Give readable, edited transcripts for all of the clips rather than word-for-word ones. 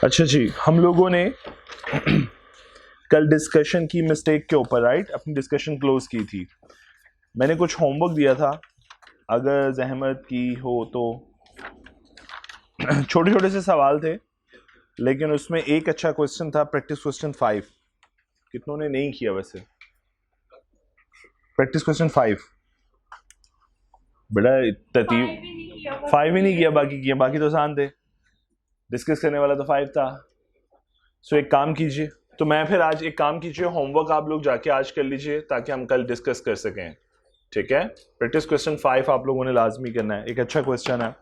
अच्छा जी, हम लोगों ने कल डिस्कशन की मिस्टेक के ऊपर राइट अपनी डिस्कशन क्लोज की थी। मैंने कुछ होमवर्क दिया था, अगर जहमत की हो तो छोटे छोटे से सवाल थे, लेकिन उसमें एक अच्छा क्वेश्चन था, प्रैक्टिस क्वेश्चन 5। कितनों ने नहीं किया वैसे प्रैक्टिस क्वेश्चन 5? बड़ा तरतीब 5 ही नहीं किया, बाकी किया, बाकी तो आसान थे। डिस्कस करने वाला तो 5 था। सो एक काम कीजिए, तो मैं फिर आज एक काम कीजिए, होमवर्क आप लोग जाके आज कर लीजिए ताकि हम कल डिस्कस कर सकें। ठीक है, प्रैक्टिस क्वेश्चन 5 आप लोगों ने लाजमी करना है, एक अच्छा क्वेश्चन है।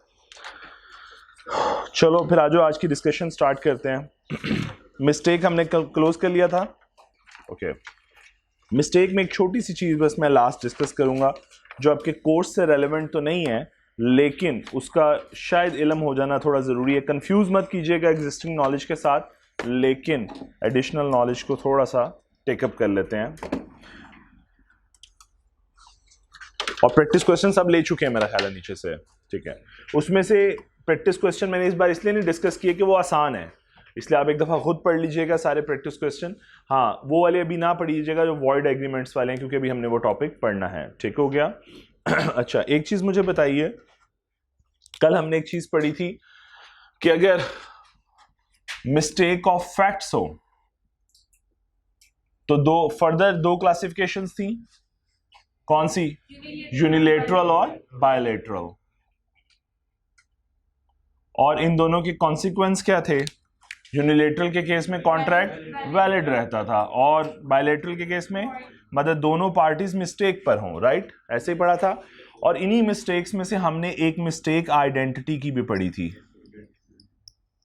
चलो फिर आज की डिस्कशन स्टार्ट करते हैं। मिस्टेक हमने क्लोज कर लिया था। ओके, मिस्टेक में एक छोटी सी चीज बस मैं लास्ट डिस्कस करूंगा, जो आपके कोर्स से रेलेवेंट तो नहीं है, लेकिन उसका शायद इल्म हो जाना थोड़ा जरूरी है। कंफ्यूज मत कीजिएगा एग्जिस्टिंग नॉलेज के साथ, लेकिन एडिशनल नॉलेज को थोड़ा सा टेकअप कर लेते हैं। और प्रैक्टिस क्वेश्चन सब ले चुके हैं मेरा ख्याल है नीचे से। ठीक है, उसमें से प्रैक्टिस क्वेश्चन मैंने इस बार इसलिए नहीं डिस्कस किए कि वो आसान है, इसलिए आप एक दफ़ा खुद पढ़ लीजिएगा सारे प्रैक्टिस क्वेश्चन। हाँ, वो वाले अभी ना पढ़िएगा जो वॉइड एग्रीमेंट्स वाले हैं, क्योंकि अभी हमने वो टॉपिक पढ़ना है। ठीक हो गया? अच्छा, एक चीज़ मुझे बताइए, कल हमने एक चीज़ पढ़ी थी कि अगर मिस्टेक ऑफ फैक्ट्स हो तो दो क्लासिफिकेशंस थी। कौन सी? यूनिलेटरल और बायलेटरल। और इन दोनों के कॉन्सिक्वेंस क्या थे? यूनिलेटरल के केस में कॉन्ट्रैक्ट वैलिड रहता था, और बायलेटरल के केस में मतलब दोनों पार्टीज मिस्टेक पर हों। राइट, ऐसे ही पढ़ा था। और इन्हीं मिस्टेक्स में से हमने एक मिस्टेक आइडेंटिटी की भी पढ़ी थी,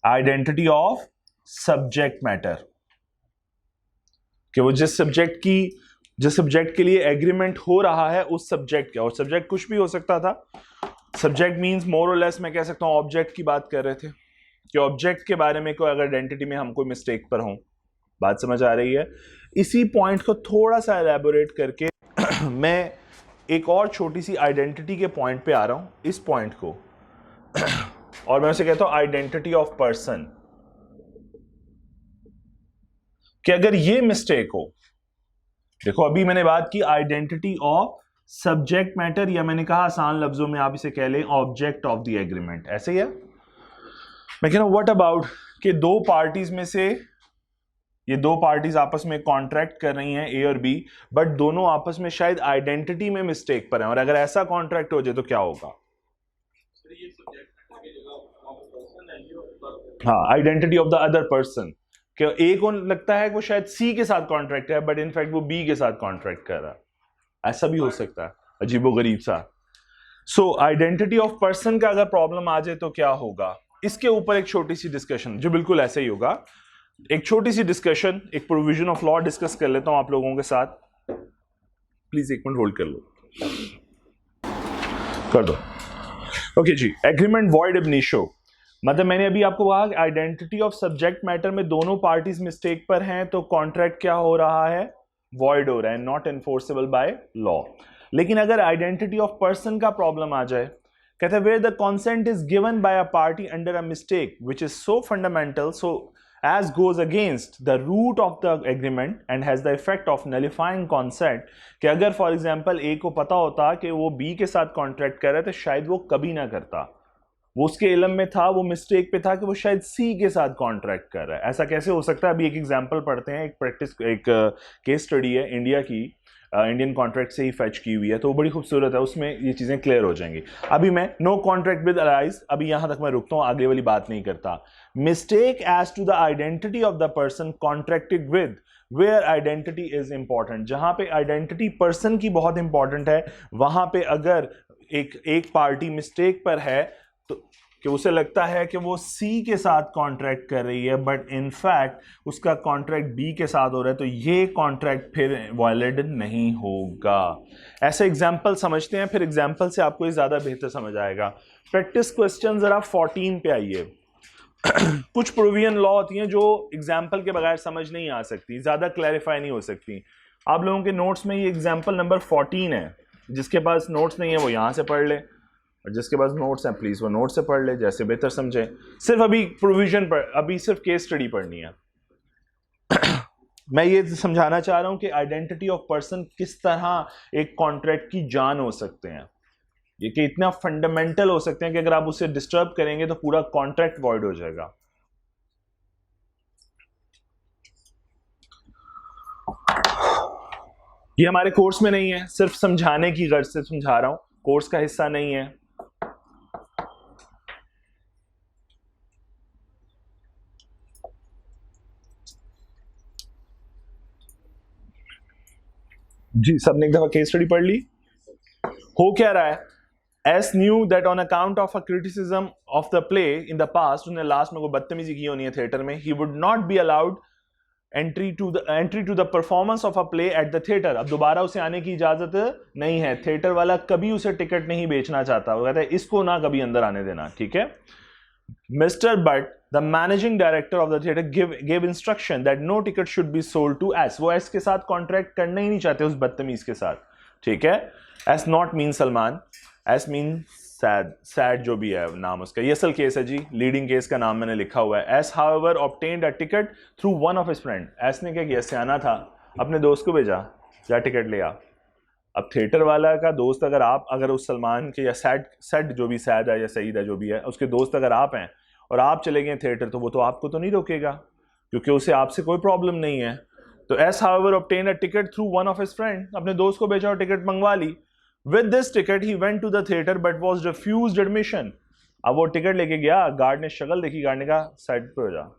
आइडेंटिटी ऑफ सब्जेक्ट मैटर, कि वो जिस सब्जेक्ट के लिए एग्रीमेंट हो रहा है उस सब्जेक्ट का, और सब्जेक्ट कुछ भी हो सकता था। सब्जेक्ट मींस मोर और लेस मैं कह सकता हूं ऑब्जेक्ट की बात कर रहे थे, कि ऑब्जेक्ट के बारे में कोई अगर आइडेंटिटी में हम कोई मिस्टेक पर हों। बात समझ आ रही है? इसी पॉइंट को थोड़ा सा एलैबोरेट करके मैं एक और छोटी सी आइडेंटिटी के पॉइंट पे आ रहा हूं, इस पॉइंट को, और मैं उसे कहता हूं आइडेंटिटी ऑफ पर्सन। कि अगर ये मिस्टेक हो, देखो अभी मैंने बात की आइडेंटिटी ऑफ सब्जेक्ट मैटर, या मैंने कहा आसान लफ्जों में आप इसे कह लें ऑब्जेक्ट ऑफ द एग्रीमेंट, ऐसे ही है। मैं कह रहा हूं व्हाट अबाउट कि दो पार्टीज में से ये दो पार्टीज आपस में कॉन्ट्रैक्ट कर रही हैं, ए और बी, बट दोनों आपस में शायद आइडेंटिटी में मिस्टेक पर हैं, और अगर ऐसा कॉन्ट्रैक्ट हो जाए तो क्या होगा? हाँ, identity of the other person, कि ए को लगता है कि वो शायद सी के साथ कॉन्ट्रैक्ट है, बट इनफैक्ट वो बी के साथ कॉन्ट्रैक्ट कर रहा है। ऐसा भी हो सकता है, अजीबोगरीब सा। सो आइडेंटिटी ऑफ पर्सन का अगर प्रॉब्लम आ जाए तो क्या होगा, इसके ऊपर एक छोटी सी डिस्कशन, जो बिल्कुल ऐसे ही होगा, एक छोटी सी डिस्कशन, एक प्रोविजन ऑफ लॉ डिस्कस कर लेता हूं आप लोगों के साथ। प्लीज एक मिनट होल्ड कर लो, कर दो। ओके जी, एग्रीमेंट वॉइड एब इनिशियो, मतलब मैंने अभी आपको कहा आइडेंटिटी ऑफ सब्जेक्ट मैटर में दोनों पार्टीज मिस्टेक पर हैं, तो कॉन्ट्रैक्ट क्या हो रहा है? वॉइड हो रहा है, नॉट एनफोर्सेबल बाय लॉ। लेकिन अगर आइडेंटिटी ऑफ पर्सन का प्रॉब्लम आ जाए, कहते हैं where the consent is given by a party under a mistake which is so fundamental, so as goes against the root of the agreement and has the effect of nullifying consent, कि अगर for example ए को पता होता कि वो B के साथ contract कर रहा है तो शायद वो कभी ना करता, वो उसके इल्म में था, वो मिस्टेक पे था कि वो शायद सी के साथ कॉन्ट्रैक्ट कर रहा है। ऐसा कैसे हो सकता है? अभी एक एग्जांपल पढ़ते हैं, एक केस स्टडी है इंडिया की, इंडियन कॉन्ट्रैक्ट से ही फैच की हुई है, तो वो बड़ी खूबसूरत है, उसमें ये चीज़ें क्लियर हो जाएंगी। अभी मैं नो कॉन्ट्रैक्ट विद अलाइज, अभी यहाँ तक मैं रुकता हूँ, आगे वाली बात नहीं करता। Mistake as to the identity of the person contracted with, where identity is important, जहां पे आइडेंटिटी पर्सन की बहुत इंपॉर्टेंट है, वहां पे अगर एक पार्टी मिस्टेक पर है तो कि उसे लगता है कि वो सी के साथ कॉन्ट्रैक्ट कर रही है, बट इनफैक्ट उसका कॉन्ट्रैक्ट बी के साथ हो रहा है, तो ये कॉन्ट्रैक्ट फिर वॉयलेट नहीं होगा। ऐसे एग्जाम्पल समझते हैं, फिर एग्जाम्पल से आपको ये ज़्यादा बेहतर समझ आएगा। प्रैक्टिस क्वेश्चन ज़रा 14 पे आइए। कुछ प्रोविजन लॉ होती हैं जो एग्जाम्पल के बगैर समझ नहीं आ सकती, ज़्यादा क्लैरिफाई नहीं हो सकती। आप लोगों के नोट्स में ये एग्जाम्पल नंबर 14 है, जिसके पास नोट्स नहीं है वो यहाँ से पढ़ ले, और जिसके पास नोट्स हैं प्लीज वो नोट से पढ़ ले, जैसे बेहतर समझे। सिर्फ अभी प्रोविजन पर, अभी सिर्फ केस स्टडी पढ़नी है। मैं ये समझाना चाह रहा हूं कि आइडेंटिटी ऑफ पर्सन किस तरह एक कॉन्ट्रैक्ट की जान हो सकते हैं, ये कि इतना फंडामेंटल हो सकते हैं कि अगर आप उसे डिस्टर्ब करेंगे तो पूरा कॉन्ट्रैक्ट वॉइड हो जाएगा। ये हमारे कोर्स में नहीं है, सिर्फ समझाने की गर्ज से समझा रहा हूं, कोर्स का हिस्सा नहीं है। जी सबने एक दफा केस स्टडी पढ़ ली। हो क्या रहा है, S knew that on account of a criticism of the play in the past, उसने लास्ट में कोई बदतमीजी की होनी है थिएटर में, he would not be allowed entry to the performance of a play at the theatre. अब दोबारा उसे आने की इजाजत नहीं है, थिएटर वाला कभी उसे टिकट नहीं बेचना चाहता, वो कहता है इसको ना कभी अंदर आने देना, ठीक है। Mr. Butt, the managing director of the theatre, gave instruction that no ticket should be sold to S. वो S के साथ कॉन्ट्रैक्ट करना ही नहीं चाहते उस बदतमीज के साथ, ठीक है। S not mean Salman, S mean sad, sad जो भी है नाम उसका, ये असल केस है जी, लीडिंग केस का नाम मैंने लिखा हुआ है। S however obtained a ticket through one of his friend. S ने क्या किया, सियाना था, अपने दोस्त को भेजा, जा टिकट ले आ। अब थिएटर वाला का दोस्त अगर उस सलमान के या सैड जो भी सैद है या सईद है जो भी है उसके दोस्त अगर आप हैं और आप चले गए थिएटर, तो वो तो आपको तो नहीं रोकेगा क्योंकि उसे आपसे कोई प्रॉब्लम नहीं है। तो S however obtained a ticket through one of his friend, अपने दोस्त को भेजा और टिकट मंगवा ली। With this ticket he went to the theatre but was refused admission. अब वो टिकट लेके गया, गार्ड ने शक्ल देखी, गार्ड ने कहा साइड पे हो जा,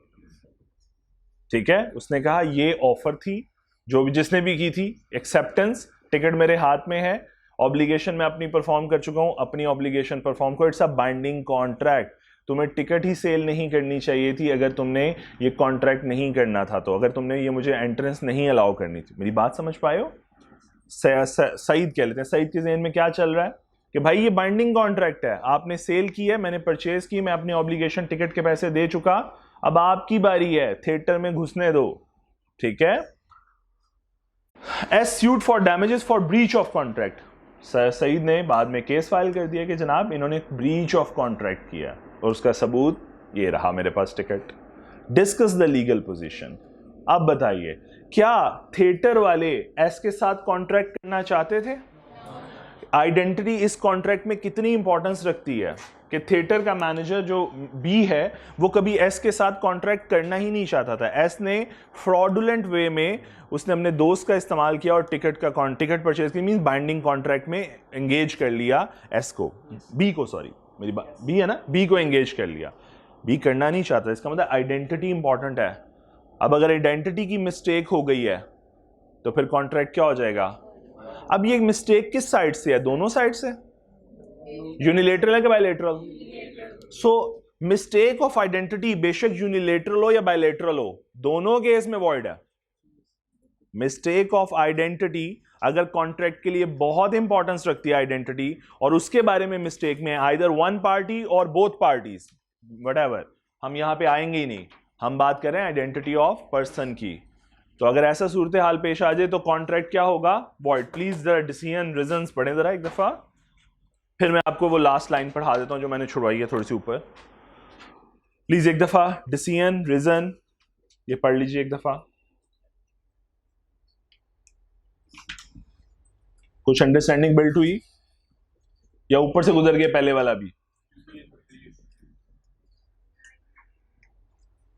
ठीक है। उसने कहा ये ऑफर थी जो भी जिसने भी की थी, एक्सेप्टेंस, टिकट मेरे हाथ में है, ऑब्लिगेशन मैं अपनी परफॉर्म कर चुका हूं, अपनी ऑब्लिगेशन परफॉर्म करो, इट्स अ बाइंडिंग कॉन्ट्रैक्ट। तुम्हें टिकट ही सेल नहीं करनी चाहिए थी अगर तुमने ये कॉन्ट्रैक्ट नहीं करना था, तो अगर तुमने ये मुझे एंट्रेंस नहीं अलाउ करनी थी। मेरी बात समझ पाए हो? सईद कह लेते हैं, सईद के ज़हन में क्या चल रहा है कि भाई ये बाइंडिंग कॉन्ट्रैक्ट है, आपने सेल की है, मैंने परचेज की, मैं अपनी ऑब्लिगेशन टिकट के पैसे दे चुका, अब आपकी बारी है, थिएटर में घुसने दो, ठीक है। S sued for damages for breach of contract. Saeed ने बाद में केस फाइल कर दिया कि जनाब इन्होंने ब्रीच ऑफ कॉन्ट्रैक्ट किया और उसका सबूत ये रहा मेरे पास ticket. Discuss the legal position. अब बताइए क्या थिएटर वाले एस के साथ कॉन्ट्रैक्ट करना चाहते थे? आइडेंटिटी इस कॉन्ट्रैक्ट में कितनी इंपॉर्टेंस रखती है कि थिएटर का मैनेजर जो बी है वो कभी एस के साथ कॉन्ट्रैक्ट करना ही नहीं चाहता था। एस ने फ्रॉडुलेंट वे में उसने अपने दोस्त का इस्तेमाल किया और टिकट परचेज की, मींस बाइंडिंग कॉन्ट्रैक्ट में एंगेज कर लिया एस को, बी को, सॉरी मेरी बात बी है ना, बी को एंगेज कर लिया। बी करना नहीं चाहता, इसका मतलब आइडेंटिटी इंपॉर्टेंट है। अब अगर आइडेंटिटी की मिस्टेक हो गई है तो फिर कॉन्ट्रैक्ट क्या हो जाएगा? अब ये मिस्टेक किस साइड से है? दोनों साइड से। यूनिलेटरल है कि bilateral? So mistake of identity बेशक यूनिलेटरल हो या बायलेटरल हो, दोनों केस में वॉइड है। मिस्टेक ऑफ आइडेंटिटी अगर कॉन्ट्रैक्ट के लिए बहुत इंपॉर्टेंस रखती है आइडेंटिटी और उसके बारे में मिस्टेक में आइदर वन पार्टी और बोथ पार्टीज व्हाटएवर, हम यहां पे आएंगे ही नहीं, हम बात करें आइडेंटिटी ऑफ पर्सन की। तो अगर ऐसा सूरत हाल पेश आ जाए तो कॉन्ट्रैक्ट क्या होगा? वॉइड। प्लीज जरा डिसीजन रीजंस पढ़ें जरा एक दफा, फिर मैं आपको वो लास्ट लाइन पढ़ा देता हूं जो मैंने छुड़वाई है थोड़ी सी ऊपर। प्लीज एक दफा डिसीजन रीजन ये पढ़ लीजिए एक दफा। कुछ अंडरस्टैंडिंग बिल्ड हुई या ऊपर से गुजर गया पहले वाला भी?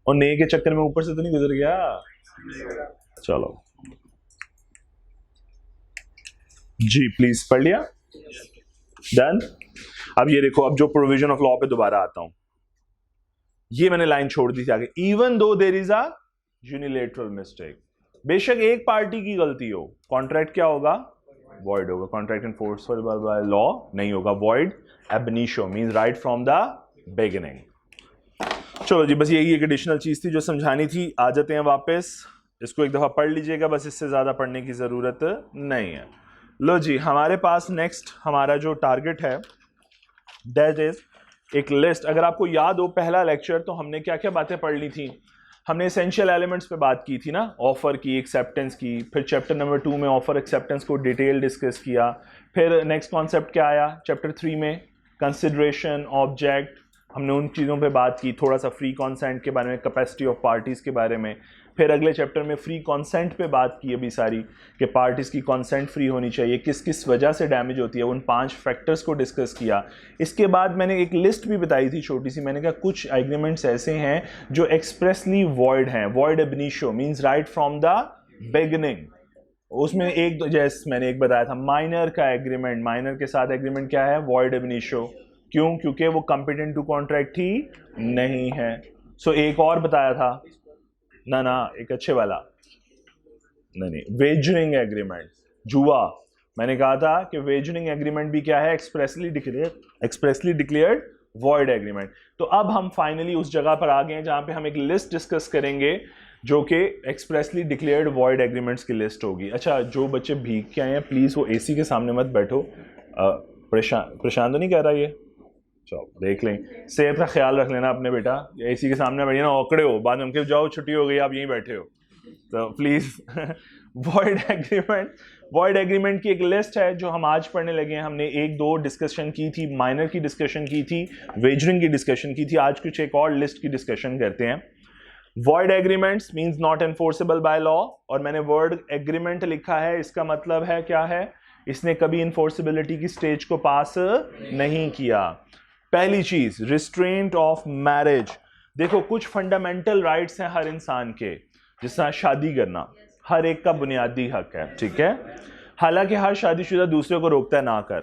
और नए के चक्कर में ऊपर से तो नहीं गुजर गया? चलो जी प्लीज पढ़ लिया, डन। अब ये देखो, अब जो प्रोविजन ऑफ लॉ पे दोबारा आता हूं, ये मैंने लाइन छोड़ दी थी आगे। Even though there is a unilateral mistake, बेशक एक पार्टी की गलती हो, कॉन्ट्रैक्ट क्या होगा? वॉइड होगा। कॉन्ट्रैक्ट एनफोर्सबल बाय लॉ नहीं होगा, वॉइड एब initio means right from the beginning. चलो जी, बस यही एक एडिशनल चीज थी जो समझानी थी। आ जाते हैं वापस, इसको एक दफा पढ़ लीजिएगा, बस इससे ज्यादा पढ़ने की जरूरत नहीं है। लो जी, हमारे पास नेक्स्ट हमारा जो टारगेट है दैट इज एक लिस्ट। अगर आपको याद हो पहला लेक्चर तो हमने क्या क्या बातें पढ़ ली थी? हमने एसेंशियल एलिमेंट्स पे बात की थी ना, ऑफर की, एक्सेप्टेंस की, फिर चैप्टर नंबर 2 में ऑफर एक्सेप्टेंस को डिटेल डिस्कस किया। फिर नेक्स्ट कॉन्सेप्ट क्या आया चैप्टर 3 में? कंसिडरेशन, ऑब्जेक्ट, हमने उन चीज़ों पे बात की, थोड़ा सा फ्री कॉन्सेंट के बारे में, कैपेसिटी ऑफ पार्टीज़ के बारे में, फिर अगले चैप्टर में फ्री कॉन्सेंट पे बात की अभी सारी, कि पार्टीज़ की कॉन्सेंट फ्री होनी चाहिए, किस किस वजह से डैमेज होती है, उन 5 फैक्टर्स को डिस्कस किया। इसके बाद मैंने एक लिस्ट भी बताई थी छोटी सी, मैंने कहा कुछ एग्रीमेंट्स ऐसे हैं जो एक्सप्रेसली वॉइड हैं, वॉइड एब initio means right from the beginning. उसमें एक तो जैसे मैंने एक बताया था माइनर का एग्रीमेंट, माइनर के साथ एग्रीमेंट क्या है, वॉइड एब इनिशियो। क्यों? क्योंकि वो कंपिटेंट टू कॉन्ट्रैक्ट ही नहीं है। सो एक और बताया था ना एक अच्छे वाला, नहीं वेजरिंग एग्रीमेंट, जुआ। मैंने कहा था कि वेजरिंग एग्रीमेंट भी क्या है, एक्सप्रेसली डिक्लेयर्ड वॉइड एग्रीमेंट। तो अब हम फाइनली उस जगह पर आ गए हैं जहां पे हम एक लिस्ट डिस्कस करेंगे जो कि एक्सप्रेसली डिक्लेयर्ड वॉइड एग्रीमेंट्स की लिस्ट होगी। अच्छा, जो बच्चे भीग के आए हैं प्लीज वो एसी के सामने मत बैठो, परेशान तो नहीं कर रहा ये? चलो देख लें, सेहत का ख्याल रख लेना अपने बेटा, एसी के सामने बैठिए ना, औकड़े हो बाद में, जाओ छुट्टी हो गई आप यहीं बैठे हो, तो प्लीज। वॉइड एग्रीमेंट की एक लिस्ट है जो हम आज पढ़ने लगे हैं। हमने 1-2 डिस्कशन की थी, माइनर की डिस्कशन की थी, वेजरिंग की डिस्कशन की थी, आज कुछ एक और लिस्ट की डिस्कशन करते हैं। Void agreements means not enforceable by law, और मैंने वर्ड एग्रीमेंट लिखा है, इसका मतलब है क्या है, इसने कभी इन्फोर्सिबिलिटी की स्टेज को पास नहीं किया। पहली चीज, रिस्ट्रेंट ऑफ मैरिज। देखो कुछ फंडामेंटल राइट्स हैं हर इंसान के, जिसका शादी करना हर एक का बुनियादी हक है, ठीक है। हालांकि हर शादीशुदा दूसरे को रोकता है ना कर,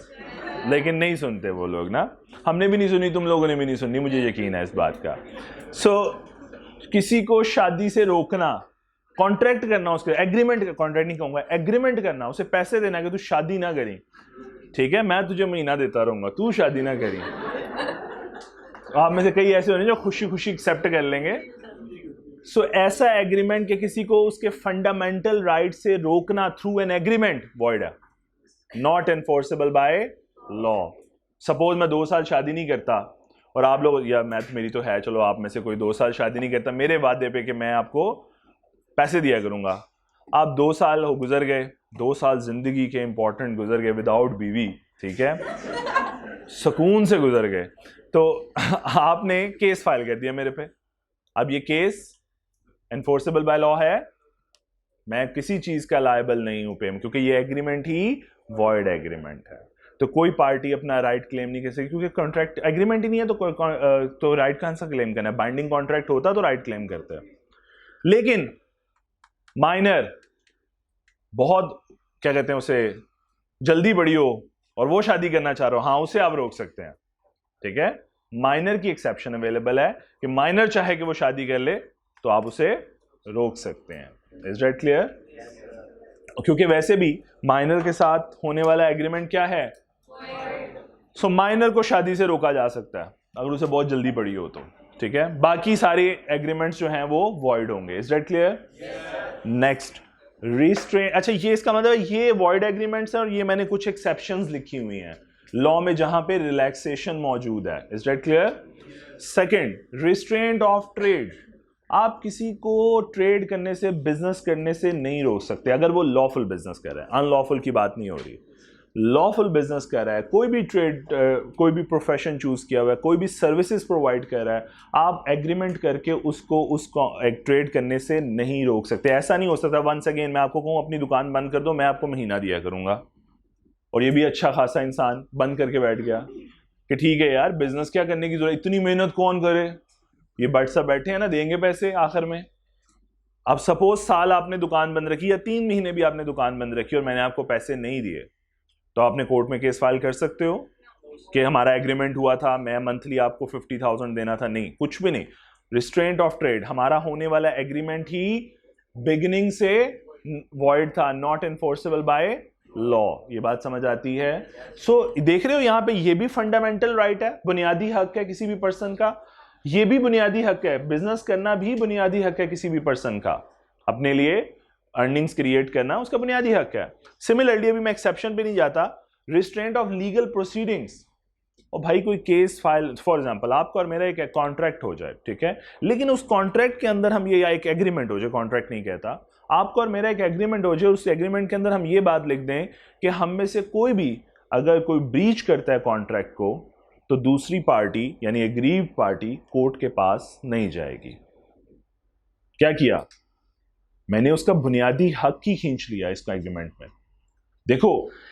लेकिन नहीं सुनते वो लोग ना, हमने भी नहीं सुनी, तुम लोगों ने भी नहीं सुनी, मुझे यकीन है इस बात का। किसी को शादी से रोकना, कॉन्ट्रैक्ट करना, उसके एग्रीमेंट, कॉन्ट्रैक्ट नहीं कहूंगा, एग्रीमेंट करना, उसे पैसे देना कि तू शादी ना करी, ठीक है, मैं तुझे महीना देता रहूंगा, तू शादी ना करी। आप में से कई ऐसे होने जो खुशी खुशी एक्सेप्ट कर लेंगे। ऐसा एग्रीमेंट कि किसी को उसके फंडामेंटल राइट से रोकना थ्रू एन एग्रीमेंट, वॉइड है, not enforceable by law. Suppose मैं 2 साल शादी नहीं करता और आप लोग, या मैं मेरी तो है, चलो आप में से कोई 2 साल शादी नहीं करता, मेरे वादे पे कि मैं आपको पैसे दिया करूंगा, आप 2 साल हो गुजर गए, 2 साल जिंदगी के इंपॉर्टेंट गुजर गए विदाउट बीवी, ठीक है, सुकून से गुजर गए, तो आपने केस फाइल कर दिया मेरे पे। अब ये केस एनफोर्सेबल बाय लॉ है, मैं किसी चीज का लायबल नहीं हूं पे, क्योंकि ये एग्रीमेंट ही वॉइड एग्रीमेंट है। तो कोई पार्टी अपना राइट क्लेम नहीं कर सकती, क्योंकि कॉन्ट्रैक्ट एग्रीमेंट ही नहीं है, तो राइट कहां से क्लेम करना है? बाइंडिंग कॉन्ट्रैक्ट होता तो राइट क्लेम करते हैं। लेकिन माइनर, बहुत क्या कहते हैं उसे, जल्दी बड़ी हो और वो शादी करना चाह रहे हो, हाँ उसे आप रोक सकते हैं, ठीक है। माइनर की एक्सेप्शन अवेलेबल है कि माइनर चाहे कि वो शादी कर ले तो आप उसे रोक सकते हैं। Is that clear? क्योंकि वैसे भी माइनर के साथ होने वाला एग्रीमेंट क्या है, सो माइनर को शादी से रोका जा सकता है अगर उसे बहुत जल्दी पड़ी हो तो, ठीक है। बाकी सारे एग्रीमेंट्स जो हैं वो वॉइड होंगे। Is that clear? Next, restrain. अच्छा, ये इसका मतलब ये वॉइड एग्रीमेंट्स हैं और ये मैंने कुछ एक्सेप्शंस लिखी हुई हैं लॉ में जहां पे रिलैक्सेशन मौजूद है। Is that clear? Second, restraint of trade. आप किसी को ट्रेड करने से, बिजनेस करने से नहीं रोक सकते अगर वो लॉफुल बिजनेस कर रहा है। अनलॉफुल की बात नहीं हो रही, लॉफुल बिजनेस कर रहा है, कोई भी ट्रेड, कोई भी प्रोफेशन चूज किया हुआ है, कोई भी सर्विसेज प्रोवाइड कर रहा है, आप एग्रीमेंट करके उसको एक ट्रेड करने से नहीं रोक सकते। ऐसा नहीं हो सकता वंस अगेन मैं आपको कहूँ अपनी दुकान बंद कर दो, मैं आपको महीना दिया करूंगा, और ये भी अच्छा खासा इंसान बंद करके बैठ गया कि ठीक है यार बिजनेस क्या करने की जरूरत, इतनी मेहनत कौन करे, ये बट सब बैठे हैं ना, देंगे पैसे आखिर में। अब सपोज साल आपने दुकान बंद रखी या 3 महीने भी आपने दुकान बंद रखी और मैंने आपको पैसे नहीं दिए, तो आपने कोर्ट में केस फाइल कर सकते हो कि हमारा एग्रीमेंट हुआ था, मैं मंथली आपको 50,000 देना था। नहीं, कुछ भी नहीं। रिस्ट्रेंट ऑफ ट्रेड, हमारा होने वाला एग्रीमेंट ही बिगिनिंग से वॉइड था, नॉट एनफोर्सेबल बाय लॉ। ये बात समझ आती है? देख रहे हो यहां पे ये भी फंडामेंटल राइट है, बुनियादी हक है किसी भी पर्सन का, ये भी बुनियादी हक है, बिजनेस करना भी बुनियादी हक है किसी भी पर्सन का, अपने लिए अर्निंग्स क्रिएट करना उसका बुनियादी हक है। सिमिलरली अभी मैं एक्सेप्शन पे नहीं जाता, रिस्ट्रेंट ऑफ लीगल प्रोसीडिंग्स। और भाई कोई केस फाइल, फॉर एग्जांपल आपका और मेरा एक कॉन्ट्रैक्ट हो जाए, ठीक है, लेकिन उस कॉन्ट्रैक्ट के अंदर हम ये, या एक एग्रीमेंट हो जाए, कॉन्ट्रैक्ट नहीं कहता, आपका और मेरा एक एग्रीमेंट हो जाए, उस एग्रीमेंट के अंदर हम ये बात लिख दें कि हम में से कोई भी अगर कोई ब्रीच करता है कॉन्ट्रैक्ट को, तो दूसरी पार्टी यानी एग्रीव्ड पार्टी कोर्ट के पास नहीं जाएगी। क्या किया मैंने, उसका बुनियादी हक ही खींच लिया इसका एग्रीमेंट में। देखो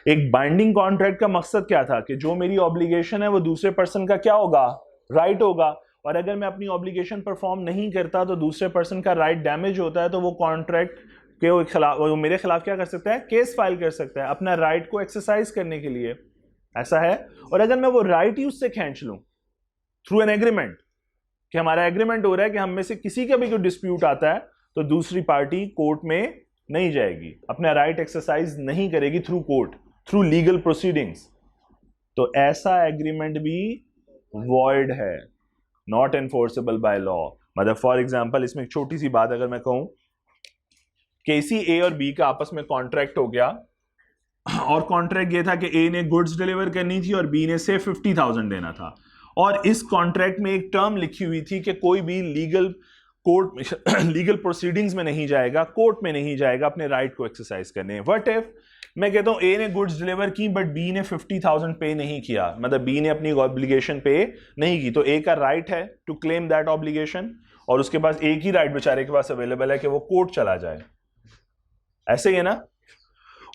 एक बाइंडिंग कॉन्ट्रैक्ट का मकसद क्या था कि जो मेरी ऑब्लिगेशन है वो दूसरे पर्सन का क्या होगा, राइट होगा, और अगर मैं अपनी ऑब्लिगेशन परफॉर्म नहीं करता तो दूसरे पर्सन का राइट डैमेज होता है, तो वो कॉन्ट्रैक्ट के खिलाफ, वो मेरे खिलाफ क्या कर सकता है, केस फाइल कर सकता है अपना राइट को एक्सरसाइज करने के लिए। ऐसा है। और अगर मैं वो राइट ही उससे खींच लूं थ्रू एन एग्रीमेंट, कि हमारा एग्रीमेंट हो रहा है कि हम में से किसी का भी कोई डिस्प्यूट आता है तो दूसरी पार्टी कोर्ट में नहीं जाएगी, अपना राइट एक्सरसाइज नहीं करेगी through court, through legal proceedings, तो ऐसा एग्रीमेंट भी वॉइड है, नॉट एनफोर्सेबल बाय लॉ। मतलब फॉर एग्जांपल इसमें एक छोटी सी बात अगर मैं कहूं, किसी ए और बी का आपस में कॉन्ट्रैक्ट हो गया, और कॉन्ट्रैक्ट ये था कि ए ने गुड्स डिलीवर करनी थी और बी ने से 50,000 देना था, और इस कॉन्ट्रैक्ट में एक टर्म लिखी हुई थी कि कोई भी लीगल लीगल प्रोसीडिंग्स में नहीं जाएगा, कोर्ट में नहीं जाएगा अपने राइट को एक्सरसाइज करने। व्हाट इफ मैं कहता हूं ए ने गुड्स डिलीवर की बट बी ने 50,000 पे नहीं किया, मतलब बी ने अपनी ऑब्लिगेशन पे नहीं की, तो ए का राइट है टू क्लेम दैट ऑब्लिगेशन, और उसके पास एक ही राइट बेचारे के पास अवेलेबल है कि वो कोर्ट चला जाए। ऐसे ही है ना।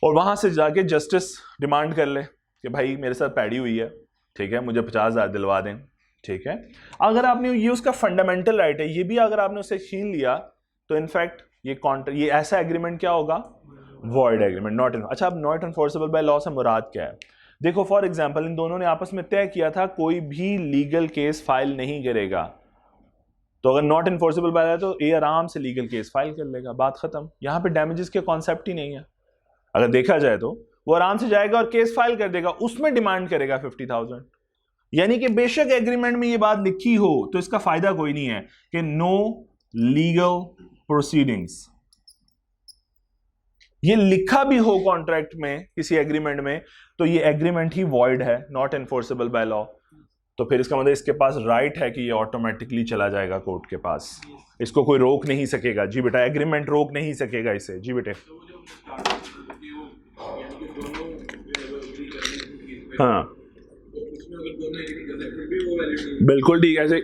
और वहां से जाके जस्टिस डिमांड कर ले कि भाई मेरे साथ पैड़ी हुई है, ठीक है, मुझे 50,000 दिलवा दें, ठीक है। अगर आपने ये उसका फंडामेंटल राइट है, ये भी अगर आपने उसे छीन लिया तो इनफैक्ट ये ऐसा एग्रीमेंट क्या होगा, वॉइड एग्रीमेंट, नॉट। अच्छा, अब नॉट एनफोर्सेबल बाय लॉ से मुराद क्या है? देखो फॉर एग्जांपल इन दोनों ने आपस में तय किया था कोई भी लीगल केस फाइल नहीं करेगा, तो अगर नॉट एनफोर्सेबल बाय लॉ तो ए आराम से लीगल केस फाइल कर लेगा, बात खत्म। यहां पे डैमेजेस के कॉन्सेप्ट ही नहीं है। अगर देखा जाए तो वो आराम से जाएगा और केस फाइल कर देगा, उसमें डिमांड करेगा 50,000। यानी कि बेशक एग्रीमेंट में ये बात लिखी हो तो इसका फायदा कोई नहीं है कि नो लीगल प्रोसीडिंग्स, ये लिखा भी हो कॉन्ट्रैक्ट में किसी एग्रीमेंट में तो ये एग्रीमेंट ही वॉइड है, नॉट एनफोर्सेबल बाय लॉ। तो फिर इसका मतलब इसके पास राइट है कि ये ऑटोमेटिकली चला जाएगा कोर्ट के पास, इसको कोई रोक नहीं सकेगा। जी बेटा, एग्रीमेंट रोक नहीं सकेगा इसे। जी बेटे। हाँ बिल्कुल ठीक है। ऐसे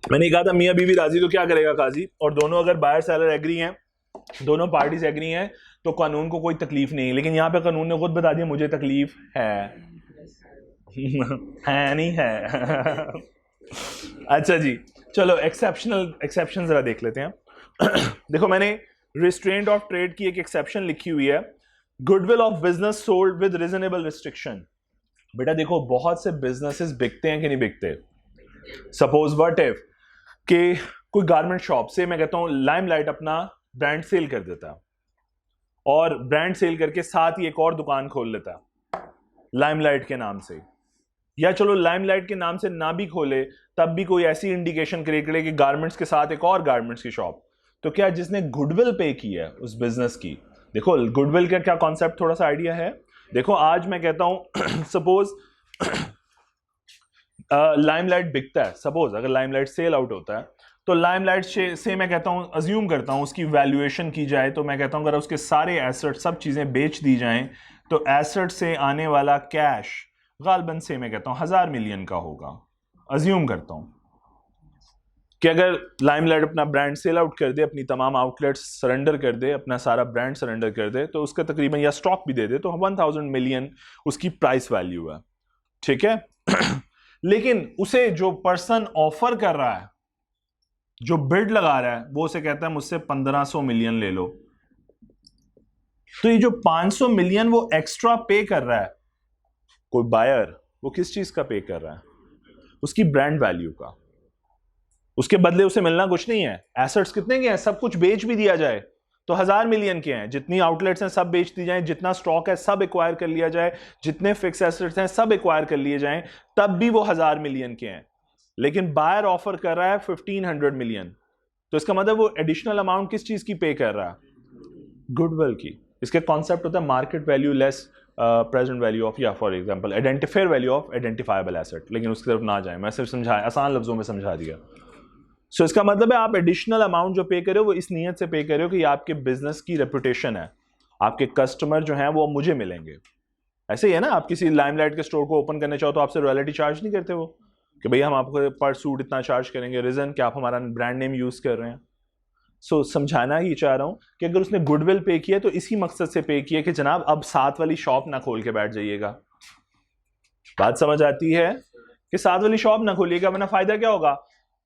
मैंने कहा था मियां बीवी राजी तो क्या करेगा काजी, और दोनों अगर बायर सेलर एग्री हैं, दोनों पार्टीज एग्री हैं, तो कानून को कोई तकलीफ नहीं है। लेकिन यहाँ पे कानून ने खुद बता दिया मुझे तकलीफ है है नहीं है अच्छा जी, चलो एक्सेप्शन जरा देख लेते हैं देखो मैंने रिस्ट्रेंट ऑफ ट्रेड की एक एक्सेप्शन लिखी हुई है, goodwill of business sold with reasonable restriction. बेटा देखो बहुत से बिजनेसेस बिकते हैं कि नहीं बिकते। सपोज व्हाट इफ कि कोई गारमेंट शॉप से मैं कहता हूं लाइमलाइट अपना ब्रांड सेल कर देता है, और ब्रांड सेल करके साथ ही एक और दुकान खोल लेता है लाइमलाइट के नाम से, या चलो लाइमलाइट के नाम से ना भी खोले तब भी कोई ऐसी इंडिकेशन क्रिएट करे कि गारमेंट्स के साथ एक और गारमेंट्स की शॉप, तो क्या जिसने गुडविल पे की है उस बिजनेस की, देखो गुडविल का क्या कॉन्सेप्ट थोड़ा सा आइडिया है। देखो आज मैं कहता हूं सपोज लाइमलाइट बिकता है, सपोज अगर लाइमलाइट सेल आउट होता है तो लाइमलाइट से मैं कहता हूं अज्यूम करता हूं उसकी वैल्यूएशन की जाए, तो मैं कहता हूं अगर उसके सारे एसेट सब चीजें बेच दी जाएं तो एसेट से आने वाला कैश गालबन से मैं कहता हूं 1000 मिलियन का होगा। अज्यूम करता हूं कि अगर लाइमलाइट अपना ब्रांड सेल आउट कर दे, अपनी तमाम आउटलेट्स सरेंडर कर दे, अपना सारा ब्रांड सरेंडर कर दे, तो उसका तकरीबन या स्टॉक भी दे दे तो 1000 मिलियन उसकी प्राइस वैल्यू है, ठीक है लेकिन उसे जो पर्सन ऑफर कर रहा है, जो बिड लगा रहा है, वो उसे कहता है मुझसे 1500 मिलियन ले लो, तो ये जो 500 मिलियन वो एक्स्ट्रा पे कर रहा है कोई बायर, वो किस चीज का पे कर रहा है, उसकी ब्रांड वैल्यू का। उसके बदले उसे मिलना कुछ नहीं है। एसेट्स कितने के हैं, सब कुछ बेच भी दिया जाए तो 1000 मिलियन के हैं, जितनी आउटलेट्स हैं सब बेच दी जाए, जितना स्टॉक है सब एक्वायर कर लिया जाए, जितने फिक्स एसेट्स हैं सब एक्वायर कर लिए जाएं, तब भी वो 1000 मिलियन के हैं। लेकिन बायर ऑफर कर रहा है 1500 मिलियन, तो इसका मतलब वो एडिशनल अमाउंट किस चीज की पे कर रहा है, गुडविल की। इसके कॉन्सेप्ट होता है market value less present value of, या for example identifier value of identifiable asset, लेकिन उसकी तरफ ना जाए, मैं सिर्फ समझाया, आसान लफ्जों में समझा दिया। सो इसका मतलब है आप एडिशनल अमाउंट जो पे करे हो वो इस नीयत से पे करे हो कि ये आपके बिजनेस की रेपुटेशन है, आपके कस्टमर जो हैं वो मुझे मिलेंगे, ऐसे ही है ना, आप किसी लाइमलाइट के स्टोर को ओपन करने चाहो तो आपसे रॉयल्टी चार्ज नहीं करते वो, कि भैया हम आपको पर सूट इतना चार्ज करेंगे, रीजन कि आप हमारा ब्रांड नेम यूज कर रहे हैं। सो समझाना ही चाह रहा हूं कि अगर उसने गुडविल पे किया तो इसी मकसद से पे किया कि जनाब अब साथ वाली शॉप ना खोल के बैठ जाइएगा। बात समझ आती है कि साथ वाली शॉप ना खोलिएगा, वरना फायदा क्या होगा,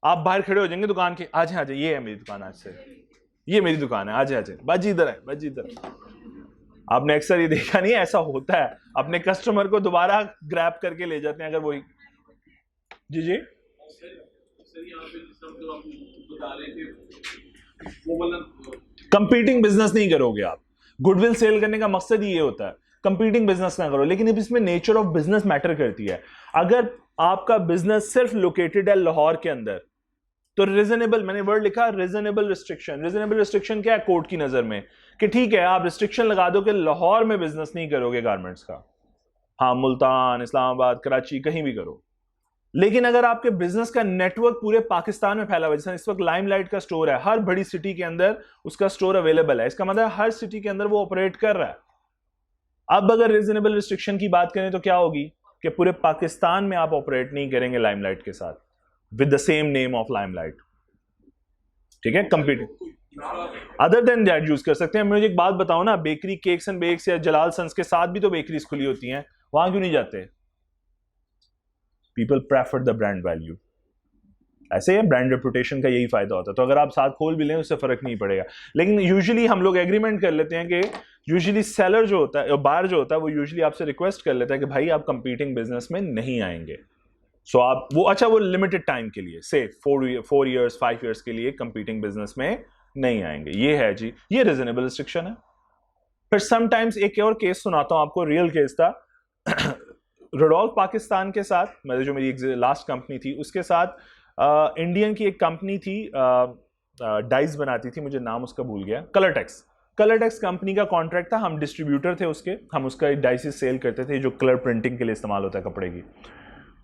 आप बाहर खड़े हो जाएंगे दुकान के, आज आज ये है मेरी दुकान, आज से ये मेरी दुकान है, आज आज बाजी इधर है, बाजी इधर। आपने अक्सर ये देखा नहीं है, ऐसा होता है, अपने कस्टमर को दोबारा ग्रैब करके ले जाते हैं अगर वही। जी जी कंपीटिंग बिजनेस नहीं करोगे आप। गुडविल सेल करने का मकसद ही ये होता है, कंपीटिंग बिजनेस ना करो। लेकिन अब इसमें नेचर ऑफ बिजनेस मैटर करती है। अगर आपका बिजनेस सिर्फ लोकेटेड है लाहौर के अंदर, तो रीजनेबल, मैंने वर्ड लिखा रीजनेबल रिस्ट्रिक्शन। रीजनेबल रिस्ट्रिक्शन क्या है कोर्ट की नजर में, कि ठीक है आप रिस्ट्रिक्शन लगा दो कि लाहौर में बिजनेस नहीं करोगे गारमेंट्स का, हाँ मुल्तान, इस्लामाबाद, कराची, कहीं भी करो। लेकिन अगर आपके बिजनेस का नेटवर्क पूरे पाकिस्तान में फैला हुआ है, जैसे इस वक्त लाइमलाइट का स्टोर है, हर बड़ी सिटी के अंदर उसका स्टोर अवेलेबल है, इसका मतलब हर सिटी के अंदर वो ऑपरेट कर रहा है। अब अगर रीजनेबल रिस्ट्रिक्शन की बात करें तो क्या होगी कि पूरे पाकिस्तान में आप ऑपरेट नहीं करेंगे लाइमलाइट के साथ with the same name of limelight, ठीक है, competing. Other than that use कर सकते हैं। मुझे एक बात बताओ ना, बेकरी केक्स एंड बेक्स या जलाल सन्स के साथ भी तो बेकरीज खुली होती हैं, वहां क्यों नहीं जाते? People prefer the brand value. ऐसे है, ब्रांड रेपुटेशन का यही फायदा होता है। तो अगर आप साथ खोल भी लें उससे फर्क नहीं पड़ेगा। लेकिन यूजुअली हम लोग एग्रीमेंट कर लेते हैं कि यूजुअली सेलर जो होता है, बायर जो होता है, वो यूजुअली आपसे रिक्वेस्ट कर लेता है कि भाई आप कंपीटिंग बिजनेस में नहीं आएंगे। सो आप वो, अच्छा वो लिमिटेड टाइम के लिए, से 4 years 5 years के लिए कंपीटिंग बिजनेस में नहीं आएंगे। ये है जी, ये रीजनेबल रिस्ट्रिक्शन है। फिर समटाइम्स एक और केस सुनाता हूं आपको, रियल केस था। रोडोल्फ पाकिस्तान के साथ, मतलब जो मेरी लास्ट कंपनी थी उसके साथ, इंडियन की एक कंपनी थी, डाइस बनाती थी, मुझे नाम उसका भूल गया, कलरटेक्स कंपनी का कॉन्ट्रैक्ट था। हम डिस्ट्रीब्यूटर थे उसके, हम उसका डाइसेस सेल करते थे जो कलर प्रिंटिंग के लिए इस्तेमाल होता है कपड़े की।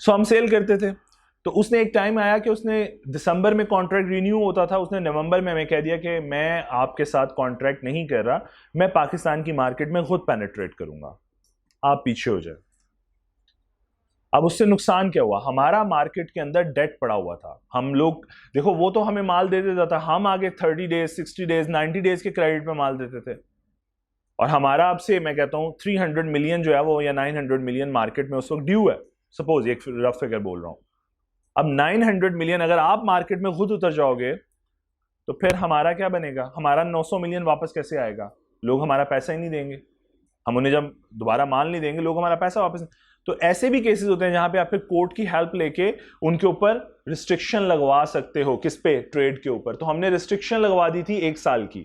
सो हम सेल करते थे। तो उसने एक टाइम आया कि उसने दिसंबर में कॉन्ट्रैक्ट रिन्यू होता था, उसने नवंबर में हमें कह दिया कि मैं आपके साथ कॉन्ट्रैक्ट नहीं कर रहा, मैं पाकिस्तान की मार्केट में खुद पेनिट्रेट करूंगा, आप पीछे हो जाए। अब उससे नुकसान क्या हुआ, हमारा मार्केट के अंदर डेट पड़ा हुआ था। हम लोग देखो, वो तो हमें माल दे देता था, हम आगे 30 days 60 days 90 days के क्रेडिट पे माल देते थे। और हमारा आपसे मैं कहता हूं 300 मिलियन जो है वो, या 900 मिलियन मार्केट में उस वक्त ड्यू है, सपोज एक रफ फिगर बोल रहा हूं। अब 900 मिलियन अगर आप मार्केट में खुद उतर जाओगे तो फिर हमारा क्या बनेगा, हमारा 900 मिलियन वापस कैसे आएगा? लोग हमारा पैसा ही नहीं देंगे, हम उन्हें जब दोबारा माल नहीं देंगे लोग हमारा पैसा वापस। तो ऐसे भी केसेस होते हैं जहां पे आप फिर कोर्ट की हेल्प लेके उनके ऊपर रिस्ट्रिक्शन लगवा सकते हो। किस पे? ट्रेड के ऊपर। तो हमने रिस्ट्रिक्शन लगवा दी थी 1 साल की।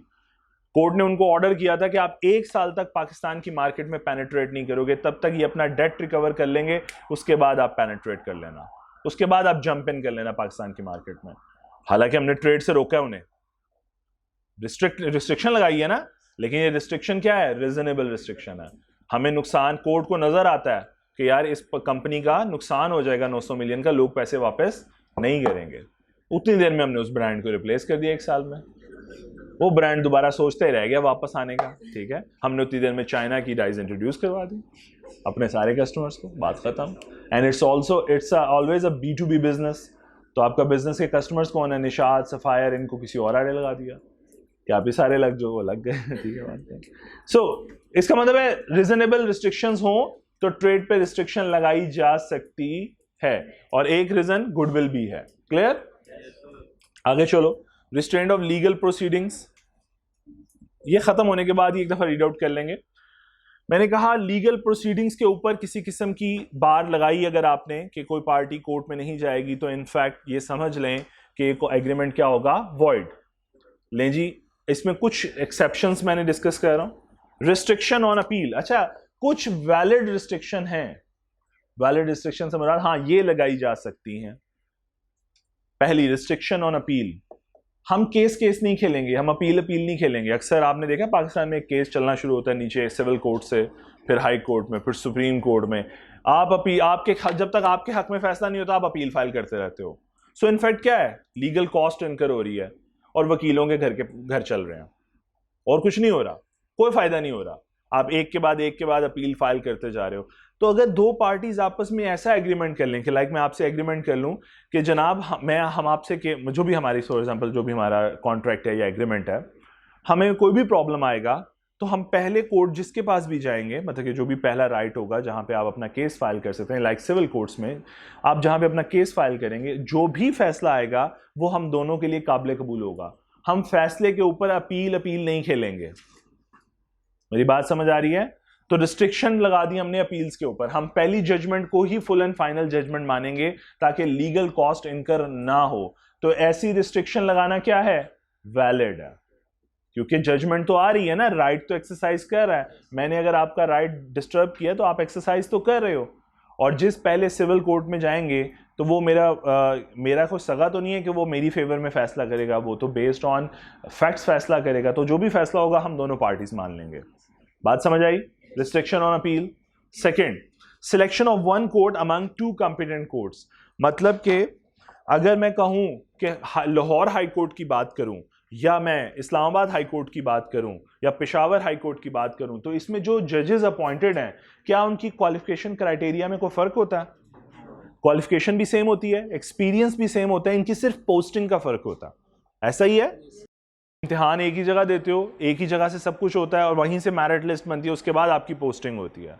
कोर्ट ने उनको ऑर्डर किया था कि आप 1 साल तक पाकिस्तान की मार्केट में पेनिट्रेट नहीं करोगे, तब तक ये अपना डेट रिकवर कर लेंगे, उसके बाद आप पेनिट्रेट कर लेना, उसके बाद आप जंप इन कर लेना पाकिस्तान की मार्केट में। हालांकि हमने ट्रेड से रोका है उन्हें, रिस्ट्रिक्शन लगाई है ना, लेकिन ये रिस्ट्रिक्शन क्या है? रीजनेबल रिस्ट्रिक्शन है। हमें नुकसान, कोर्ट को नजर आता है कि यार इस कंपनी का नुकसान हो जाएगा 900 मिलियन का, लोग पैसे वापस नहीं करेंगे। उतनी देर में हमने उस ब्रांड को रिप्लेस कर दिया 1 साल में। वो ब्रांड दोबारा सोचते रह गया वापस आने का, ठीक है। हमने उतनी देर में चाइना की डाइज इंट्रोड्यूस करवा दी अपने सारे कस्टमर्स को, बात खत्म। And it's always a B2B business. तो आपका बिजनेस के कस्टमर्स कौन है? निशाद, सफायर, इनको किसी और आड़े लगा दिया कि आप ही सारे लग जो, वो लग गए, ठीक है बात है। सो इसका मतलब है रीजनेबल रिस्ट्रिक्शंस हो तो ट्रेड पे रिस्ट्रिक्शन लगाई जा सकती है, और एक रीजन गुडविल भी है। क्लियर? आगे चलो, रिस्ट्रेंट ऑफ लीगल प्रोसीडिंग्स, ये खत्म होने के बाद ही एक दफा रीड आउट कर लेंगे। मैंने कहा लीगल प्रोसीडिंग्स के ऊपर किसी किस्म की बार लगाई अगर आपने कि कोई पार्टी कोर्ट में नहीं जाएगी, तो इनफैक्ट ये समझ लें कि एग्रीमेंट क्या होगा? वॉइड। लें जी, इसमें कुछ एक्सेप्शंस मैंने डिस्कस कर रहा हूं। रिस्ट्रिक्शन ऑन अपील, अच्छा कुछ वैलिड रिस्ट्रिक्शन हैं, वैलिड रिस्ट्रिक्शन समझ रहा, हाँ ये लगाई जा सकती हैं। पहली, रिस्ट्रिक्शन ऑन अपील। हम केस नहीं खेलेंगे, हम अपील नहीं खेलेंगे। अक्सर आपने देखा पाकिस्तान में एक केस चलना शुरू होता है नीचे सिविल कोर्ट से, फिर हाई कोर्ट में, फिर सुप्रीम कोर्ट में। आप आपके जब तक आपके हक में फैसला नहीं होता आप अपील फाइल करते रहते हो। सो इनफैक्ट क्या है, लीगल कॉस्ट इनकर हो रही है और वकीलों के घर चल रहे हैं, और कुछ नहीं हो रहा, कोई फायदा नहीं हो रहा। आप एक के बाद अपील फाइल करते जा रहे हो। तो अगर दो पार्टीज आपस में ऐसा एग्रीमेंट कर लें कि लाइक मैं आपसे एग्रीमेंट कर लूं कि जनाब हम आपसे के जो भी हमारी फॉर एग्जांपल जो भी हमारा कॉन्ट्रैक्ट है या एग्रीमेंट है, हमें कोई भी प्रॉब्लम आएगा तो हम पहले कोर्ट जिसके पास भी जाएंगे, मतलब कि जो भी पहला राइट होगा जहां पे आप अपना केस फाइल कर सकते हैं, लाइक सिविल कोर्ट्स में आप जहां पे अपना केस फाइल करेंगे, जो भी फैसला आएगा वो हम दोनों के लिए काबिल कबूल होगा। हम फैसले के ऊपर अपील नहीं खेलेंगे। मेरी बात समझ आ रही है? तो रिस्ट्रिक्शन लगा दी हमने अपील्स के ऊपर। हम पहली जजमेंट को ही फुल एंड फाइनल जजमेंट मानेंगे ताकि लीगल कॉस्ट इनकर ना हो। तो ऐसी रिस्ट्रिक्शन लगाना क्या है? वैलिड है, क्योंकि जजमेंट तो आ रही है ना, राइट तो एक्सरसाइज कर रहा है। मैंने अगर आपका राइट डिस्टर्ब किया तो आप एक्सरसाइज तो कर रहे हो। और जिस पहले सिविल कोर्ट में जाएंगे तो वो मेरा कोई सगा तो नहीं है कि वो मेरी फेवर में फैसला करेगा, वो तो बेस्ड ऑन फैक्ट्स फैसला करेगा। तो जो भी फैसला होगा हम दोनों पार्टीज मान लेंगे। बात समझ आई? Restriction on appeal. Second, selection of one court among two competent courts. मतलब कि अगर मैं कहूं कि लाहौर हाई कोर्ट की बात करूं या मैं इस्लामाबाद हाई कोर्ट की बात करूं या पेशावर हाई कोर्ट की बात करूं, तो इसमें जो जजेस अपॉइंटेड हैं क्या उनकी क्वालिफिकेशन क्राइटेरिया में कोई फर्क होता है? क्वालिफिकेशन भी सेम होती है, एक्सपीरियंस भी सेम होता है, इनकी सिर्फ पोस्टिंग का फर्क होता है। ऐसा ही है, इम्तिहान एक ही जगह देते हो, एक ही जगह से सब कुछ होता है और वहीं से मेरिट लिस्ट बनती है, उसके बाद आपकी पोस्टिंग होती है।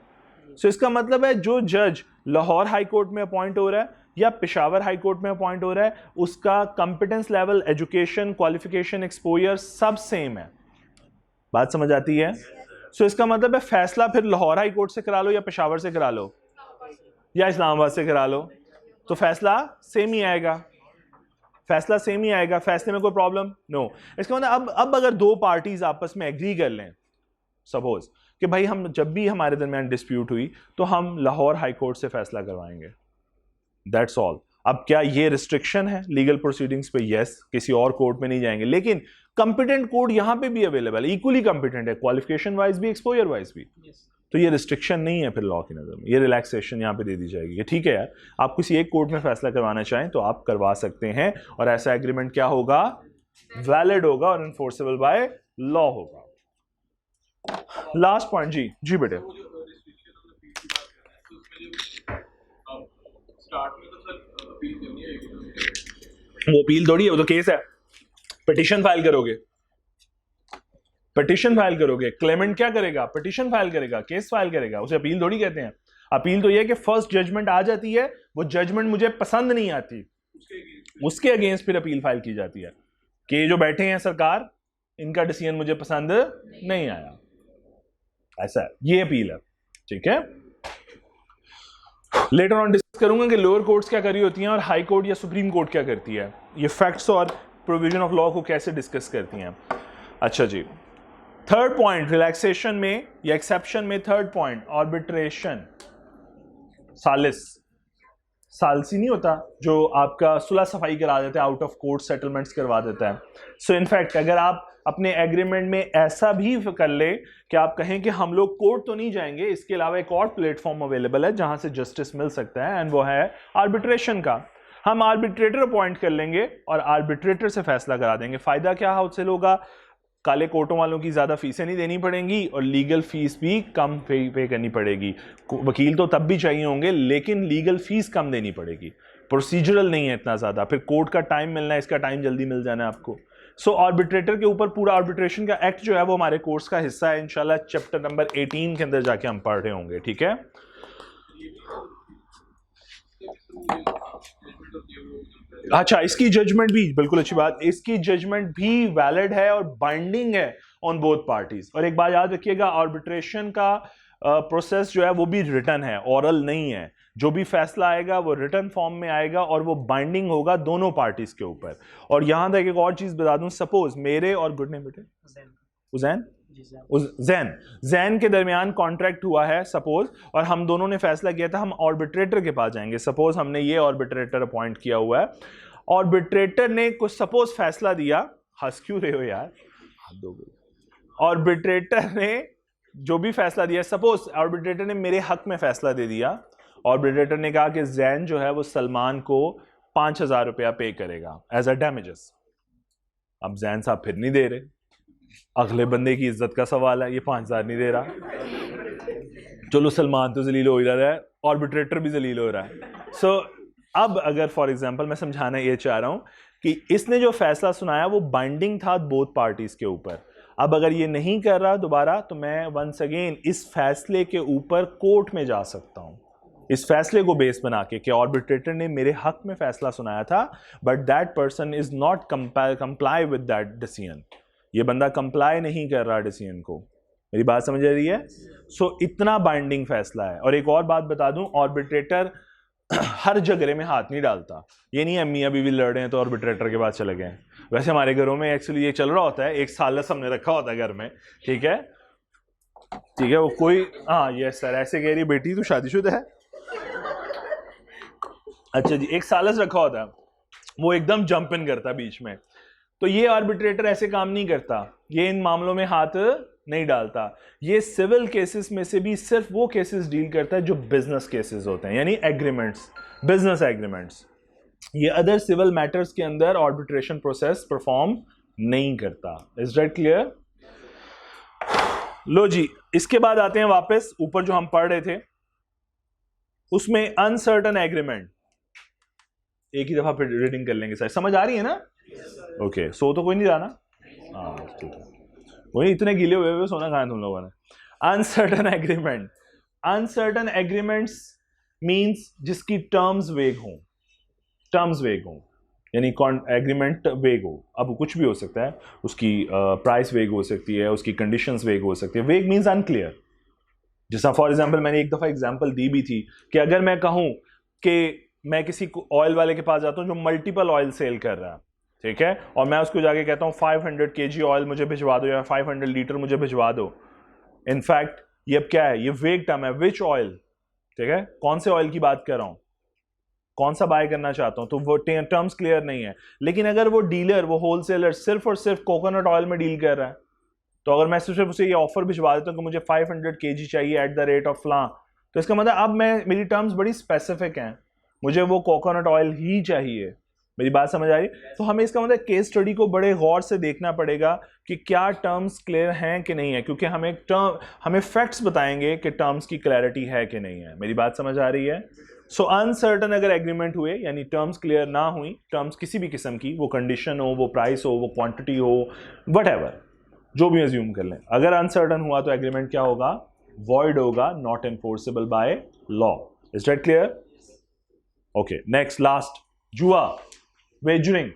सो इसका मतलब है जो जज लाहौर हाई कोर्ट में अपॉइंट हो रहा है या पेशावर हाई कोर्ट में अपॉइंट हो रहा है, उसका competence level, education, qualification, exposure सब सेम है। बात समझ आती है? सो इसका मतलब है फैसला फिर लाहौर हाई कोर्ट से करा लो या पेशावर से करा लो या इस्लामाबाद से करा लो, तो फैसला सेम ही आएगा। फैसला सेम ही आएगा, फैसले में कोई प्रॉब्लम नो। इसका मतलब अब अगर दो पार्टीज आपस में एग्री कर लें, सपोज कि भाई हम जब भी हमारे दरमियान डिस्प्यूट हुई तो हम लाहौर हाई कोर्ट से फैसला करवाएंगे, दैट्स ऑल। अब क्या ये रिस्ट्रिक्शन है लीगल प्रोसीडिंग्स पे? यस, किसी और कोर्ट में नहीं जाएंगे, लेकिन कंपिटेंट कोर्ट यहां पे भी अवेलेबल है, इक्वली कंपिटेंट है, क्वालिफिकेशन वाइज भी, एक्सपोजर वाइज भी। तो ये रिस्ट्रिक्शन नहीं है फिर लॉ की नज़र में, ये रिलैक्सेशन यहाँ पे दे दी जाएगी। ये ठीक है यार, आप किसी एक कोर्ट में फैसला करवाना चाहें तो आप करवा सकते हैं, और ऐसा एग्रीमेंट क्या होगा? वैलिड होगा और इन्फोर्सेबल बाय लॉ होगा। लास्ट पॉइंट जी बेटे। वो अपील थोड़ी है, वो तो केस है। पिटीशन फाइल करोगे, पिटीशन फाइल करोगे, क्लेमेंट क्या करेगा? पिटीशन फाइल करेगा, केस फाइल करेगा, उसे अपील थोड़ी कहते हैं। अपील तो यह है कि फर्स्ट जजमेंट आ जाती है, वो जजमेंट मुझे पसंद नहीं आती, उसके अगेंस्ट फिर अपील फाइल की जाती है कि ये जो बैठे हैं सरकार, इनका डिसीजन मुझे पसंद नहीं आया। ऐसा है, ये अपील है, ठीक है। लेटर ऑन डिस्कस करूंगा कि लोअर कोर्ट्स क्या कर रही होती हैं और हाई कोर्ट या सुप्रीम कोर्ट क्या करती है, ये फैक्ट्स और प्रोविजन ऑफ लॉ को कैसे डिस्कस करती हैं। अच्छा जी, थर्ड पॉइंट रिलैक्सेशन में या एक्सेप्शन में, थर्ड पॉइंट आर्बिट्रेशन। सालसी नहीं होता जो आपका सुलह सफाई करा देता है, आउट ऑफ कोर्ट सेटलमेंट्स करवा देता है। सो इनफैक्ट अगर आप अपने एग्रीमेंट में ऐसा भी कर ले कि आप कहें कि हम लोग कोर्ट तो नहीं जाएंगे, इसके अलावा एक और प्लेटफॉर्म अवेलेबल है जहां से जस्टिस मिल सकता है, एंड वो है आर्बिट्रेशन का। हम आर्बिट्रेटर अपॉइंट कर लेंगे और आर्बिट्रेटर से फैसला करा देंगे। फायदा क्या हासिल होगा? काले कोर्टों वालों की ज़्यादा फीसें नहीं देनी पड़ेंगी और लीगल फीस भी कम पे करनी पड़ेगी। वकील तो तब भी चाहिए होंगे, लेकिन लीगल फीस कम देनी पड़ेगी। प्रोसीजरल नहीं है इतना ज़्यादा, फिर कोर्ट का टाइम मिलना है, इसका टाइम जल्दी मिल जाना है आपको। सो आर्बिट्रेटर के ऊपर पूरा आर्बिट्रेशन का एक्ट जो है वो हमारे कोर्स का हिस्सा है, इंशाल्लाह चैप्टर नंबर 18 के अंदर जाके हम पढ़ रहे होंगे, ठीक है। अच्छा, इसकी जजमेंट भी, बिल्कुल अच्छी बात, इसकी जजमेंट भी वैलिड है और बाइंडिंग है ऑन बोथ पार्टीज। और एक बात याद रखिएगा, आर्बिट्रेशन का प्रोसेस जो है वो भी रिटन है, ओरल नहीं है। जो भी फैसला आएगा वो रिटन फॉर्म में आएगा और वो बाइंडिंग होगा दोनों पार्टीज के ऊपर। और यहां तक एक और चीज बता दूं, सपोज मेरे और गुड नेम बेटे जैन के दरमियान कॉन्ट्रैक्ट हुआ है सपोज, और हम दोनों ने फैसला किया था हम आर्बिट्रेटर के पास जाएंगे। सपोज हमने ये आर्बिट्रेटर अपॉइंट किया हुआ है, आर्बिट्रेटर ने कुछ सपोज फैसला दिया, हंस क्यों रहे हो यार, आर्बिट्रेटर ने जो भी फैसला दिया, सपोज आर्बिट्रेटर ने मेरे हक में फैसला दे दिया, आर्बिट्रेटर ने कहा कि जैन जो है वो सलमान को 5,000 रुपया पे करेगा एज अ डैमेजेस। अब जैन साहब फिर नहीं दे रहे, अगले बंदे की इज्जत का सवाल है, ये 5,000 नहीं दे रहा, चलो सलमान तो जलील हो ही रहा है, आर्बिट्रेटर भी जलील हो रहा है। सो अब अगर फॉर एग्जांपल मैं समझाना ये चाह रहा हूं कि इसने जो फैसला सुनाया वो बाइंडिंग था बोथ पार्टीज के ऊपर। अब अगर ये नहीं कर रहा दोबारा, तो मैं वंस अगेन इस फैसले के ऊपर कोर्ट में जा सकता हूं, इस फैसले को बेस बना के कि आर्बिट्रेटर ने मेरे हक में फैसला सुनाया था, but that person is not comply with that decision, ये बंदा कंप्लाई नहीं कर रहा डिसीजन को। मेरी बात समझ आ रही है? सो इतना बाइंडिंग फैसला है। और एक और बात बता दूं, आर्बिट्रेटर हर झगड़े में हाथ नहीं डालता। ये नहीं है मियां बीवी लड़ रहे हैं तो आर्बिट्रेटर के पास चले गए। वैसे हमारे घरों में एक्चुअली ये चल रहा होता है, एक सालस हमने रखा होता है घर में, ठीक है, ठीक है, वो कोई, हाँ यस सर, ऐसे कह रही बेटी तू शादीशुदा है, अच्छा जी, एक सालस रखा होता है, वो एकदम जंप इन करता बीच में। तो ये आर्बिट्रेटर ऐसे काम नहीं करता, ये इन मामलों में हाथ नहीं डालता। ये सिविल केसेस में से भी सिर्फ वो केसेस डील करता है जो बिजनेस केसेस होते हैं, यानी एग्रीमेंट्स, बिजनेस एग्रीमेंट्स। ये अदर सिविल मैटर्स के अंदर आर्बिट्रेशन प्रोसेस परफॉर्म नहीं करता। Is that clear? लो जी, इसके बाद आते हैं वापस ऊपर जो हम पढ़ रहे थे उसमें अनसर्टन एग्रीमेंट। एक ही दफा फिर रीडिंग कर लेंगे सर, समझ आ रही है ना? ओके, सो तो कोई नहीं जाना, हाँ ठीक है, वही इतने गीले हुए सोना खाया तुम लोगों ने। Uncertain agreement, uncertain agreements means जिसकी टर्म्स वेग हों, टर्म्स वेग हों, यानी एग्रीमेंट वेग हो। अब कुछ भी हो सकता है, उसकी प्राइस वेग हो सकती है, उसकी कंडीशंस वेग हो सकती है। वेग मींस अनक्लियर। जैसा फॉर एग्जांपल मैंने एक दफा एग्जांपल दी भी थी कि अगर मैं कहूं कि मैं किसी ऑयल वाले के पास जाता हूं जो मल्टीपल ऑयल सेल कर रहा है, ठीक है, और मैं उसको जाके कहता हूं 500 kg ऑयल मुझे भिजवा दो या 500 लीटर मुझे भिजवा दो। इनफैक्ट ये अब क्या है, ये वेग टर्म है, विच ऑयल, ठीक है, कौन से ऑयल की बात कर रहा हूं, कौन सा बाय करना चाहता हूं, तो वो टर्म्स क्लियर नहीं है। लेकिन अगर वो डीलर, वो होलसेलर सिर्फ और सिर्फ कोकोनट ऑयल में डील कर रहा है, तो अगर मैं सिर्फ उसे ये ऑफर भिजवा देता हूं कि मुझे 500 kg चाहिए एट द रेट ऑफ फ्ला, तो इसका मतलब अब मेरी टर्म्स बड़ी स्पेसिफिक हैं, मुझे वो कोकोनट ऑयल ही चाहिए। मेरी बात समझ आ रही? तो हमें इसका मतलब केस स्टडी को बड़े गौर से देखना पड़ेगा कि क्या टर्म्स क्लियर हैं कि नहीं है, क्योंकि हमें फैक्ट्स बताएंगे कि टर्म्स की क्लैरिटी है कि नहीं है। मेरी बात समझ आ रही है? सो अनसर्टन अगर एग्रीमेंट हुए, यानी टर्म्स क्लियर ना हुई, टर्म्स किसी भी किस्म की, वो कंडीशन हो, वो प्राइस हो, वो क्वांटिटी हो, व्हाटएवर, जो भी अज्यूम कर लें, अगर अनसर्टन हुआ तो एग्रीमेंट क्या होगा? वॉइड होगा, not enforceable by law. Is that clear? Okay, next, last, जुआ, वेजरिंग।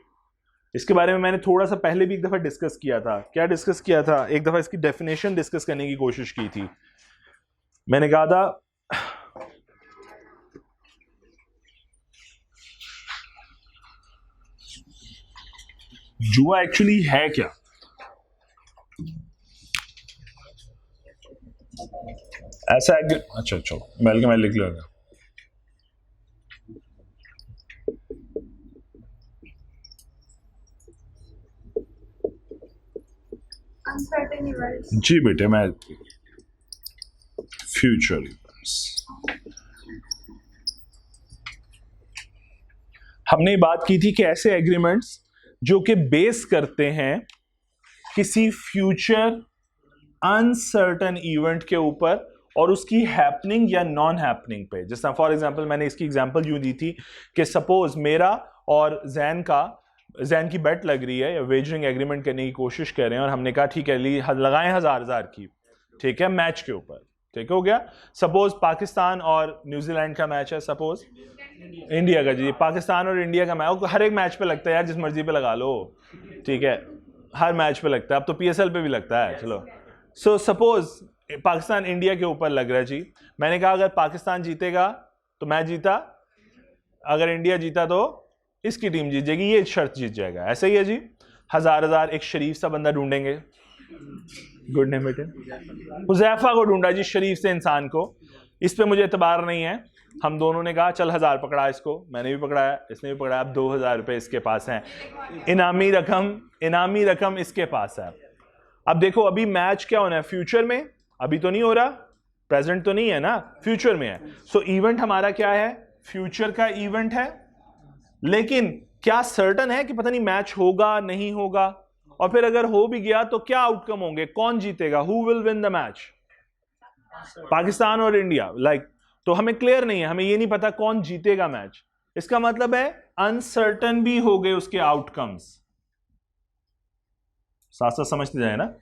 इसके बारे में मैंने थोड़ा सा पहले भी एक दफा डिस्कस किया था। क्या डिस्कस किया था? एक दफा इसकी डेफिनेशन डिस्कस करने की कोशिश की थी। मैंने कहा था जुआ एक्चुअली है क्या? ऐसा अच्छा मैं लिख लूंगा। जी बेटे, मैं फ्यूचर इवेंट्स, हमने बात की थी कि ऐसे एग्रीमेंट्स जो कि बेस करते हैं किसी फ्यूचर अनसर्टन इवेंट के ऊपर और उसकी हैपनिंग या नॉन हैपनिंग पे। जैसा फॉर एग्जांपल मैंने इसकी एग्जांपल यूं दी थी कि सपोज मेरा और जैन की बेट लग रही है या वेजरिंग एग्रीमेंट करने की कोशिश कर रहे हैं, और हमने कहा ठीक है लगाएं 1000 की, ठीक है, मैच के ऊपर, ठीक हो गया। सपोज पाकिस्तान और न्यूजीलैंड का मैच है, सपोज इंडिया का, जी पाकिस्तान और इंडिया का मैच, हर एक मैच पे लगता है यार, जिस मर्जी पे लगा लो, ठीक है, हर मैच पे लगता है, अब तो PSL पे भी लगता है, चलो। सो सपोज पाकिस्तान इंडिया के ऊपर लग रहा है जी। मैंने कहा अगर पाकिस्तान जीतेगा तो मैं जीता, अगर इंडिया जीता तो इसकी टीम जीत जाएगी, ये शर्त जीत जाएगा, ऐसा ही है जी। 1000 एक शरीफ सा बंदा ढूंढेंगे, गुड नेम बेटे, हुजैफा को ढूंढा जी, शरीफ से इंसान को, इस पे मुझे एतबार नहीं है। हम दोनों ने कहा चल 1000 पकड़ा इसको, मैंने भी पकड़ाया, इसने भी पकड़ाया, अब 2000 रुपए इसके पास हैं, इनामी रकम इसके पास है। अब देखो अभी मैच क्या होना है, फ्यूचर में, अभी तो नहीं हो रहा, प्रेजेंट तो नहीं है ना, फ्यूचर में है। सो इवेंट हमारा क्या है? फ्यूचर का इवेंट है। लेकिन क्या सर्टन है कि पता नहीं मैच होगा नहीं होगा? और फिर अगर हो भी गया तो क्या आउटकम होंगे, कौन जीतेगा, who will win the match, Pakistan और इंडिया, तो हमें क्लियर नहीं है, हमें ये नहीं पता कौन जीतेगा मैच। इसका मतलब है अनसर्टन भी हो गए उसके आउटकम्स, साथ साथ समझते जाए ना।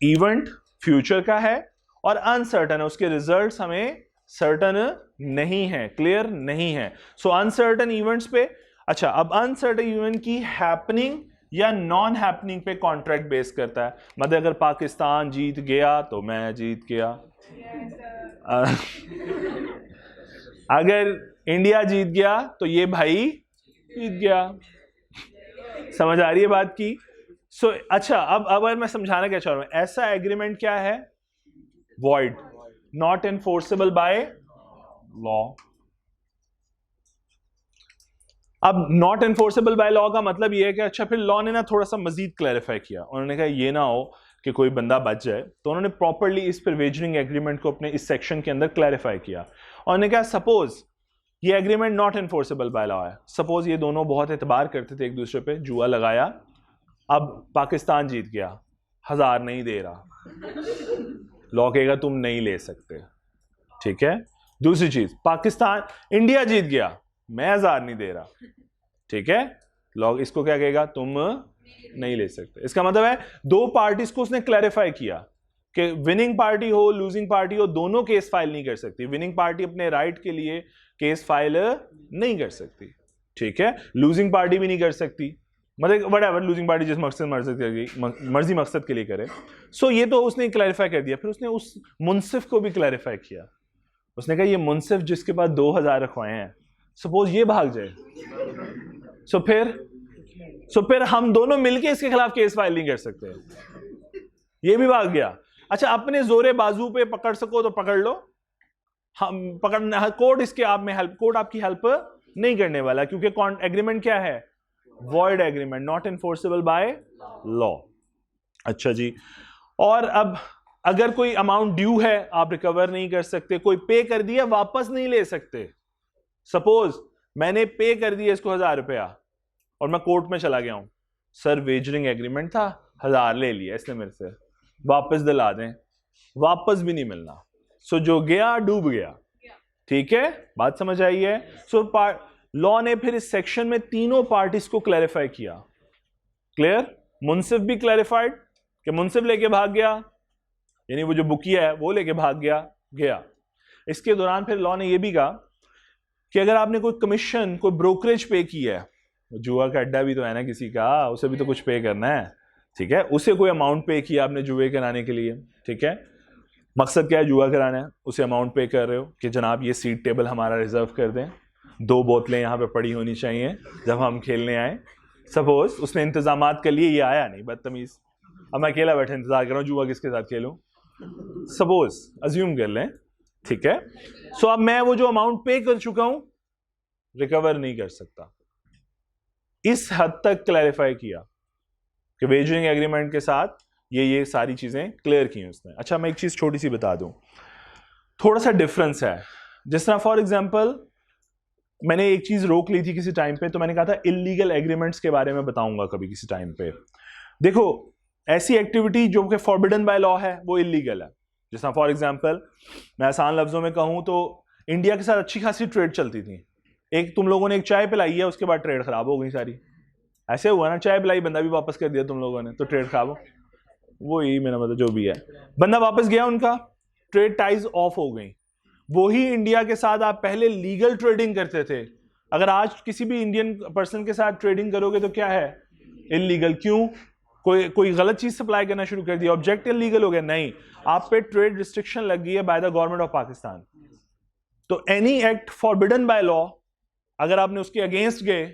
इवेंट फ्यूचर का है और अनसर्टन है, उसके रिजल्ट्स हमें सर्टन नहीं है, क्लियर नहीं है। सो अनसर्टन इवेंट्स पे, अच्छा अब अनसर्टन इवेंट की हैपनिंग या नॉन हैपनिंग पे कॉन्ट्रैक्ट बेस करता है। मतलब अगर पाकिस्तान जीत गया तो मैं जीत गया, अगर इंडिया जीत गया तो ये भाई जीत गया। समझ आ रही है बात की? अच्छा अब अगर मैं समझाना क्या चाह रहा हूं, ऐसा एग्रीमेंट क्या है, void, not enforceable by law. अब नॉट एनफोर्सेबल बाय लॉ का मतलब ये है कि अच्छा फिर लॉ ने ना थोड़ा सा मजीद क्लैरिफाई किया, उन्होंने कहा ये ना हो कि कोई बंदा बच जाए, तो उन्होंने प्रॉपर्ली इस प्रिविजनिंग एग्रीमेंट को अपने इस सेक्शन के अंदर क्लैरिफाई किया। और उन्होंने कहा सपोज ये agreement not enforceable by law है, सपोज ये दोनों बहुत एतबार करते थे एक दूसरे पे, जुआ लगाया, अब पाकिस्तान जीत गया, 1000 नहीं दे रहा, लॉ कहेगा तुम नहीं ले सकते, ठीक है। दूसरी चीज, पाकिस्तान इंडिया जीत गया, मैं 1000 नहीं दे रहा, ठीक है, लॉ इसको क्या कहेगा, तुम नहीं ले सकते। इसका मतलब है दो पार्टीज को उसने क्लैरिफाई किया कि विनिंग पार्टी हो लूजिंग पार्टी हो, दोनों केस फाइल नहीं कर सकती। विनिंग पार्टी अपने राइट के लिए केस फाइल नहीं कर सकती, ठीक है, लूजिंग पार्टी भी नहीं कर सकती, मतलब व्हाटएवर लूजिंग पार्टी जिस मर्जी मकसद के लिए करे। सो ये तो उसने क्लैरिफाई कर दिया। फिर उसने उस मुंसिफ को भी क्लैरिफाई किया, उसने कहा ये मुंसिफ जिसके पास 2000 रखवाए हैं, सपोज ये भाग जाए, सो फिर हम दोनों मिलके इसके खिलाफ केस फाइल नहीं कर सकते, ये भी भाग गया। अच्छा अपने जोरे बाजू पे पकड़ सको तो पकड़ लो, हम पकड़ना, कोर्ट इसके आप में हेल्प, कोर्ट आपकी हेल्प नहीं करने वाला, क्योंकि एग्रीमेंट क्या है, void agreement, not enforceable by law. अच्छा जी, और अब अगर कोई अमाउंट ड्यू है आप रिकवर नहीं कर सकते, कोई पे कर दिया वापस नहीं ले सकते। सपोज मैंने पे कर दिया इसको 1000 रुपया और मैं कोर्ट में चला गया हूं, सर वेजरिंग एग्रीमेंट था, 1000 ले लिया इसने मेरे से, वापस दिला दें, वापस भी नहीं मिलना। सो जो गया डूब गया, ठीक है, बात समझ आई है। सो लॉ ने फिर इस सेक्शन में तीनों पार्टीज को क्लैरिफाई किया, क्लियर, मुंसिफ भी क्लैरिफाइड कि मुंसिफ लेके भाग गया, यानी वो जो बुकिया है वो लेके भाग गया। इसके दौरान फिर लॉ ने ये भी कहा कि अगर आपने कोई कमीशन, कोई ब्रोकरेज पे की है, जुआ का अड्डा भी तो है ना किसी का, उसे भी तो कुछ पे करना है, ठीक है, उसे कोई अमाउंट पे किया आपने जुए कराने के लिए, ठीक है, मकसद क्या है, जुआ कराना है, उसे अमाउंट पे कर रहे हो कि जनाब ये सीट टेबल हमारा रिजर्व कर दें, 2 बोतलें यहाँ पे पड़ी होनी चाहिए जब हम खेलने आए। सपोज उसने इंतजामात कर लिए, ये आया नहीं, बदतमीज, अब मैं अकेला बैठे इंतजार कर रहा हूँ, जुआ किसके साथ खेलूं, सपोज अज्यूम कर लें, ठीक है। सो अब मैं वो जो अमाउंट पे कर चुका हूं रिकवर नहीं कर सकता। इस हद तक क्लैरिफाई किया कि वेजरिंग एग्रीमेंट के साथ ये सारी चीजें क्लियर की उसने। अच्छा मैं एक चीज छोटी सी बता दूं, थोड़ा सा डिफरेंस है। जिस तरह फॉर एग्जांपल मैंने एक चीज रोक ली थी किसी टाइम पे, तो मैंने कहा था इलीगल एग्रीमेंट्स के बारे में बताऊंगा कभी किसी टाइम पे। देखो ऐसी एक्टिविटी जो कि फॉरबिडन बाय लॉ है वो इलीगल है। जैसा फॉर एग्जांपल मैं आसान लफ्जों में कहूं तो इंडिया के साथ अच्छी खासी ट्रेड चलती थी, एक तुम लोगों ने एक चाय पिलाई है, उसके बाद ट्रेड खराब हो गई सारी, ऐसे हुआ ना, चाय पिलाई बंदा भी वापस कर दिया तुम लोगों ने, तो ट्रेड खराब हो, वो ही मेरा मतलब जो भी है, बंदा वापस गया, उनका ट्रेड टाइज ऑफ हो गई। वही इंडिया के साथ आप पहले लीगल ट्रेडिंग करते थे, अगर आज किसी भी इंडियन पर्सन के साथ ट्रेडिंग करोगे तो क्या है, इलीगल। क्यों, कोई गलत चीज सप्लाई करना शुरू कर दिया, ऑब्जेक्ट इलीगल हो गया, नहीं, आप पे ट्रेड रिस्ट्रिक्शन लग गई है by the government of Pakistan. तो any act forbidden by law अगर आपने उसके अगेंस्ट गए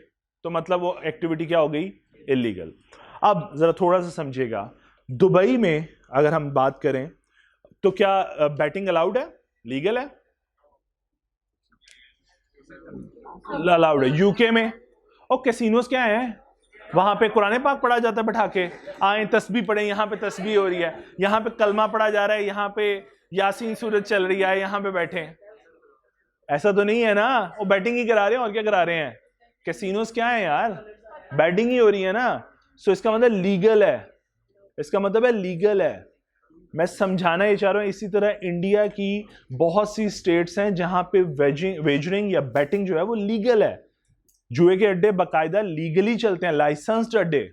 तो मतलब वो एक्टिविटी क्या हो गई, इलीगल। अब जरा थोड़ा सा समझिएगा, दुबई में अगर हम बात करें तो क्या बैटिंग अलाउड है, लीगल है, अलाउड है। यूके में और कैसीनोस क्या है, वहां पे कुरान पाक पढ़ा जाता है, बैठा के आए तस्बीह पढ़े, यहाँ पे तस्बीह हो रही है, यहाँ पे कलमा पढ़ा जा रहा है, यहाँ पे यासीन सूरत चल रही है, यहाँ पे बैठे। ऐसा तो नहीं है ना, वो बैटिंग ही करा रहे हैं और क्या करा रहे हैं, कैसीनोस क्या है यार, बैटिंग ही हो रही है ना। सो इसका मतलब लीगल है, इसका मतलब है लीगल है। मैं समझाना ये चाह रहा हूं, इसी तरह इंडिया की बहुत सी स्टेट्स हैं जहां पे वेजरिंग या बेटिंग जो है वो लीगल है। जुए के अड्डे बाकायदा लीगली चलते हैं, लाइसेंस्ड अड्डे।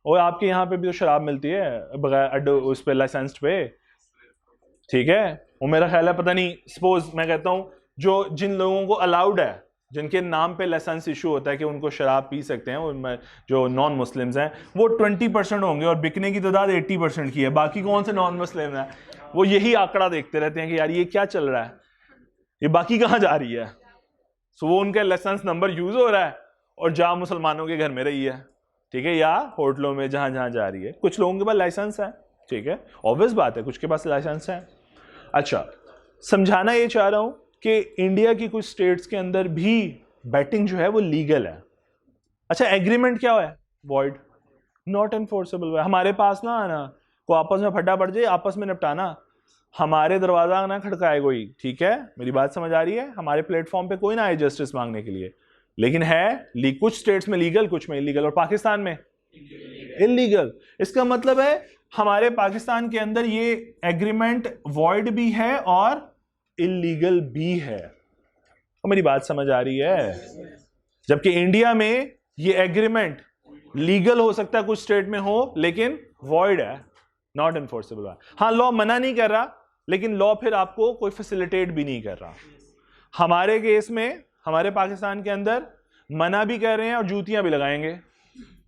और आपके यहाँ पे भी तो शराब मिलती है बगैर अड्डे उस पे, लाइसेंस्ड पे, ठीक है। वो मेरा ख्याल है, पता नहीं, सपोज मैं कहता हूं जो जिन लोगों को अलाउड है, जिनके नाम पे लाइसेंस इशू होता है कि उनको शराब पी सकते हैं, उनमें जो नॉन मुस्लिम्स हैं वो 20% होंगे और बिकने की तादाद 80% की है। बाकी कौन से नॉन मुस्लिम हैं वो यही आंकड़ा देखते रहते हैं कि यार ये क्या चल रहा है, ये बाकी कहाँ जा रही है। सो वो उनका लाइसेंस नंबर यूज हो रहा है और जहाँ मुसलमानों के घर में रही है, ठीक है, या होटलों में जहाँ जहाँ जा रही है। कुछ लोगों के पास लाइसेंस है, ठीक है, ऑब्वियस बात है, कुछ के पास लाइसेंस है। अच्छा, समझाना ये चाह रहा हूं कि इंडिया की कुछ स्टेट्स के अंदर भी बैटिंग जो है वो लीगल है। अच्छा, एग्रीमेंट क्या है? Void, not enforceable. हमारे पास ना को आपस में फटा पड़ जाए, आपस में निपटाना, हमारे दरवाजा ना खड़काए कोई, ठीक है, मेरी बात समझ आ रही है। हमारे प्लेटफॉर्म पे कोई ना आए जस्टिस मांगने के लिए, लेकिन है कुछ स्टेट्स में लीगल, कुछ में इलीगल, और पाकिस्तान में इलीगल। इसका मतलब है हमारे पाकिस्तान के अंदर ये एग्रीमेंट वॉइड भी है और इलीगल भी है। और मेरी बात समझ आ रही है? जबकि इंडिया में ये एग्रीमेंट लीगल हो सकता है, कुछ स्टेट में हो, लेकिन वॉइड है, नॉट एनफोर्सेबल। हाँ, लॉ मना नहीं कर रहा, लेकिन लॉ फिर आपको कोई फैसिलिटेट भी नहीं कर रहा। हमारे केस में, हमारे पाकिस्तान के अंदर मना भी कर रहे हैं और जूतियां भी लगाएंगे,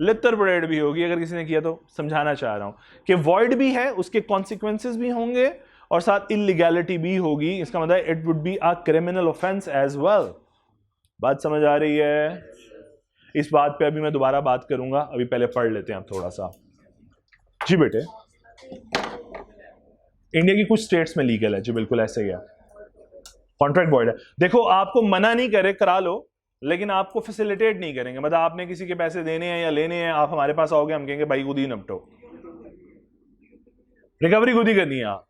लित्तर परेड भी होगी अगर किसी ने किया तो। समझाना चाह रहा हूं कि वॉइड भी है, उसके कॉन्सिक्वेंसेस भी होंगे और साथ इलीगैलिटी भी होगी। इसका मतलब it would be a criminal offence as well. बात समझ आ रही है? इस बात पे अभी मैं दोबारा बात करूंगा, अभी पहले पढ़ लेते हैं आप थोड़ा सा। जी बेटे, इंडिया की कुछ स्टेट्स में लीगल है जी, बिल्कुल ऐसे ही है, कॉन्ट्रैक्ट वॉइड है। देखो, आपको मना नहीं करे, करा लो, लेकिन आपको फैसिलिटेट नहीं करेंगे। मतलब आपने किसी के पैसे देने हैं या लेने हैं, आप हमारे पास आओगे, हम कहेंगे भाई खुद ही निपटो, रिकवरी खुद ही करनी है। आप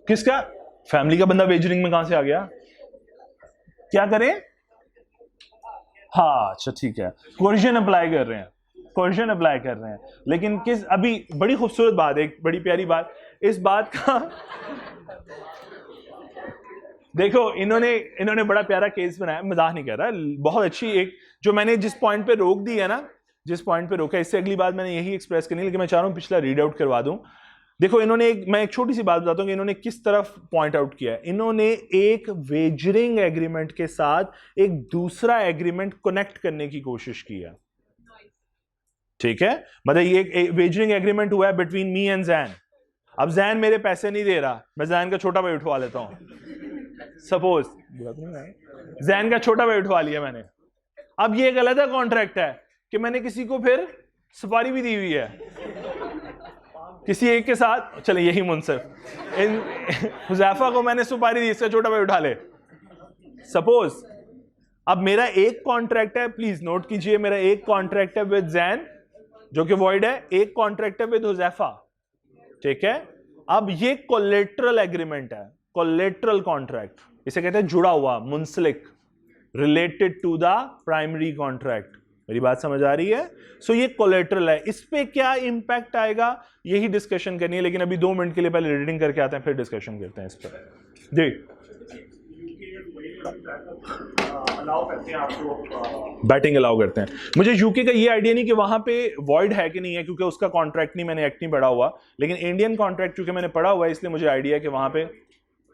किसका? फैमिली का बंदा वेजरिंग में कहां से आ गया? क्या करें? हाँ, अच्छा ठीक है, कोर्जन अप्लाई कर रहे हैं, कोर्जन अप्लाई कर रहे हैं, लेकिन किस? अभी बड़ी खूबसूरत बात, एक बड़ी प्यारी बात, इस बात का देखो, इन्होंने बड़ा प्यारा केस बनाया, मजाक नहीं कर रहा, बहुत अच्छी एक, जो मैंने जिस पॉइंट पे रोक दी है ना, जिस पॉइंट पे रोका, इससे अगली बात मैंने यही एक्सप्रेस करनी है, लेकिन मैं चाह रहा हूं पिछला रीड आउट करवा दूं। देखो, मैं एक छोटी सी बात बताता हूं कि इन्होंने किस तरफ पॉइंट आउट किया है। इन्होंने एक वेजरिंग एग्रीमेंट के साथ एक दूसरा एग्रीमेंट कनेक्ट करने की कोशिश की है, ठीक है। मतलब ये एक वेजरिंग एग्रीमेंट हुआ है बिटवीन मी एंड जैन। अब जैन मेरे पैसे नहीं दे रहा, मैं जैन का छोटा भाई उठवा लेता हूं, सपोज जैन का छोटा भाई उठवा लिया मैंने। अब ये एक अलग कॉन्ट्रैक्ट है कि मैंने किसी को फिर सुपारी भी दी हुई है किसी एक के साथ, चले यही मुनसिफ इन हुज़ैफा को मैंने सुपारी दी, इसका छोटा भाई उठा ले, सपोज। अब मेरा एक कॉन्ट्रैक्ट है, प्लीज नोट कीजिए, मेरा एक कॉन्ट्रैक्ट है विद जैन जो कि वॉइड है, एक कॉन्ट्रैक्ट है विद हुज़ैफा, ठीक है। अब ये कोलेटरल एग्रीमेंट है, कोलेटरल कॉन्ट्रैक्ट, इसे कहते हैं जुड़ा हुआ, मुंसलिक, related to the primary contract. मेरी बात समझ आ रही है? सो ये कोलेटरल है, इस पे क्या इंपैक्ट आएगा यही डिस्कशन करनी है, लेकिन अभी 2 मिनट के लिए पहले रीडिंग करके आते हैं, फिर डिस्कशन करते हैं इस पर। जी, अलाउ करते हैं आपको, बैटिंग अलाउ करते हैं। मुझे यूके का ये आइडिया नहीं कि वहां पे वॉइड है कि नहीं है, क्योंकि उसका कॉन्ट्रैक्ट नहीं, मैंने एक्ट नहीं पढ़ा हुआ, लेकिन इंडियन कॉन्ट्रैक्ट क्योंकि मैंने पढ़ा हुआ है, इसलिए मुझे आइडिया है कि वहां पे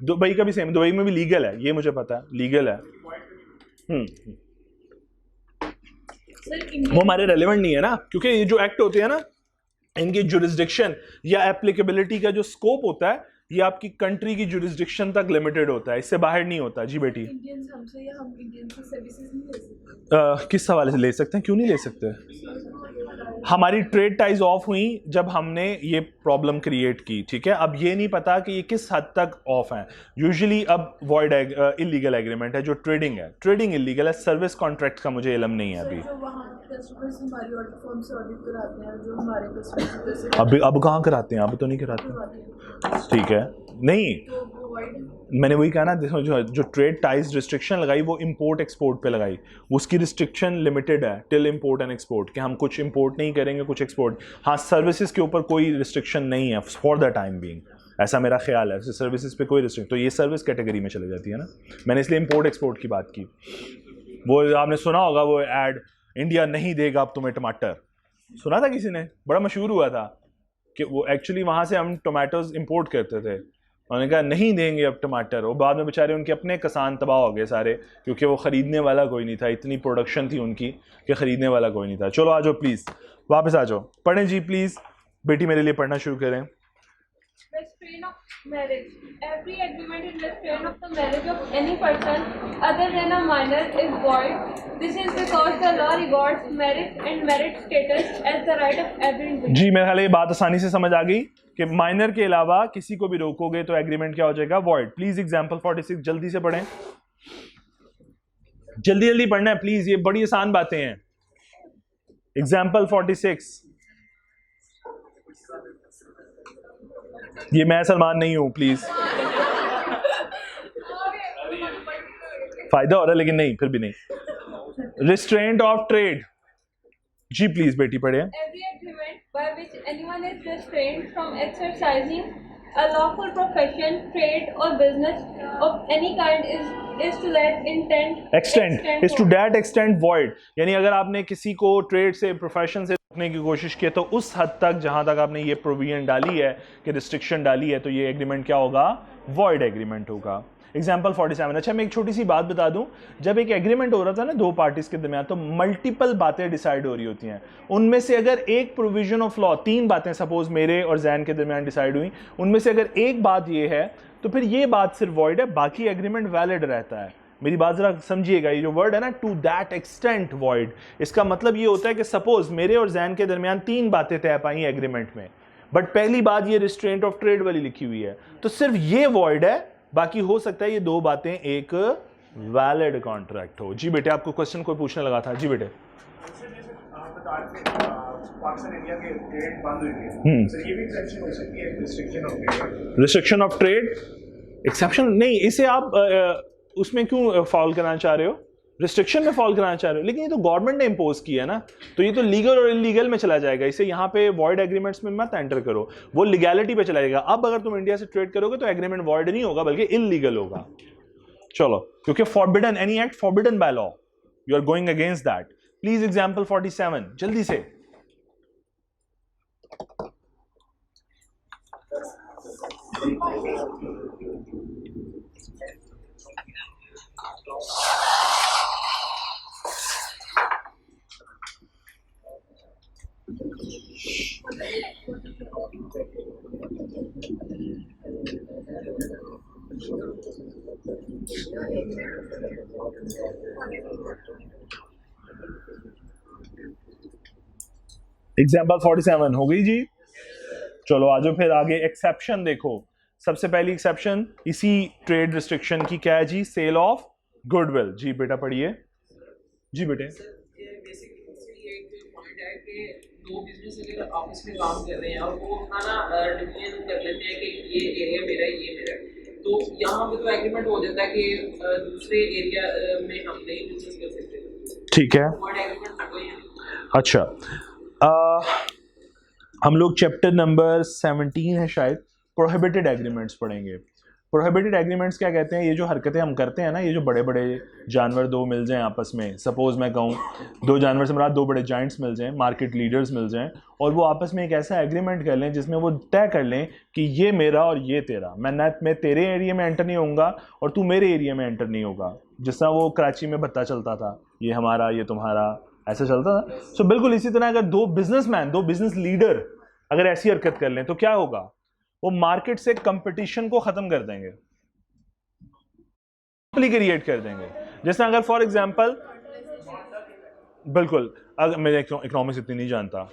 दुबई का भी सेम, दुबई में भी लीगल है, ये मुझे पता है, लीगल है। वो हमारे रेलेवेंट नहीं है ना, क्योंकि ये जो एक्ट होते हैं ना, इनकी जुरिस्डिक्शन या एप्लीकेबिलिटी का जो स्कोप होता है, ये आपकी कंट्री की जुरिस्डिक्शन तक लिमिटेड होता है, इससे बाहर नहीं होता। जी बेटी, किस हवाले से ले सकते हैं? क्यों नहीं ले सकते? हमारी ट्रेड टाइज ऑफ हुई जब हमने ये प्रॉब्लम क्रिएट की, ठीक है। अब ये नहीं पता कि ये किस हद तक ऑफ है। यूजुअली अब वॉइड इलीगल एग्रीमेंट है जो ट्रेडिंग है, ट्रेडिंग इलीगल है, सर्विस कॉन्ट्रैक्ट का मुझे इल्म नहीं है अभी। अब कहाँ कराते हैं? अब तो नहीं कराते, ठीक है, नहीं मैंने वही कहा ना, देखो जो ट्रेड टाइज रिस्ट्रिक्शन लगाई वो इंपोर्ट एक्सपोर्ट पे लगाई, उसकी रिस्ट्रिक्शन लिमिटेड है टिल इंपोर्ट एंड एक्सपोर्ट, कि हम कुछ इंपोर्ट नहीं करेंगे कुछ एक्सपोर्ट। हाँ, सर्विसेज के ऊपर कोई रिस्ट्रिक्शन नहीं है फॉर द टाइम बीइंग, ऐसा मेरा ख्याल है। सर्विसेज पे कोई रिस्ट्रिक्ट, तो ये सर्विस कैटेगरी में चली जाती है ना, मैंने इसलिए इंपोर्ट एक्सपोर्ट की बात की। वो आपने सुना होगा वो ऐड, इंडिया नहीं देगा अब तुम्हें टमाटर, सुना था किसी ने, बड़ा मशहूर हुआ था कि वो एक्चुअली वहाँ से हम टमाटोज इंपोर्ट करते थे, उन्होंने कहा नहीं देंगे अब टमाटर, और बाद में बेचारे उनके अपने किसान तबाह हो गए सारे, क्योंकि वो ख़रीदने वाला कोई नहीं था, इतनी प्रोडक्शन थी उनकी कि ख़रीदने वाला कोई नहीं था। चलो आ जाओ प्लीज़, वापस आ जाओ, पढ़ें जी प्लीज़, बेटी मेरे लिए पढ़ना शुरू करें। Restraint of marriage. Every agreement in restraint of the marriage of any person other than a minor is void. This is because the law regards marriage and marriage status as the right of every individual. जी मेरे ख्याल ये बात आसानी से समझ आ गई कि minor के अलावा किसी को भी रोकोगे तो एग्रीमेंट क्या हो जाएगा, वॉइड। प्लीज एग्जांपल 46 जल्दी से पढ़ें, जल्दी जल्दी पढ़ना है प्लीज, ये बड़ी आसान बातें हैं। एग्जाम्पल 46, ये मैं सलमान नहीं हूं प्लीज, फायदा हो रहा है लेकिन नहीं, फिर भी नहीं। रिस्ट्रेंट ऑफ ट्रेड, जी प्लीज बेटी पढ़े। Every agreement by which anyone is restrained from exercising a lawful profession, trade or business of any kind is to that extent is to that extent void। यानी अगर आपने किसी को trade से, profession से रोकने की कोशिश की तो उस हद तक जहां तक आपने ये प्रोविजन डाली है कि रिस्ट्रिक्शन डाली है, तो ये एग्रीमेंट क्या होगा, वॉइड एग्रीमेंट होगा। एग्जाम्पल 47। अच्छा मैं एक छोटी सी बात बता दूं, जब एक एग्रीमेंट हो रहा था ना दो पार्टीज के दरमियान, तो मल्टीपल बातें डिसाइड हो रही होती हैं, उनमें से अगर एक प्रोविजन ऑफ लॉ, तीन बातें सपोज मेरे और जैन के दरमियान डिसाइड हुई, उनमें से अगर एक बात ये है तो फिर ये बात सिर्फ वॉइड है, बाकी एग्रीमेंट वैलिड रहता है। मेरी बात जरा समझिएगा, ये जो वर्ड है ना टू दैट एक्सटेंट वॉइड, इसका मतलब ये होता है कि सपोज मेरे और जैन के दरमियान तीन बातें तय पाई एग्रीमेंट में, बट पहली बात ये रिस्ट्रेंट ऑफ ट्रेड वाली लिखी हुई है, तो सिर्फ ये वॉइड है, बाकी हो सकता है ये दो बातें एक वैलिड कॉन्ट्रैक्ट हो। जी बेटे आपको क्वेश्चन कोई पूछने लगा था, जी बेटे। रिस्ट्रिक्शन ऑफ ट्रेड, एक्सेप्शन नहीं, इसे आप उसमें क्यों फॉल कराना चाह रहे हो, रिस्ट्रिक्शन में फॉल कराना चाह रहे हो, लेकिन ये तो गवर्नमेंट ने इम्पोज किया ना, तो ये तो लीगल और इलीगल में चला जाएगा, इसे यहाँ पे वॉइड एग्रीमेंट्स में मत एंटर करो, वो लीगैलिटी पे चला जाएगा। अब अगर तुम इंडिया से ट्रेड करोगे तो एग्रीमेंट वॉइड नहीं होगा बल्कि इलीगल होगा। चलो, क्योंकि forbidden, any act forbidden by law, you are going against that. Please example 47 जल्दी से। एग्जाम्पल 47 हो गई जी। चलो आ जाओ फिर आगे, एक्सेप्शन देखो। सबसे पहली एक्सेप्शन इसी ट्रेड रिस्ट्रिक्शन की क्या है जी, सेल ऑफ गुडविल। जी बेटा पढ़िए, जी बेटे। दो बिजनेस अगर आपस में काम कर रहे हैं और वो अपना ना डिवीजन कर लेते हैं कि ये एरिया मेरा है, ये मेरा है, तो यहाँ पे तो एग्रीमेंट हो जाता है कि दूसरे एरिया में हम नहीं बिजनेस कर सकते। ठीक है, अच्छा हम लोग चैप्टर नंबर 17 है शायद, प्रोहिबिटेड एग्रीमेंट्स पढ़ेंगे। प्रोहिबिटेड एग्रीमेंट्स क्या कहते हैं, ये जो हरकतें हम करते हैं ना, ये जो बड़े बड़े जानवर दो मिल जाएं आपस में, सपोज मैं कहूँ दो जानवर से मुराद दो बड़े जाइंट्स मिल जाएं, मार्केट लीडर्स मिल जाएं, और वो आपस में एक ऐसा एग्रीमेंट कर लें जिसमें वो तय कर लें कि ये मेरा और ये तेरा, मैं तेरे एरिया में एंटर नहीं होऊंगा और तू मेरे एरिया में एंटर नहीं होगा, जिस तरह वो कराची में भत्ता चलता था, ये हमारा ये तुम्हारा, ऐसा चलता था। सो बिल्कुल इसी तरह अगर दो बिजनेसमैन, दो बिजनेस लीडर अगर ऐसी हरकत कर लें तो क्या होगा, वो मार्केट से कंपटीशन को खत्म कर देंगे, क्रिएट कर देंगे। जैसे अगर फॉर एग्जांपल, बिल्कुल, अगर मैं इकोनॉमिक्स इतनी नहीं जानता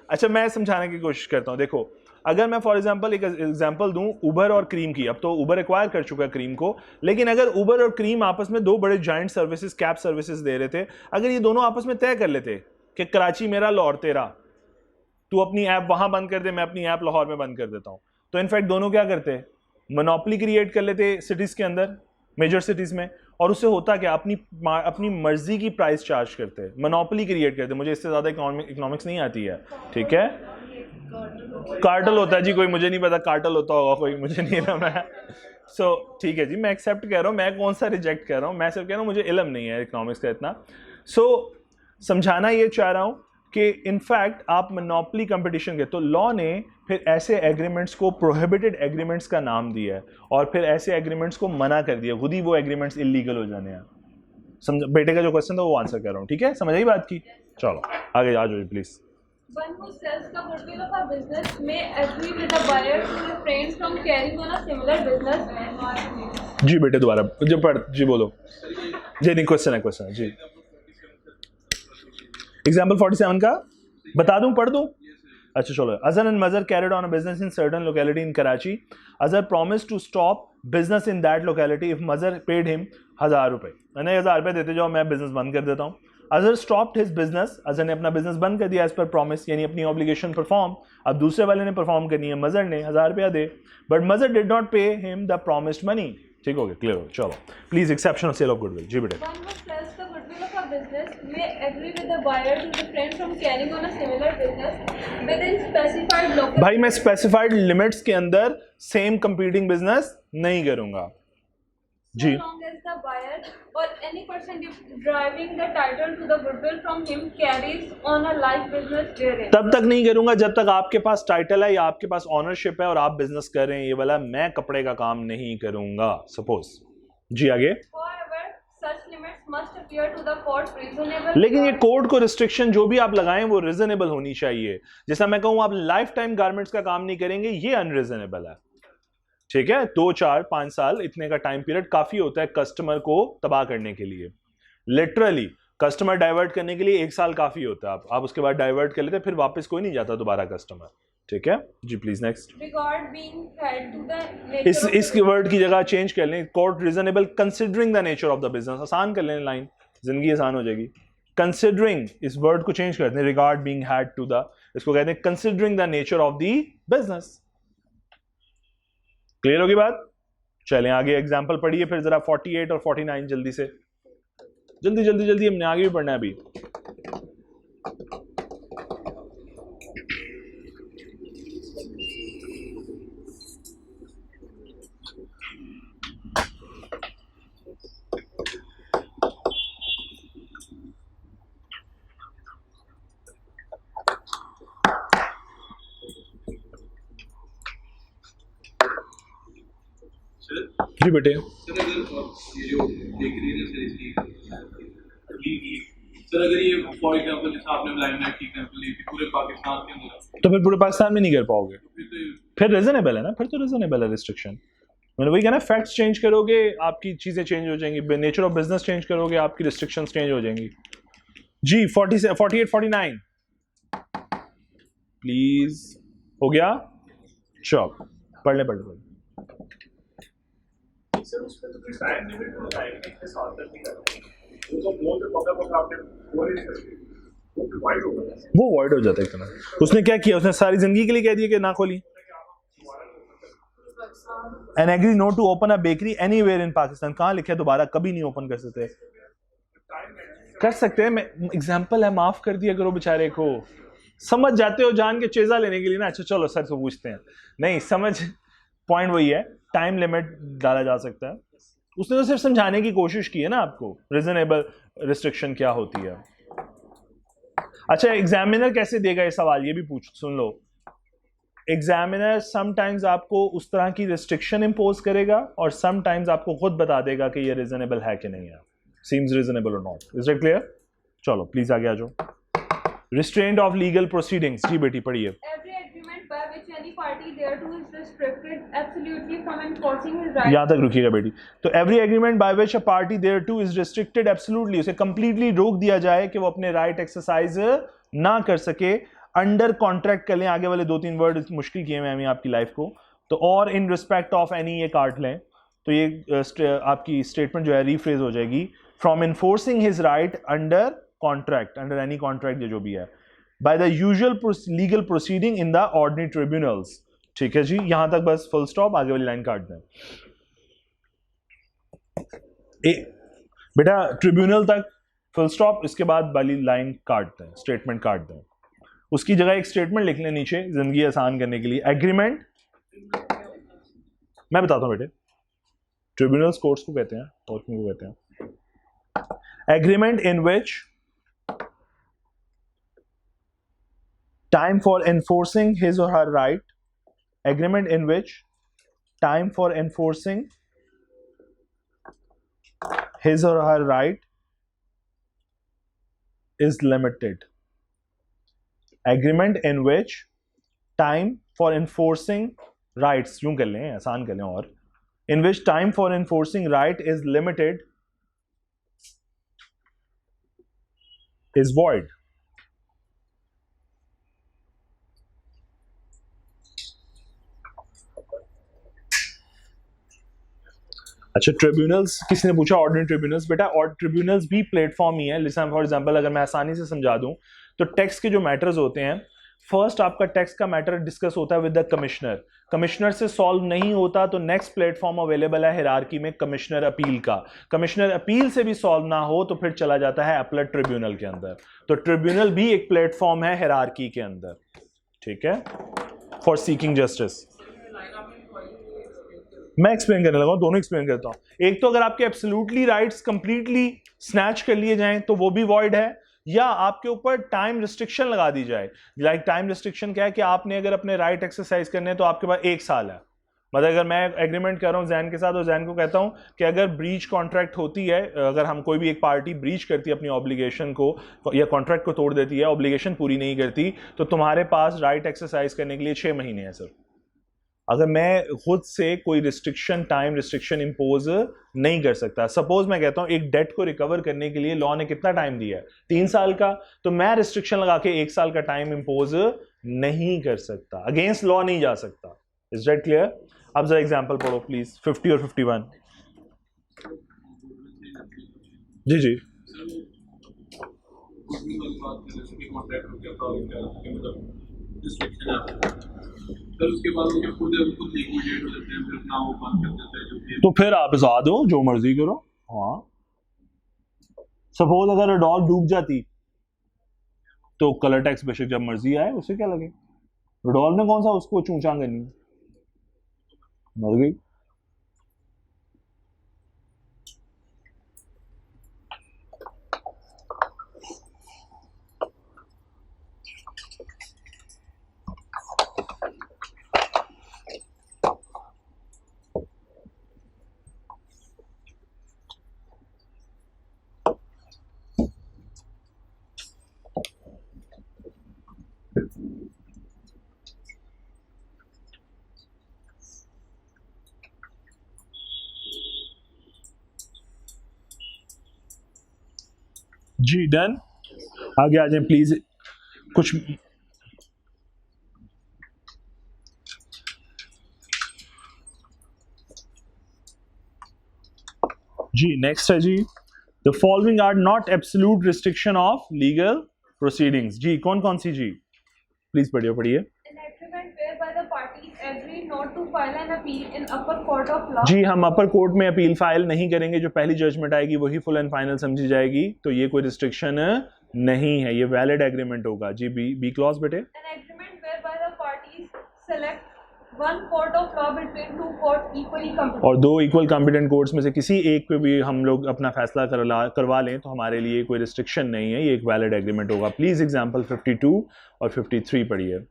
अच्छा मैं समझाने की कोशिश करता हूं। देखो अगर मैं फॉर एग्जांपल एक एग्जांपल दूं उबर और क्रीम की, अब तो उबर एक्वायर कर चुका है क्रीम को, लेकिन अगर उबर और क्रीम आपस में दो बड़े जॉइंट सर्विसेज, कैब सर्विसेज दे रहे थे, अगर ये दोनों आपस में तय कर लेते कि कराची मेरा लाहौर तेरा, तू अपनी ऐप वहां बंद कर दे, मैं अपनी ऐप लाहौर में बंद कर देता हूं, तो इनफैक्ट दोनों क्या करते, मोनोपोली क्रिएट कर लेते सिटीज के अंदर, मेजर सिटीज में, और उससे होता क्या, अपनी मर्जी की प्राइस चार्ज करते, मोनोपोली क्रिएट करते। मुझे इससे ज्यादा इकोनॉमिक्स नहीं आती है, ठीक है। कार्टल होता है जी, कोई मुझे नहीं पता, कार्टल होता होगा कोई, मुझे नहीं पता मैं। सो ठीक है जी, मैं एक्सेप्ट कह रहा हूँ, मैं कौन सा रिजेक्ट कर रहा हूँ, मैं सिर्फ कह रहा हूँ मुझे इल्म नहीं है इकोनॉमिक्स का इतना। सो समझाना ये चाह रहा हूँ कि इनफैक्ट आप मोनोपोली कंपटीशन के, तो लॉ ने फिर ऐसे एग्रीमेंट्स को प्रोहिबिटेड एग्रीमेंट्स का नाम दिया है, और फिर ऐसे एग्रीमेंट्स को मना कर दिया, खुद ही वो एग्रीमेंट्स इलीगल हो जाने हैं। समझ, बेटे का जो क्वेश्चन था वो आंसर कर रहा हूँ, ठीक है, समझ आई बात की। चलो आगे आ जाओ please. One who sells the goodwill of a business may agree with the buyer to refrain from carrying on a similar business. जी बेटे दोबारा जो पढ़ जी बोलो जी, नहीं क्वेश्चन है जी। एग्जाम्पल 47 का बता दूं, पढ़ दूं? अच्छा चलो। Azhar and Mazhar carried on a business in certain locality in Karachi. Azhar promise to stop business in that locality if Mazhar paid him 1000 रुपए। मैंने 1000 रुपए देते जाओ, मैं बिजनेस बंद कर देता हूँ। Azhar stopped his business, Azhar ने अपना बिजनेस बंद कर दिया एज पर प्रॉमिस, यानी अपनी ऑब्लिगेशन परफॉर्म। अब दूसरे वाले ने परफॉर्म करनी है, मजहर ने 1000 रुपया दे, but Mazhar did not pay him the promised money. ठीक हो गया, क्लियर हो? चलो please exception of sale of goodwill. जी बेटे। One who sells the goodwill of a business may agree with the buyer to refrain from carrying on a similar business within specified local. भाई मैं specified limits के अंदर same competing business नहीं करूंगा जी। So long as the buyer or any person deriving the title to the goodwill from him carries on a like business therein. तब तक नहीं करूंगा जब तक आपके पास टाइटल है या आपके पास ऑनरशिप है और आप बिजनेस कर रहे हैं, ये वाला मैं कपड़े का काम नहीं करूंगा सपोज जी। आगे। However, such limits must appear to the court reasonable. लेकिन ये कोर्ट को रिस्ट्रिक्शन जो भी आप लगाएं वो रिजनेबल होनी चाहिए। जैसा मैं कहूं आप लाइफ टाइम गारमेंट्स का काम नहीं करेंगे, ये अनरिजनेबल है, ठीक है। 2, 4, 5 साल इतने का टाइम पीरियड काफी होता है कस्टमर को तबाह करने के लिए। लिटरली कस्टमर डाइवर्ट करने के लिए 1 साल काफी होता है। आप उसके बाद डाइवर्ट कर लेते, फिर वापस कोई नहीं जाता दोबारा कस्टमर, ठीक है जी। Please next. Regard being held to the nature इस वर्ड की जगह चेंज कर लें, court reasonable considering the nature of the business, आसान कर लें लाइन, जिंदगी आसान हो जाएगी। कंसिडरिंग इस वर्ड को चेंज करते हैं, regard being had to the, इसको कहते हैं considering the nature of the business. Clear होगी बात? चलें आगे एग्जांपल पढ़िए फिर जरा 48 और 49 जल्दी से, जल्दी हमने आगे भी पढ़ना है अभी। जी बेटे। सर अगर ये जो बेकरी है सर इसकी सर अगर ये फॉर एग्जांपल जैसे आपने लाइमलाइट की एग्जांपल ली थी पूरे पाकिस्तान के अंदर, तो फिर पूरे पाकिस्तान में नहीं कर पाओगे, फिर रीजनेबल है ना, फिर तो रीजनेबल है रिस्ट्रिक्शन। मैंने वही कहना, फैक्ट्स चेंज करोगे आपकी चीजें चेंज हो जाएंगी, नेचर ऑफ बिजनेस चेंज करोगे आपकी रिस्ट्रिक्शंस चेंज हो जाएंगी जी। 48 49 प्लीज हो गया, चलो पढ़ ले। सर उस पे तो कोई टाइम लिमिट होता है कि इतने साल तक नहीं करना, वो तो बोल के पका आपने वो नहीं करते, वो वाइड हो जाता है, वो वॉइड हो जाता है इतना। उसने क्या किया, उसने सारी जिंदगी के लिए कह दिया कि ना खोली। And agree not to open a bakery anywhere in Pakistan, कहाँ लिखा है दोबारा कभी नहीं ओपन कर सकते? कर सकते हैं, मैं एग्जांपल है, माफ कर दिया करो बेचारे को। समझ जाते हो जान के चेजा लेने के लिए ना। अच्छा चलो सर से पूछते हैं, नहीं समझ, पॉइंट वही है, टाइम लिमिट डाला जा सकता है। उसने तो सिर्फ समझाने की कोशिश की है ना आपको, रीजनेबल रिस्ट्रिक्शन क्या होती है। अच्छा एग्जामिनर कैसे देगा ये सवाल, ये भी पूछ सुन लो। एग्जामिनर समटाइम्स आपको उस तरह की रिस्ट्रिक्शन इंपोज करेगा और समटाइम्स आपको खुद बता देगा कि ये रीजनेबल है कि नहीं है, सीम्स रीजनेबल और नॉट। Is it clear? चलो प्लीज आगे आ जाओ। रिस्ट्रेंट ऑफ लीगल प्रोसीडिंग्स, जी बेटी पढ़िए। every agreement by which any party thereto is restricted absolutely from enforcing his right. यहां तक रुकिएगा बेटी। तो every agreement by which a party thereto is restricted absolutely, उसे कंप्लीटली रोक दिया जाए कि वो अपने राइट एक्सरसाइज ना कर सके। अंडर कॉन्ट्रैक्ट कर लें, आगे वाले 2-3 वर्ड मुश्किल किए मैं आपकी लाइफ को। तो और इन रिस्पेक्ट ऑफ एनी ये काट लें, तो ये आपकी स्टेटमेंट जो है रीफ्रेज हो जाएगी, from enforcing his right under contract, under any contract जो भी है, by the usual legal proceeding in the ordinary tribunals, ठीक है जी, यहां तक बस फुल स्टॉप, आगे वाली लाइन काट दें। बेटा ट्रिब्यूनल तक फुल स्टॉप, इसके बाद वाली लाइन काट दें, स्टेटमेंट काट दें। उसकी जगह एक स्टेटमेंट लिख लें नीचे, जिंदगी आसान करने के लिए। एग्रीमेंट, मैं बताता हूं बेटे, ट्रिब्यूनल्स कोर्ट्स को कहते हैं और क्यों कहते हैं। Agreement in which time for enforcing his or her right, agreement in which time for enforcing his or her right is limited. Agreement in which time for enforcing rights, यूं कर लें, आसान कर लें, और in which time for enforcing right is limited is void. अच्छा, tribunals किसी ने पूछा, ऑर्डिनरी ट्रिब्यूनल्स, बेटा और ट्रिब्यूनल्स भी प्लेटफॉर्म ही है। लिसन फॉर एग्जांपल, अगर मैं आसानी से समझा दूं तो टैक्स के जो मैटर्स होते हैं, फर्स्ट आपका टैक्स का मैटर डिस्कस होता है विद द कमिश्नर, कमिश्नर से सॉल्व नहीं होता तो नेक्स्ट प्लेटफॉर्म अवेलेबल है हिरार्की में कमिश्नर अपील का, कमिश्नर अपील से भी सॉल्व ना हो तो फिर चला जाता है अपीलेट ट्रिब्यूनल के अंदर। तो ट्रिब्यूनल भी एक प्लेटफॉर्म है हिरार्की के अंदर, ठीक है, फॉर सीकिंग जस्टिस। मैं एक्सप्लेन करने लगा हूं, दोनों एक्सप्लेन करता हूं। एक तो अगर आपके एब्सोल्युटली राइट्स कंप्लीटली स्नैच कर लिए जाएं तो वो भी वॉइड है, या आपके ऊपर टाइम रिस्ट्रिक्शन लगा दी जाए। लाइक टाइम रिस्ट्रिक्शन क्या है कि आपने अगर अपने राइट एक्सरसाइज करने हैं तो आपके पास 1 साल है। मतलब अगर मैं एग्रीमेंट कर रहा हूं जैन के साथ और जैन को कहता हूं कि अगर ब्रीच कॉन्ट्रैक्ट होती है, अगर हम कोई भी एक पार्टी ब्रीच करती है अपनी ऑब्लिगेशन को या कॉन्ट्रैक्ट को तोड़ देती है, ऑब्लिगेशन पूरी नहीं करती, तो तुम्हारे पास राइट एक्सरसाइज करने के लिए 6 महीने हैं सर। अगर मैं खुद से कोई रिस्ट्रिक्शन, टाइम रिस्ट्रिक्शन इंपोज नहीं कर सकता, सपोज मैं कहता हूं एक डेट को रिकवर करने के लिए लॉ ने कितना टाइम दिया है, 3 साल का, तो मैं रिस्ट्रिक्शन लगा के 1 साल का टाइम इंपोज नहीं कर सकता, अगेंस्ट लॉ नहीं जा सकता। Is that clear? अब जरा एग्जांपल पढ़ो प्लीज, 50 और 51। जी जी, उसके बाद मुझे खुद लिक्विडेट हो जाते हैं, फिर अपना वो बंद कर देते हैं जो भी। तो फिर आप बता दो, जो मर्जी करो। हाँ, सपोज अगर डॉग डूब जाती तो कलर टैक्स बेशक जब मर्जी आए, उसे क्या लगे, डॉल ने कौन सा उसको चूंचा करनी, मर गई। जी डन, आगे आ जाए प्लीज। कुछ जी नेक्स्ट है जी, the following are not absolute restriction of legal proceedings. जी कौन कौन सी, जी प्लीज पढ़िए पढ़िए। जी हम अपर कोर्ट में अपील फाइल नहीं करेंगे, जो पहली जजमेंट आएगी वही फुल एंड फाइनल समझी जाएगी, तो ये कोई रिस्ट्रिक्शन नहीं है, ये वैलिड एग्रीमेंट होगा। जी बी क्लॉज बेटे। और 2 इक्वल कॉम्पिटेंट कोर्ट्स में से किसी एक पे भी हम लोग अपना फैसला करवा लें तो हमारे लिए कोई रिस्ट्रिक्शन नहीं है, ये एक वैलिड एग्रीमेंट होगा। प्लीज एग्जांपल 52 और 53 पढ़िए।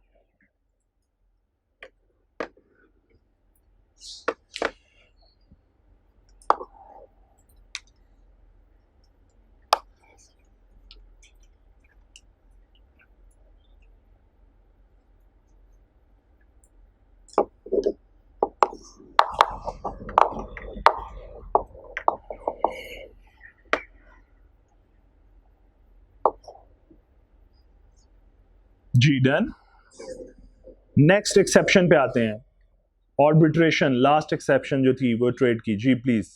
जी डन। नेक्स्ट एक्सेप्शन पे आते हैं, आर्बिट्रेशन, लास्ट एक्सेप्शन जो थी वो ट्रेड की। जी please.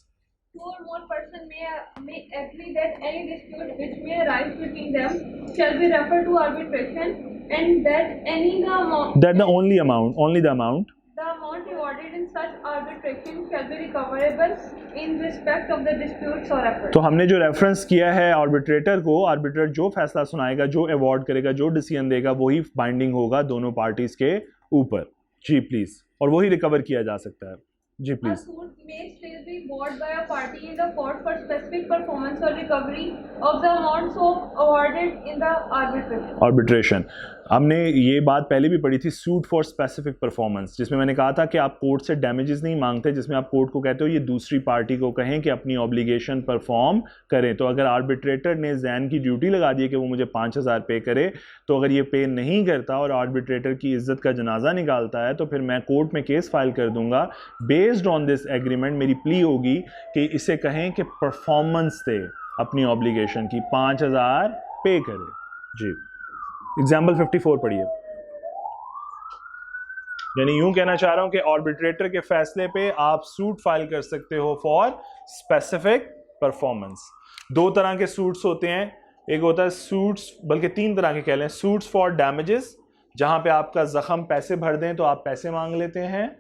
Two or more person may agree that any dispute which may arise between them shall be referred to arbitration, and that only the amount such arbitration shall be recoverable in respect of the disputes or efforts. तो हमने जो reference किया है arbitrator को, arbitrator जो फैसला सुनाएगा, जो अवार्ड करेगा, जो डिसीजन देगा, वही बाइंडिंग होगा दोनों पार्टीज के ऊपर। जी प्लीज, और वही रिकवर किया जा सकता है। जी A please. suit may still be brought by a party in the court for specific performance or recovery of the amount so awarded in the arbitration. Arbitration, हमने ये बात पहले भी पढ़ी थी, सूट फॉर स्पेसिफिक परफॉर्मेंस, जिसमें मैंने कहा था कि आप कोर्ट से डैमेजेस नहीं मांगते, जिसमें आप कोर्ट को कहते हो ये दूसरी पार्टी को कहें कि अपनी ऑब्लिगेशन परफॉर्म करें। तो अगर आर्बिट्रेटर ने जैन की ड्यूटी लगा दी है कि वो मुझे 5,000 पे करे, तो अगर ये पे नहीं करता और आर्बिट्रेटर की इज्जत का जनाजा निकालता है, तो फिर मैं कोर्ट में केस फाइल कर दूंगा। बेस्ड ऑन दिस एग्रीमेंट मेरी प्ली होगी कि इसे कहें कि परफॉर्मेंस दे अपनी ऑब्लिगेशन की, 5,000 पे करे। जी, एग्जाम्पल 54 पढ़िए। यानी यूं कहना चाह रहा हूं कि आर्बिट्रेटर के फैसले पे आप सूट फाइल कर सकते हो फॉर स्पेसिफिक परफॉर्मेंस। दो तरह के सूट्स होते हैं, एक होता है सूट्स, बल्कि तीन तरह के कह लें, सूट्स फॉर डैमेजेस, जहां पे आपका जख्म पैसे भर दें तो आप पैसे मांग लेते हैं।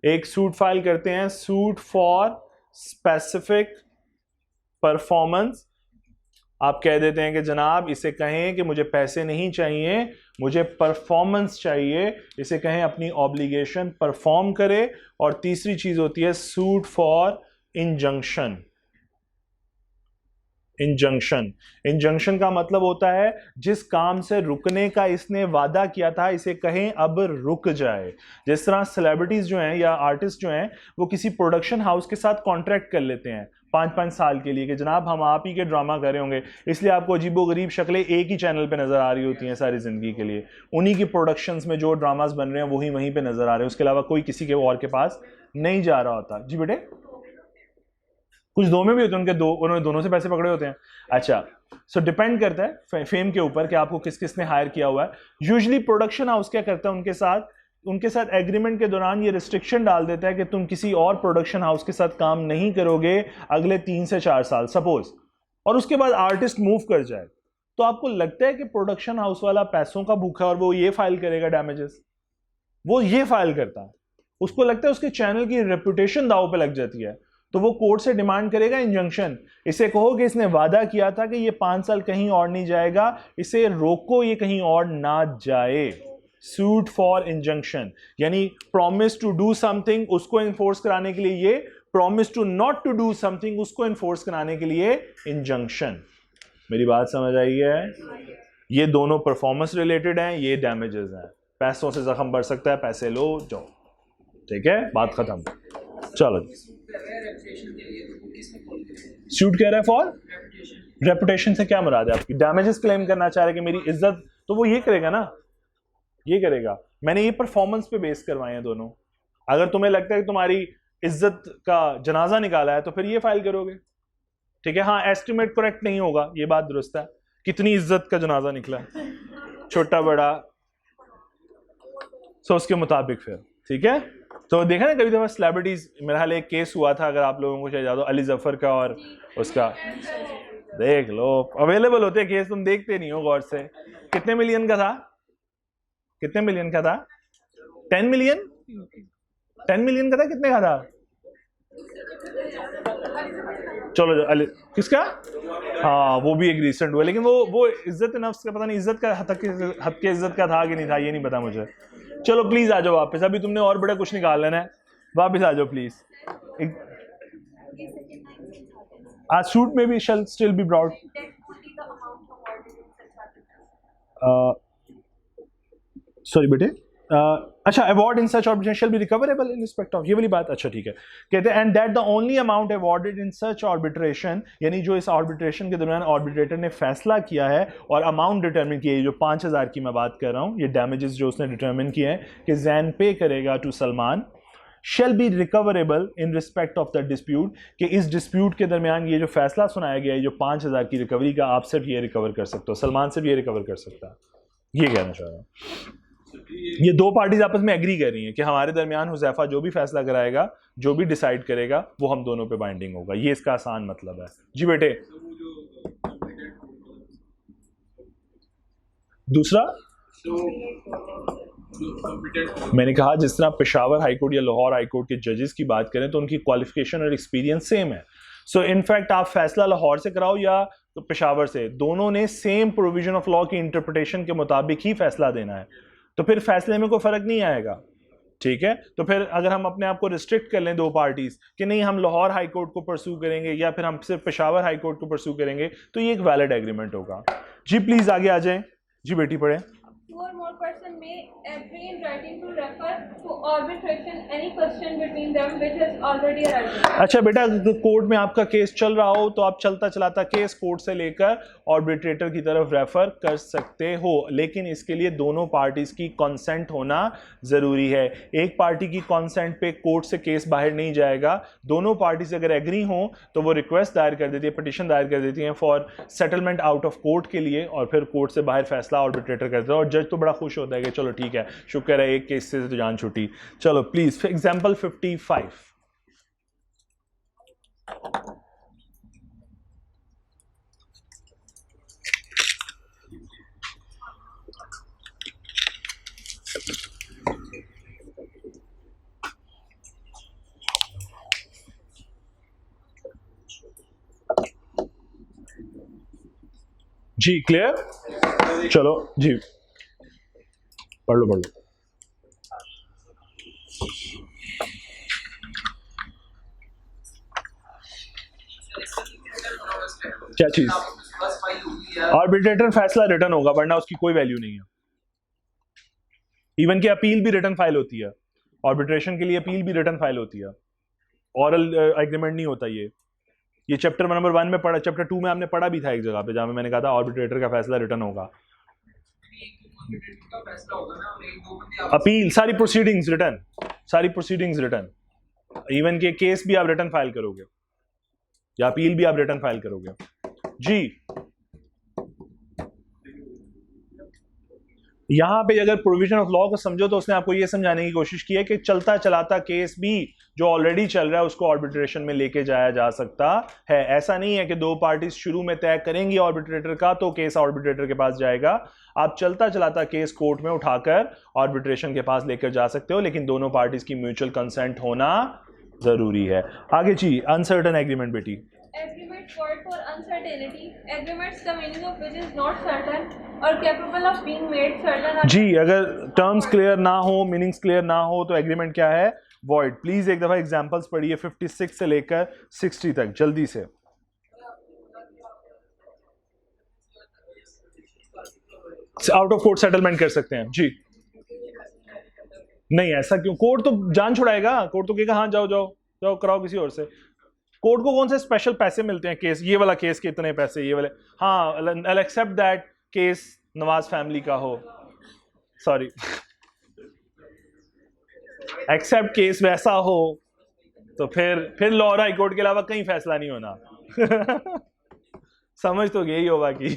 एक सूट फाइल करते हैं सूट फॉर स्पेसिफिक परफॉर्मेंस, आप कह देते हैं कि जनाब इसे कहें कि मुझे पैसे नहीं चाहिए, मुझे परफॉर्मेंस चाहिए, इसे कहें अपनी ऑब्लिगेशन परफॉर्म करे। और तीसरी चीज होती है suit for injunction. Injunction, injunction का मतलब होता है जिस काम से रुकने का इसने वादा किया था, इसे कहें अब रुक जाए। जिस तरह सेलिब्रिटीज जो हैं या आर्टिस्ट जो हैं, वो किसी प्रोडक्शन हाउस के साथ कॉन्ट्रैक्ट कर लेते हैं 5-5 साल के लिए कि जनाब हम आप ही के ड्रामा कर रहे होंगे, इसलिए आपको अजीबोगरीब शक्लें एक ही चैनल पे नजर आ रही होती हैं सारी जिंदगी के लिए। उन्हीं की प्रोडक्शंस में जो ड्रामास बन रहे हैं वही वहीं पे नजर आ रहे हैं, उसके अलावा कोई किसी के और के पास नहीं जा रहा होता। जी बेटे, कुछ दो में भी होते हैं उनके, उन्होंने दोनों से पैसे पकड़े होते हैं। अच्छा, सो डिपेंड करता है फेम के ऊपर कि आपको किस किस ने हायर किया हुआ है। यूजुअली प्रोडक्शन हाउस क्या करता है उनके साथ एग्रीमेंट के दौरान ये रिस्ट्रिक्शन डाल देता है कि तुम किसी और प्रोडक्शन हाउस के साथ काम नहीं करोगे अगले 3 से 4 साल सपोज, और उसके बाद आर्टिस्ट मूव कर जाए, तो आपको लगता है कि प्रोडक्शन हाउस वाला पैसों का भूखा और वो ये फाइल करेगा डैमेजेस? वो ये फाइल करता है, उसको लगता है उसके चैनल की रेपुटेशन दांव पे लग जाती है, तो वो कोर्ट से डिमांड करेगा इंजंक्शन। इसे कहो कि इसने वादा किया था कि ये 5 साल कहीं और नहीं जाएगा, इसे रोको ये कहीं और ना जाए। सूट फॉर इंजंक्शन यानी प्रॉमिस टू डू समथिंग, उसको इन्फोर्स कराने के लिए ये, promise to not to do something, उसको इन्फोर्स कराने के लिए इंजंक्शन। मेरी बात समझ आई है? ये दोनों परफॉर्मेंस रिलेटेड हैं, ये डैमेजेस हैं। पैसों से जख्म बढ़ सकता है, पैसे लो जाओ, ठीक है, बात खत्म। चलो, सूट कह रहा है फॉर रेपुटेशन से क्या मुराद है आपकी? डैमेजेस क्लेम करना चाह रहे कि मेरी इज्जत, तो वो ये करेगा ना, ये करेगा। मैंने ये परफॉर्मेंस पे बेस करवाए हैं दोनों। अगर तुम्हें लगता है कि तुम्हारी इज्जत का जनाजा निकाला है तो फिर ये फाइल करोगे, ठीक है। हाँ, एस्टिमेट करेक्ट नहीं होगा, ये बात दुरुस्त है, कितनी इज्जत का जनाजा निकला, छोटा बड़ा, सो उसके मुताबिक फिर, ठीक है। तो देखा ना कभी दफा सेलिब्रिटीज, मेरा हाल एक केस हुआ था, अगर आप लोगों को शायद याद हो, अली जफर का और उसका, देख लो, अवेलेबल होते केस, तुम देखते नहीं हो गौर से। कितने मिलियन का था? कितने मिलियन का था? 10 मिलियन? 10 मिलियन का था? कितने का था? चलो अली किसका, हाँ वो भी एक रिसेंट हुआ, लेकिन वो इज्जत नफ्स का पता नहीं, इज्जत का हद के इज्जत का था कि नहीं था, ये नहीं पता मुझे। चलो प्लीज आ जाओ वापस, अभी तुमने और बड़ा कुछ निकाल लेना है, वापस आ जाओ प्लीज। आज सूट में भी शैल स्टिल बी ब्रॉड, सॉरी बेटे, अच्छा, award in such arbitration shall be recoverable in respect of, ये वाली बात, अच्छा ठीक है। कहते हैं and that the only amount awarded in such arbitration, यानी जो इस आर्बिट्रेशन के दरमियान आर्बिट्रेटर ने फैसला किया है और अमाउंट डिटरमिन की है, जो 5,000 की मैं बात कर रहा हूँ, ये डैमेजेस जो उसने डिटरमिन किए हैं कि जैन पे करेगा to Salman, shall be recoverable in respect of the dispute, कि इस डिस्प्यूट के दरमियान ये जो फैसला सुनाया गया है, जो 5,000 की रिकवरी का, आप सिर्फ ये रिकवर कर सकते हो, सलमान सिर्फ ये रिकवर कर सकता है, ये कहना चाह रहा हूँ। ये दो पार्टीज आपस में एग्री कर रही हैं कि हमारे दरमियान हुज़ैफा जो भी फैसला कराएगा, जो भी डिसाइड करेगा, वो हम दोनों पे बाइंडिंग होगा, ये इसका आसान मतलब है। जी बेटे, दूसरा कॉम्पिटेंट मैंने कहा जिस तरह पेशावर हाई कोर्ट या लाहौर हाई कोर्ट के जजेस की बात करें तो उनकी क्वालिफिकेशन और एक्सपीरियंस सेम है। सो इनफैक्ट आप फैसला लाहौर से कराओ या तो पेशावर से, दोनों ने सेम प्रोविजन ऑफ लॉ की इंटरप्रिटेशन के मुताबिक ही फैसला देना है, तो फिर फैसले में कोई फर्क नहीं आएगा। ठीक है, तो फिर अगर हम अपने आप को रिस्ट्रिक्ट कर लें दो पार्टीज कि नहीं हम लाहौर हाई कोर्ट को परस्यू करेंगे या फिर हम सिर्फ पेशावर हाई कोर्ट को परस्यू करेंगे, तो ये एक वैलिड एग्रीमेंट होगा। जी प्लीज आगे आ जाएं। जी बेटी पढ़े। Two or more person may agree in writing to refer to arbitration any question between them which has already arisen. अच्छा बेटा, कोर्ट में आपका केस चल रहा हो तो आप चलता चलाता केस कोर्ट से लेकर आर्बिट्रेटर की तरफ रेफर कर सकते हो, लेकिन इसके लिए दोनों पार्टीज की कंसेंट होना जरूरी है। एक पार्टी की कंसेंट पे कोर्ट से केस बाहर नहीं जाएगा। दोनों पार्टीज अगर एग्री हो तो वो रिक्वेस्ट दायर कर देती है, पिटिशन दायर कर देती हैं for settlement out of court के लिए, और फिर कोर्ट से बाहर फैसला आर्बिट्रेटर करता है और जज तो बड़ा खुश होता है कि चलो ठीक है, शुक्र है एक केस से तो जान छूटी। चलो प्लीज एग्जांपल 55। जी क्लियर, चलो जी पढ़ लो पढ़ लो। क्या चीज? आर्बिट्रेटर फैसला रिटर्न होगा, वरना उसकी कोई वैल्यू नहीं है। इवन की अपील भी रिटर्न फाइल होती है, आर्बिट्रेशन के लिए अपील भी रिटर्न फाइल होती है, ऑरल एग्रीमेंट नहीं होता। ये चैप्टर नंबर 1 में पढ़ा, चैप्टर 2 में आपने पढ़ा भी था एक जगह पे, जहां मैंने कहा था आर्बिट्रेटर का फैसला रिटर्न होगा। अपील सारी प्रोसीडिंग्स रिटर्न, सारी प्रोसीडिंग्स रिटर्न, इवन के केस भी आप रिटर्न फाइल करोगे या अपील भी आप रिटर्न फाइल करोगे। जी यहां पे अगर प्रोविजन ऑफ लॉ को समझो तो उसने आपको यह समझाने की कोशिश की है कि चलता चलाता केस भी जो ऑलरेडी चल रहा है उसको आर्बिट्रेशन में लेके जाया जा सकता है। ऐसा नहीं है कि दो पार्टीज शुरू में तय करेंगी आर्बिट्रेटर का तो केस आर्बिट्रेटर के पास जाएगा। आप चलता चलाता केस कोर्ट में उठाकर आर्बिट्रेशन के पास लेकर जा सकते हो, लेकिन दोनों पार्टीज की म्यूचुअल कंसेंट होना जरूरी है। आगे जी, अनसर्टेन एग्रीमेंट बेटी। Agreement word for uncertainty. Agreements the meaning of which is not certain or capable of being made certain. जी अगर टर्म्स क्लियर ना हो, मीनिंग्स क्लियर ना हो तो एग्रीमेंट क्या है? वॉइड। प्लीज एक दफा एग्जांपल्स पढ़िए 56 से लेकर 60 तक जल्दी से। आउट ऑफ कोर्ट सेटलमेंट कर सकते हैं जी। नहीं ऐसा क्यों? कोर्ट तो जान छुड़ाएगा, कोर्ट तो कहेगा हाँ जाओ जाओ जाओ कराओ किसी और से। कोर्ट को कौन से स्पेशल पैसे मिलते हैं? केस, ये वाला केस के इतने पैसे, ये वाले, हाँ I accept that case Nawaz family का हो, सॉरी एक्सेप्ट केस वैसा हो तो फिर लाहौर हाई कोर्ट के अलावा कहीं फैसला नहीं होना। समझ तो यही होगा कि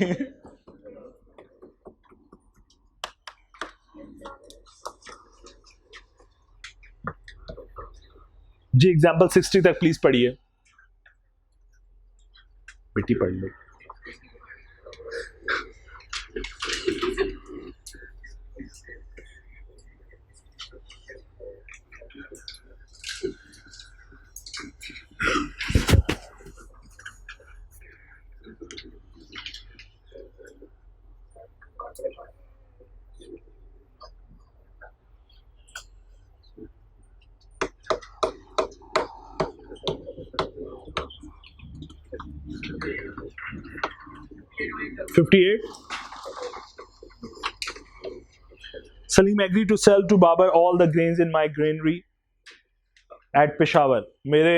जी एग्जाम्पल 60 तक प्लीज पढ़िए बेटी, पढ़ लो। Salim agreed to sell to Babar all the grains in my granary at Peshawar. मेरे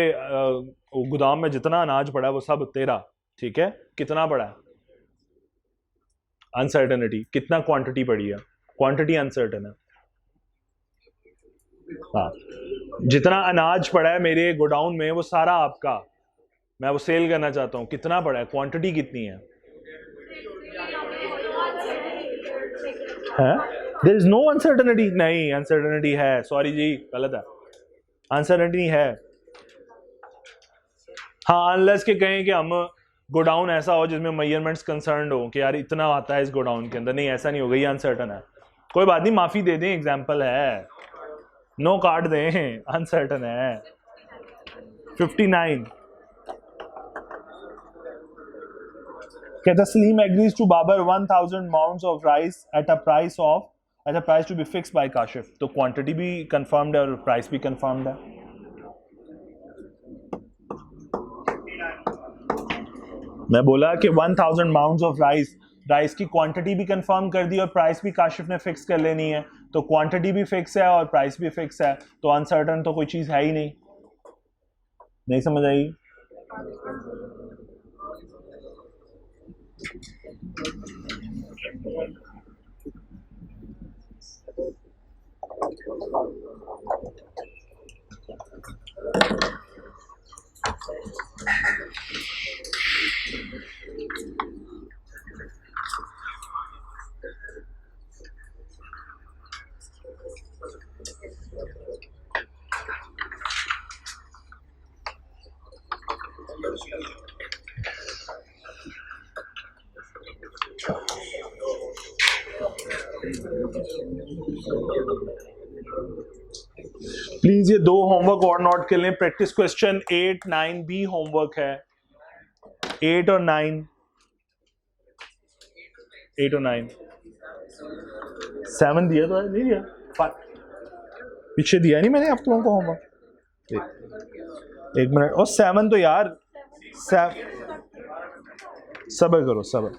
गोदाम में जितना अनाज पड़ा है वो सब तेरा, ठीक है? कितना पड़ा है? अनसर्टेनिटी, कितना क्वांटिटी पड़ी है? क्वांटिटी अनसर्टेन है। हाँ, जितना अनाज पड़ा है मेरे गोडाउन में वो सारा आपका, मैं वो सेल करना चाहता हूँ। कितना पड़ा है? क्वांटिटी कितनी है? There is no uncertainty. नहीं, अनसर्टेनिटी है, सॉरी जी गलत है, अनसर्टेनिटी है। हाँ, अनलेस के कहें कि हम गोडाउन ऐसा हो जिसमें मेजरमेंट्स कंसर्न्ड हो कि यार इतना आता है इस गोडाउन के अंदर, नहीं ऐसा नहीं होगा, ये अनसर्टन है। कोई बात नहीं, माफी दे दें, एग्जाम्पल है, नो कार्ड दें, अनसर्टन है। 59 के Tasleem agrees to Babar 1000 maunds of rice at a price to be fixed by Kashif. तो क्वांटिटी भी कंफर्म्ड है और प्राइस भी कंफर्म्ड है। मैं बोला कि 1000 माउंट्स ऑफ राइस की क्वांटिटी भी कंफर्म कर दी और प्राइस भी काशिफ ने फिक्स कर लेनी है। तो क्वांटिटी भी फिक्स है और प्राइस भी फिक्स है, तो अनसर्टन तो कोई चीज है ही नहीं। नहीं समझ आई? प्लीज ये दो होमवर्क और नोट कर लें। प्रैक्टिस क्वेश्चन 8, 9 भी होमवर्क है। 8 और 9, 8 और 9, 7 दिया तो है, नहीं दिया, पीछे दिया नहीं मैंने आप लोगों को होमवर्क। एक मिनट, और 7 तो यार सब्र करो, सब्र।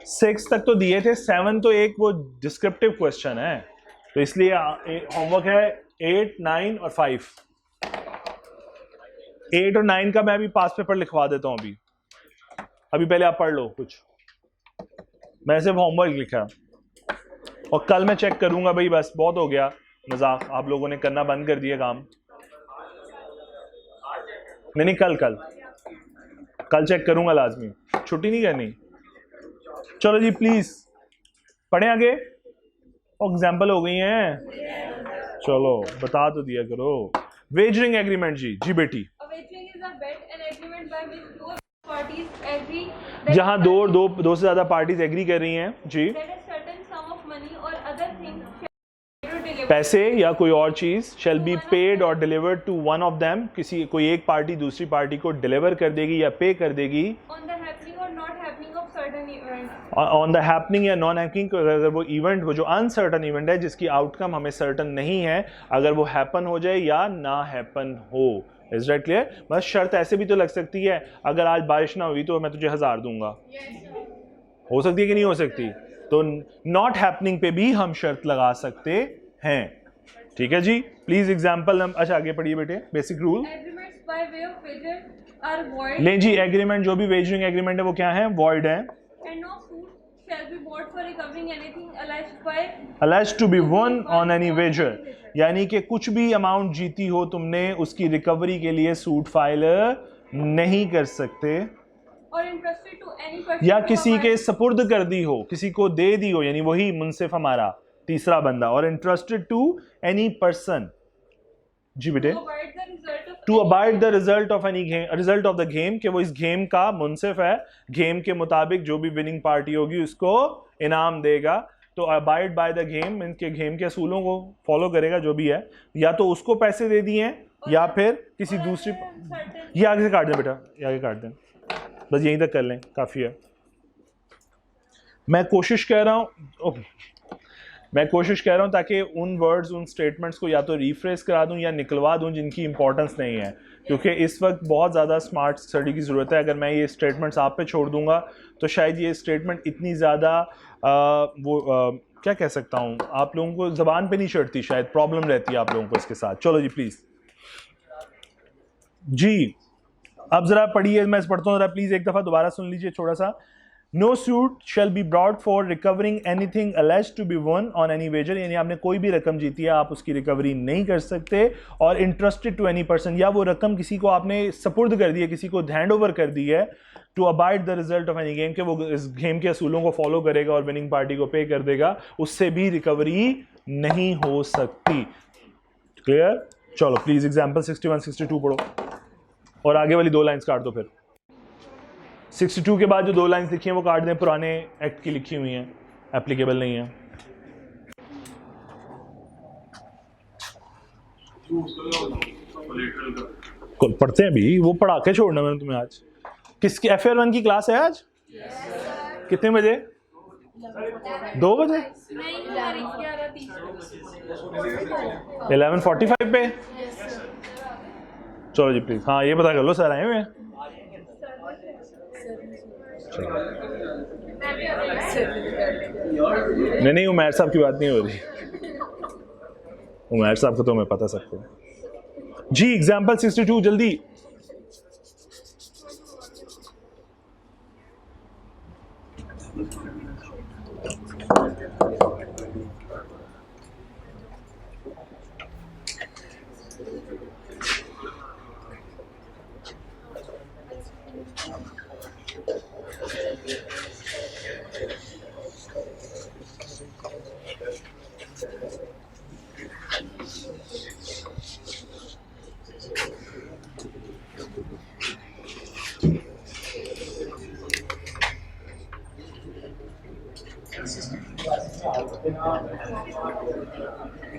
6 तक तो दिए थे, 7 तो एक वो डिस्क्रिप्टिव क्वेश्चन है, तो इसलिए होमवर्क है 8, 9 और 5। 8 और 9 का मैं अभी पास पेपर लिखवा देता हूं। अभी पहले आप पढ़ लो कुछ, मैं सिर्फ होमवर्क लिखा और कल मैं चेक करूंगा। भाई बस बहुत हो गया मजाक, आप लोगों ने करना बंद कर दिया काम। नहीं, कल चेक करूंगा लाजमी, छुट्टी नहीं करनी। चलो जी प्लीज पढ़ें आगे, एग्जाम्पल हो गई हैं। चलो बता तो दिया करो। वेजरिंग एग्रीमेंट जी बेटी। जहां दो से ज्यादा पार्टीज एग्री कर रही हैं जी, पैसे या कोई और चीज शेल बी पेड और delivered to one of them, कोई एक पार्टी दूसरी पार्टी को डिलीवर कर देगी या पे कर देगी ऑन द हैपनिंग या नॉन हैपनिंग। अगर वो इवेंट, वो जो अनसर्टन इवेंट है जिसकी आउटकम हमें सर्टन नहीं है, अगर वो हैपन हो जाए या ना हैपन हो। Is that clear? बस शर्त ऐसे भी तो लग सकती है, अगर आज बारिश ना हुई तो मैं तुझे 1000 दूंगा। हो सकती है कि नहीं हो सकती? तो नॉट हैपनिंग पे भी हम शर्त लगा सकते हैं। ठीक है जी, प्लीज एग्जाम्पल। अच्छा आगे पढ़िए बेटे। बेसिक रूल ले जी, एग्रीमेंट जो भी वेजरिंग एग्रीमेंट है वो क्या है? वॉइड है। alleged to be won on any wager, यानी कि कुछ भी अमाउंट जीती हो तुमने, उसकी रिकवरी के लिए सूट फाइल नहीं कर सकते। और इंटरेस्टेड टू एनी पर्सन, या किसी के सपुर्द कर दी हो, किसी को दे दी हो, यानी वही मुंसिफ हमारा तीसरा बंदा। और इंटरेस्टेड टू एनी पर्सन जी बेटे, to abide the result of any game, result of the game, कि वो इस गेम का मुंसिफ है, गेम के मुताबिक जो भी विनिंग पार्टी होगी उसको इनाम देगा। तो अबाइड बाय द गेम, इनके गेम के असूलों को फॉलो करेगा जो भी है, या तो उसको पैसे दे दिए या फिर किसी दूसरी। ये आगे से काट दें बेटा, ये आगे काट दें, बस यहीं तक कर लें, काफ़ी है। मैं कोशिश कह रहा हूँ ताकि उन वर्ड्स, उन स्टेटमेंट्स को या तो रिफ्रेश करा दूं या निकलवा दूं जिनकी इंपॉर्टेंस नहीं है, क्योंकि इस वक्त बहुत ज़्यादा स्मार्ट स्टडी की ज़रूरत है। अगर मैं ये स्टेटमेंट्स आप पे छोड़ दूंगा तो शायद ये स्टेटमेंट इतनी ज़्यादा क्या कह सकता हूँ, आप लोगों को ज़बान पे नहीं चढ़ती, शायद प्रॉब्लम रहती है आप लोगों को इसके साथ। चलो जी प्लीज़ जी, अब ज़रा पढ़िए, मैं पढ़ता हूँ ज़रा, प्लीज़ एक दफ़ा दोबारा सुन लीजिए थोड़ा सा। No suit shall be brought for recovering anything alleged to be won on any wager, यानी आपने कोई भी रकम जीती है आप उसकी रिकवरी नहीं कर सकते। और इंटरेस्टेड टू एनी पर्सन, या वो रकम किसी को आपने सपुर्द कर दी है, किसी को हैंड ओवर कर दी है, to abide the result of any game, के वो इस गेम के असूलों को फॉलो करेगा और विनिंग पार्टी को पे कर देगा, उससे भी रिकवरी नहीं हो सकती। क्लियर? चलो प्लीज एग्जाम्पल 61, 62 पढ़ो और आगे वाली 2 लाइन्स काट दो। फिर 62 के बाद जो 2 लाइन्स लिखी हैं वो काट दें, पुराने एक्ट की लिखी हुई हैं, एप्लीकेबल नहीं है। तो उसका कोलेटरल का पढ़ते हैं अभी, वो पढ़ा के छोड़ना मैंने तुम्हें आज। किसकी FR1 की क्लास है आज? कितने बजे? 2 बजे? 11:45 पे। चलो जी प्लीज, हाँ ये पता कर लो सर आए हुए हैं। नहीं उमैर साहब की बात नहीं हो रही, उमैर साहब को तो मैं पता सकता हूँ जी। एग्जाम्पल 62 जल्दी।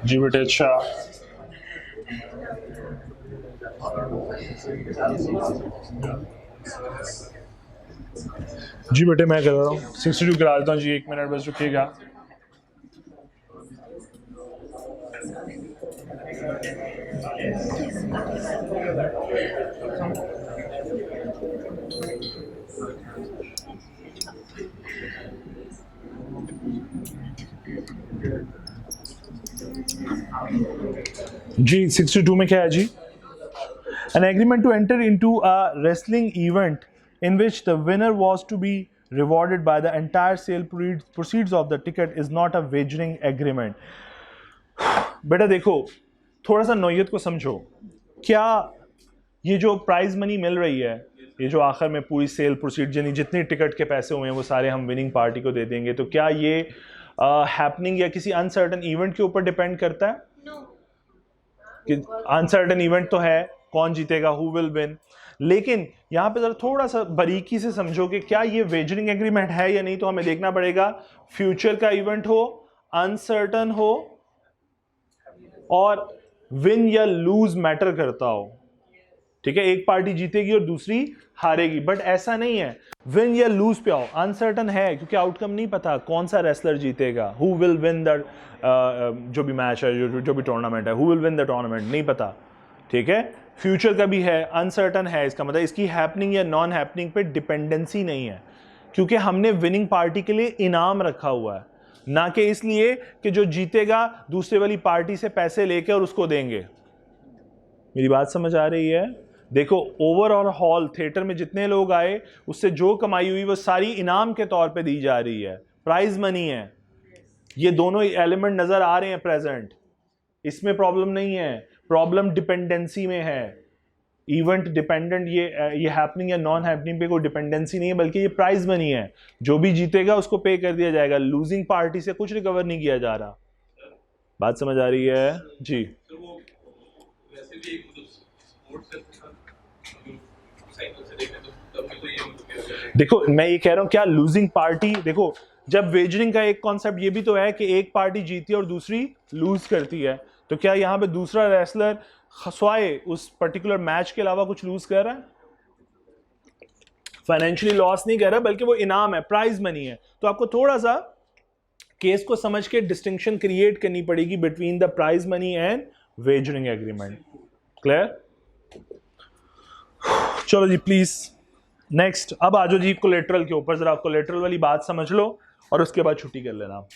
जी बेटे अच्छा। जी बेटे मैं कर रहा हूँ 62 करा देता हूँ जी, 1 मिनट बस रुकिएगा। जी 62 में क्या है जी? An agreement to enter into a wrestling event in which the winner was to be rewarded by the entire sale proceeds of the ticket is not a wagering agreement. बेटा देखो थोड़ा सा नौयत को समझो, क्या ये जो प्राइज मनी मिल रही है, ये जो आखिर में पूरी सेल प्रोसीड यानी जितने टिकट के पैसे हुए हैं वो सारे हम विनिंग पार्टी को दे देंगे, तो क्या ये हैपनिंग या किसी अनसर्टन इवेंट के ऊपर डिपेंड करता है? कि अनसर्टन इवेंट तो है, कौन जीतेगा, हु विल विन। लेकिन यहां पे जरा थोड़ा सा बारीकी से समझो कि क्या ये वेजरिंग एग्रीमेंट है या नहीं, तो हमें देखना पड़ेगा फ्यूचर का इवेंट हो, अनसर्टन हो और विन या लूज मैटर करता हो। ठीक है, एक पार्टी जीतेगी और दूसरी हारेगी, बट ऐसा नहीं है विन या लूज पे आओ। अनसर्टन है क्योंकि आउटकम नहीं पता कौन सा रेसलर जीतेगा, हु विल विन द जो भी मैच है, जो भी टूर्नामेंट है, who will win the tournament नहीं पता। ठीक है, फ्यूचर का भी है, अनसर्टन है, इसका मतलब इसकी हैपनिंग या नॉन हैपनिंग पे डिपेंडेंसी नहीं है, क्योंकि हमने विनिंग पार्टी के लिए इनाम रखा हुआ है, ना कि इसलिए कि जो जीतेगा दूसरे वाली पार्टी से पैसे लेके और उसको देंगे। मेरी बात समझ आ रही है? देखो ओवरऑल हॉल थिएटर में जितने लोग आए उससे जो कमाई हुई वो सारी इनाम के तौर पे दी जा रही है, प्राइज मनी है। ये दोनों एलिमेंट नजर आ रहे हैं प्रेजेंट, इसमें प्रॉब्लम नहीं है, प्रॉब्लम डिपेंडेंसी में है। इवेंट डिपेंडेंट ये हैपनिंग या नॉन हैपनिंग पे कोई डिपेंडेंसी नहीं है, बल्कि ये प्राइज मनी है, जो भी जीतेगा उसको पे कर दिया जाएगा, लूजिंग पार्टी से कुछ रिकवर नहीं किया जा रहा। बात समझ आ रही है जी? वैसे भी एक स्पोर्ट्स साइकिल से देखें तो तब भी तो ये देखो मैं ये कह रहा हूं क्या लूजिंग पार्टी, देखो जब वेजरिंग का एक कॉन्सेप्ट ये भी तो है कि एक पार्टी जीती है और दूसरी लूज करती है, तो क्या यहां पे दूसरा रेसलर खसवाए उस पर्टिकुलर मैच के अलावा कुछ लूज कर रहा है? फाइनेंशियली लॉस नहीं कर रहा, बल्कि वो इनाम है, प्राइज मनी है। तो आपको थोड़ा सा केस को समझ के डिस्टिंक्शन क्रिएट करनी पड़ेगी between the prize money and wagering agreement. Clear? चलो जी प्लीज नेक्स्ट, अब आ जाओ जी कोलेटरल के ऊपर, जरा कोलेटरल वाली बात समझ लो और उसके बाद छुट्टी कर लेना।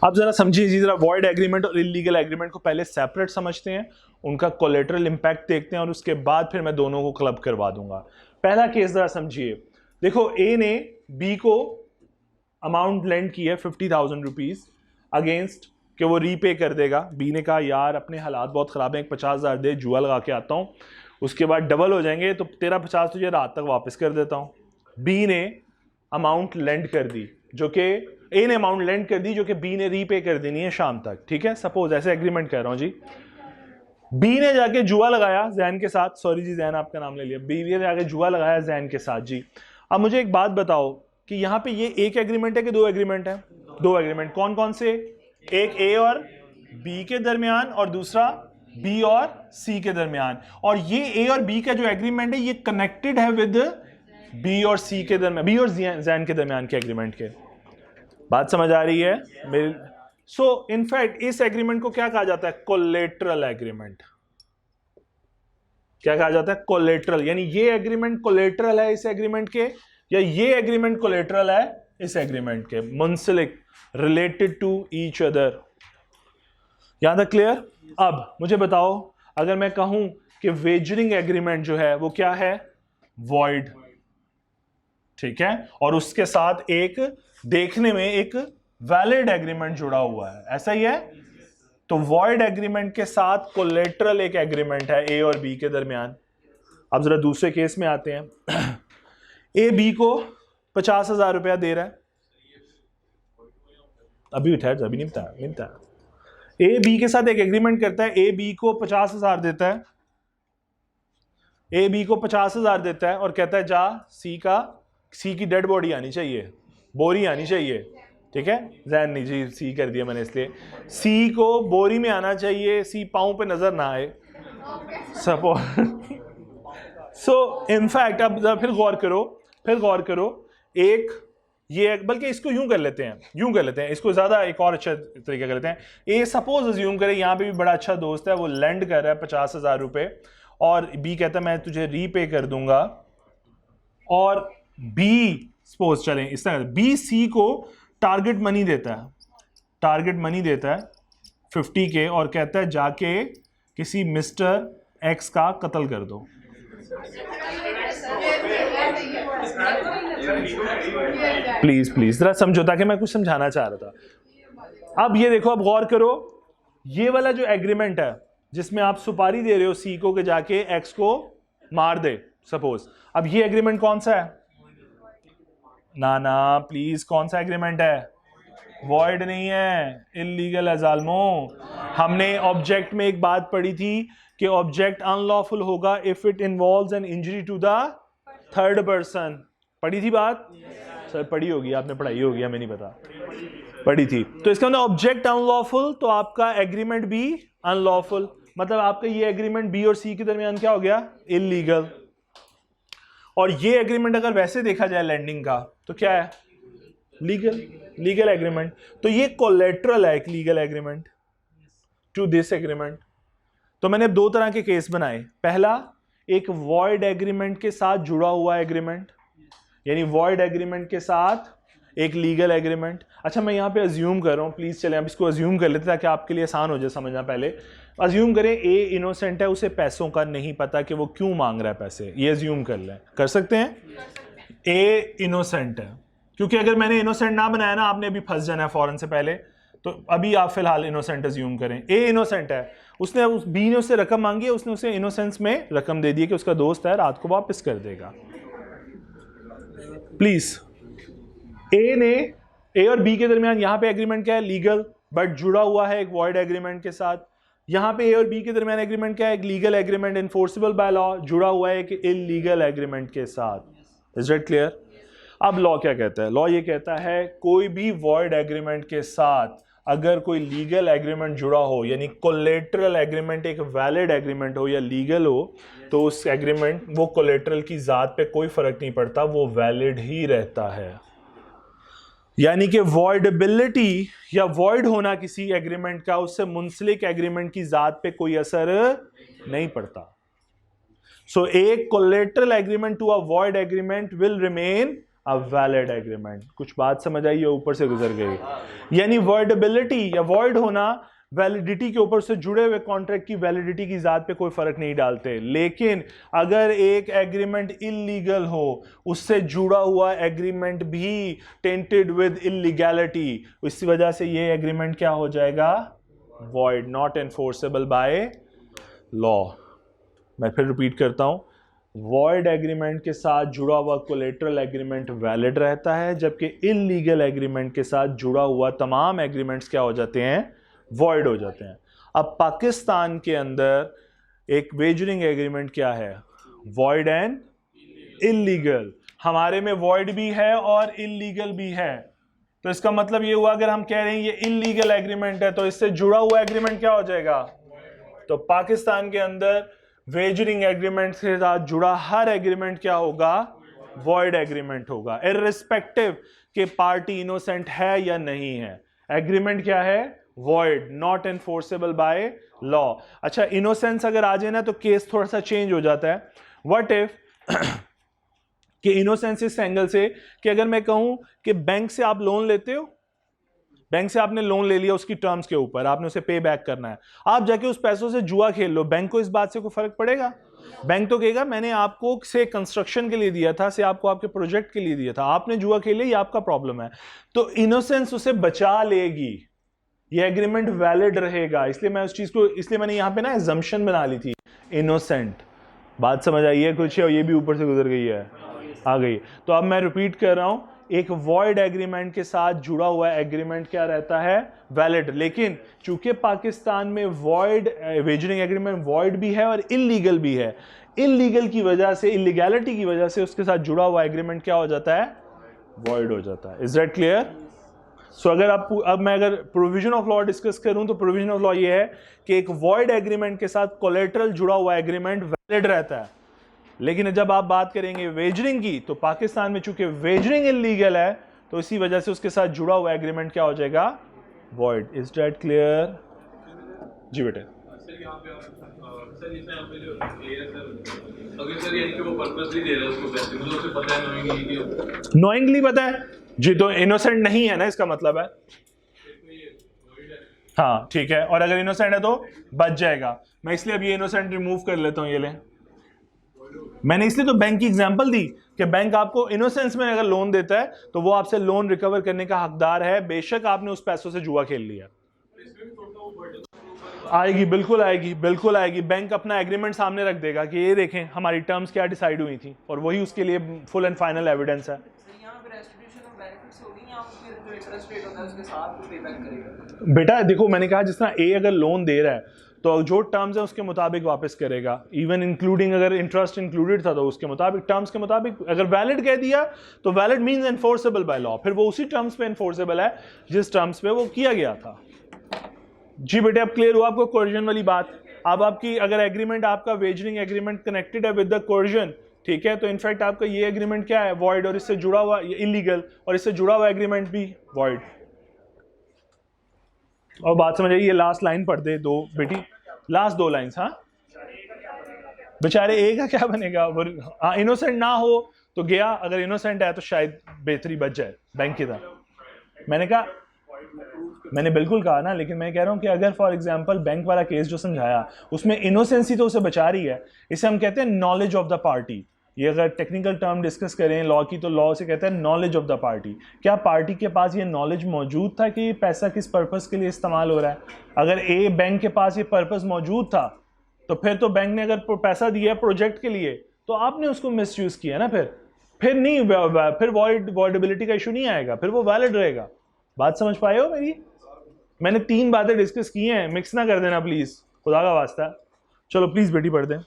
अब जरा समझिए जी, जरा वॉइड एग्रीमेंट और इलीगल एग्रीमेंट को पहले सेपरेट समझते हैं, उनका कोलेटरल इंपैक्ट देखते हैं और उसके बाद फिर मैं दोनों को क्लब करवा दूंगा। पहला केस जरा समझिए, देखो ए ने बी को अमाउंट लेंड की है 50,000 रुपीज अगेंस्ट कि वो रीपे कर देगा। बी ने कहा यार अपने हालात बहुत ख़राब हैं, एक 50,000 दे, जुआ लगा के आता हूँ। उसके बाद डबल हो जाएंगे तो तेरा 50 तुझे रात तक वापस कर देता हूँ। बी ने अमाउंट लेंड कर दी जो कि ए ने अमाउंट लेंड कर दी जो कि बी ने रीपे कर देनी है शाम तक, ठीक है, सपोज ऐसे एग्रीमेंट कर रहा हूँ जी। बी ने जाके जुआ लगाया जैन के साथ, सॉरी जी जैन आपका नाम ले लिया, बी ने जाके जुआ लगाया जैन के साथ जी। अब मुझे एक बात बताओ कि यहाँ पे ये एक एग्रीमेंट है कि दो एग्रीमेंट है? दो एग्रीमेंट। कौन कौन से? एक ए और बी के दरमियान और दूसरा बी और सी के दरमियान। और ये ए और बी का जो एग्रीमेंट है ये कनेक्टेड है विद बी और सी के दरमियान, बी और जैन के दरमियान के एग्रीमेंट के। बात समझ आ रही है मेरी? सो इनफैक्ट इस एग्रीमेंट को क्या कहा जाता है? Collateral agreement. क्या कहा जाता है? कोलेटरल। यानी ये एग्रीमेंट कोलेटरल है इस एग्रीमेंट के, या ये एग्रीमेंट कोलेटरल है इस एग्रीमेंट के, मुंसलिक, रिलेटेड टू ईच अदर। यहां तक क्लियर? अब मुझे बताओ, अगर मैं कहूं कि वेजरिंग एग्रीमेंट जो है वो क्या है? वॉइड, ठीक है, और उसके साथ एक देखने में एक वैलिड एग्रीमेंट जुड़ा हुआ है, ऐसा ही है। तो वॉइड एग्रीमेंट के साथ कोलेटरल एक एग्रीमेंट है ए और बी के दरमियान। अब जरा दूसरे केस में आते हैं। ए बी को 50,000 रुपया दे रहा है, अभी ठहर, अभी नहीं बताया। ए बी के साथ एक एग्रीमेंट करता है, ए बी को 50,000 देता है, ए बी को 50,000 देता है और कहता है जा सी की डेड बॉडी आनी चाहिए, बोरी आनी चाहिए, ठीक है, जैन नहीं जी सी कर दिया मैंने इसलिए, सी को बोरी में आना चाहिए, सी पाँव पे नजर ना आए सपोज। सो इनफैक्ट अब फिर गौर करो, एक ये, बल्कि इसको यूं कर लेते हैं, इसको ज्यादा एक और अच्छा तरीका कर लेते हैं। ए सपोज अज्यूम करें यहाँ पे भी बड़ा अच्छा दोस्त है, वो लेंड कर रहा है 50,000 रुपए और बी कहता है मैं तुझे रीपे कर दूंगा, और बी सपोज चलें इस तरह, बी सी को टारगेट मनी देता है 50K और कहता है जाके किसी मिस्टर एक्स का कत्ल कर दो। प्लीज जरा समझो, ताकि मैं कुछ समझाना चाह रहा था। अब ये देखो, अब गौर करो, ये वाला जो एग्रीमेंट है जिसमें आप सुपारी दे रहे हो सी को कि जाके एक्स को मार दे सपोज, अब ये एग्रीमेंट कौन सा है? ना प्लीज, कौन सा एग्रीमेंट है? वॉइड नहीं है, इल्लीगल है जालमो। हमने ऑब्जेक्ट में एक बात पढ़ी थी कि ऑब्जेक्ट अनलॉफुल होगा if it involves an injury to the third person. पढ़ी थी बात? सर पढ़ी होगी, आपने पढ़ाई होगी, हमें नहीं पता, पढ़ी थी। तो इसका मतलब ऑब्जेक्ट अनलॉफुल तो आपका एग्रीमेंट भी अनलॉफुल, मतलब आपका ये एग्रीमेंट बी और सी के दरमियान क्या हो गया? इल्लीगल। और ये एग्रीमेंट अगर वैसे देखा जाए लैंडिंग का तो क्या है? Legal agreement. तो ये कोलेटरल है एक legal agreement to this agreement. तो मैंने 2 तरह के केस बनाए। पहला, एक वॉइड एग्रीमेंट के साथ जुड़ा हुआ एग्रीमेंट, यानी वॉइड एग्रीमेंट के साथ एक लीगल एग्रीमेंट। अच्छा मैं यहाँ पे अज्यूम कर रहा हूँ, प्लीज चलें अब इसको अज्यूम कर लेते हैं ताकि आपके लिए आसान हो जाए समझना। पहले अज्यूम करें ए इनोसेंट है, उसे पैसों का नहीं पता कि वो क्यों मांग रहा है पैसे, ये अज्यूम कर लें, कर सकते हैं? ए इनोसेंट है, क्योंकि अगर मैंने इनोसेंट ना बनाया ना, आपने अभी फंस जाना है फौरन से पहले, तो अभी आप फिलहाल इनोसेंट अज्यूम करें। ए इनोसेंट है, उसने बी ने उससे रकम मांगी है, उसने उसे इनोसेंस में रकम दे दी कि उसका दोस्त है रात को वापस कर देगा। प्लीज, ए और बी के दरमियान यहां पे एग्रीमेंट क्या है? लीगल, बट जुड़ा हुआ है एक वॉइड एग्रीमेंट के साथ। यहां पे ए और बी के दरमियान एग्रीमेंट क्या है? एक legal agreement enforceable by law, जुड़ा हुआ है एक इलीगल एग्रीमेंट के साथ। Is it clear? अब लॉ क्या कहता है? लॉ ये कहता है कोई भी वॉइड एग्रीमेंट के साथ अगर कोई लीगल एग्रीमेंट जुड़ा हो, यानी कोलेटरल एग्रीमेंट एक वैलिड एग्रीमेंट हो या लीगल हो, तो उस एग्रीमेंट, वो कोलेटरल की जात पे कोई फर्क नहीं पड़ता, वो वैलिड ही रहता है। यानी कि वॉइडेबिलिटी या वॉइड होना किसी एग्रीमेंट का उससे मुंसलिक एग्रीमेंट की जात पे कोई असर नहीं पड़ता। So a collateral agreement to a void agreement will remain a valid agreement. कुछ बात समझ आई या ऊपर से गुजर गई? यानी वॉइडेबिलिटी या वॉइड होना वैलिडिटी के ऊपर से जुड़े हुए कॉन्ट्रैक्ट की वैलिडिटी की जात पे कोई फर्क नहीं डालते। लेकिन अगर एक एग्रीमेंट इलीगल हो, उससे जुड़ा हुआ एग्रीमेंट भी टेंटेड विद इलीगैलिटी, इसी वजह से ये एग्रीमेंट क्या हो जाएगा? Void, not enforceable by law. मैं फिर रिपीट करता हूं, वॉइड एग्रीमेंट के साथ जुड़ा हुआ कोलेटरल एग्रीमेंट वैलिड रहता है, जबकि इलीगल एग्रीमेंट के साथ जुड़ा हुआ तमाम एग्रीमेंट्स क्या हो जाते हैं, वॉइड हो जाते हैं। अब पाकिस्तान के अंदर एक वेजरिंग एग्रीमेंट क्या है, वॉइड एंड इलीगल। हमारे में वॉइड भी है और इलीगल भी है, तो इसका मतलब ये हुआ अगर हम कह रहे हैं ये इलीगल एग्रीमेंट है तो इससे जुड़ा हुआ एग्रीमेंट क्या हो जाएगा। तो पाकिस्तान के अंदर वेजरिंग एग्रीमेंट के साथ जुड़ा हर एग्रीमेंट क्या होगा, वॉइड एग्रीमेंट होगा, इररिस्पेक्टिव कि पार्टी इनोसेंट है या नहीं है। एग्रीमेंट क्या है, void, not enforceable by law. अच्छा, इनोसेंस अगर आ जाए ना तो केस थोड़ा सा चेंज हो जाता है। व्हाट इफ कि इनोसेंस इस एंगल से कि अगर मैं कहूं कि बैंक से आप लोन लेते हो, बैंक से आपने लोन ले लिया उसकी टर्म्स के ऊपर, आपने उसे पे बैक करना है, आप जाके उस पैसों से जुआ खेल लो, बैंक को इस बात से कोई फर्क पड़ेगा? बैंक तो कहेगा मैंने आपको से कंस्ट्रक्शन के लिए दिया था, से आपको आपके प्रोजेक्ट के लिए दिया था, आपने जुआ खेले, ये आपका प्रॉब्लम है। तो इनोसेंस उसे बचा लेगी, ये एग्रीमेंट वैलिड रहेगा। इसलिए मैं उस चीज को, इसलिए मैंने यहां पे ना एजम्पशन बना ली थी, इनोसेंट। बात समझ आई है कुछ, और ये भी ऊपर से गुजर गई है, आ गई। तो अब मैं रिपीट कर रहा हूं, एक वॉइड एग्रीमेंट के साथ जुड़ा हुआ एग्रीमेंट क्या रहता है, वैलिड। लेकिन चूंकि पाकिस्तान में वॉइड वेजरिंग एग्रीमेंट वॉइड भी है और इलीगल भी है, इलीगल की वजह से, इलीगैलिटी की वजह से उसके साथ जुड़ा हुआ एग्रीमेंट क्या हो जाता है, वॉइड हो जाता है। Is that clear? सो अगर आप, अब मैं अगर प्रोविजन ऑफ लॉ डिस्कस करूं तो प्रोविजन ऑफ लॉ ये है कि एक वॉइड एग्रीमेंट के साथ कोलेटरल जुड़ा हुआ एग्रीमेंट वैलिड रहता है। लेकिन जब आप बात करेंगे वेजरिंग की, तो पाकिस्तान में चूंकि वेजरिंग इलीगल है तो इसी वजह से उसके साथ जुड़ा हुआ एग्रीमेंट क्या हो जाएगा, वॉइड। Is that clear? जी बेटे। सर यहाँ पे सर जैसे यहाँ पे जो ये है सर, अगर सर यानी कि वो पर्पसली दे रहा है उसको पैसे, मतलब उसे पता है नोइंगली, नोइंगली पता है जी, तो इनोसेंट नहीं है ना, इसका मतलब है। हाँ ठीक है, और अगर इनोसेंट है तो बच जाएगा। मैं इसलिए अब ये इनोसेंट रिमूव कर लेता हूँ, ये ले। मैंने इसलिए तो बैंक की एग्जांपल दी कि बैंक आपको इनोसेंस में अगर लोन देता है तो वो आपसे लोन रिकवर करने का हकदार है, बेशक आपने उस पैसों से जुआ खेल लिया। आएगी, बिल्कुल आएगी, बिल्कुल आएगी। बैंक अपना एग्रीमेंट सामने रख देगा कि ये देखें हमारी टर्म्स क्या डिसाइड हुई थी, और वही उसके लिए फुल एंड फाइनल एविडेंस है। बेटा देखो, मैंने कहा जिस तरह ए अगर लोन दे रहा है तो जो टर्म्स है उसके मुताबिक वापस करेगा, इवन इंक्लूडिंग अगर इंटरेस्ट इंक्लूडेड था तो उसके मुताबिक, टर्म्स के मुताबिक। अगर वैलिड कह दिया तो valid means enforceable by law, फिर वो उसी टर्म्स पे एनफोर्सेबल है जिस टर्म्स पे वो किया गया था। जी बेटे, अब क्लियर हुआ आपको कोर्जन वाली बात? अब आपकी अगर एग्रीमेंट, आपका वेजरिंग एग्रीमेंट कनेक्टेड है विद द कोर्जन, ठीक है, तो इनफैक्ट आपका ये एग्रीमेंट क्या है, वॉइड, और इससे जुड़ा हुआ इलीगल, और इससे जुड़ा हुआ एग्रीमेंट भी वॉइड। और बात समझ आई? ये लास्ट लाइन पढ़ दे दो बेटी, लास्ट दो लाइंस। हाँ बेचारे ए का क्या बनेगा? हाँ, इनोसेंट ना हो तो गया, अगर इनोसेंट है तो शायद बेहतरी बच जाए बैंक की तरह। मैंने कहा, मैंने बिल्कुल कहा ना, लेकिन मैं कह रहा हूं कि अगर फॉर एग्जांपल बैंक वाला केस जो समझाया उसमें इनोसेंसी तो उसे बचा रही है, इसे हम कहते हैं नॉलेज ऑफ द पार्टी। ये अगर टेक्निकल टर्म डिस्कस करें लॉ की तो लॉ से कहते हैं नॉलेज ऑफ द पार्टी। क्या पार्टी के पास ये नॉलेज मौजूद था कि पैसा किस पर्पस के लिए इस्तेमाल हो रहा है? अगर ए बैंक के पास ये पर्पस मौजूद था तो फिर तो बैंक ने अगर पैसा दिया प्रोजेक्ट के लिए तो आपने उसको मिसयूज किया ना, फिर नहीं, फिर वॉइडेबिलिटी का इशू नहीं आएगा, फिर वो वैलिड रहेगा। बात समझ पाए हो मेरी? मैंने 3 बातें डिस्कस की हैं, मिक्स ना कर देना प्लीज, खुदा का वास्ता। चलो प्लीज बेटी पढ़ दें।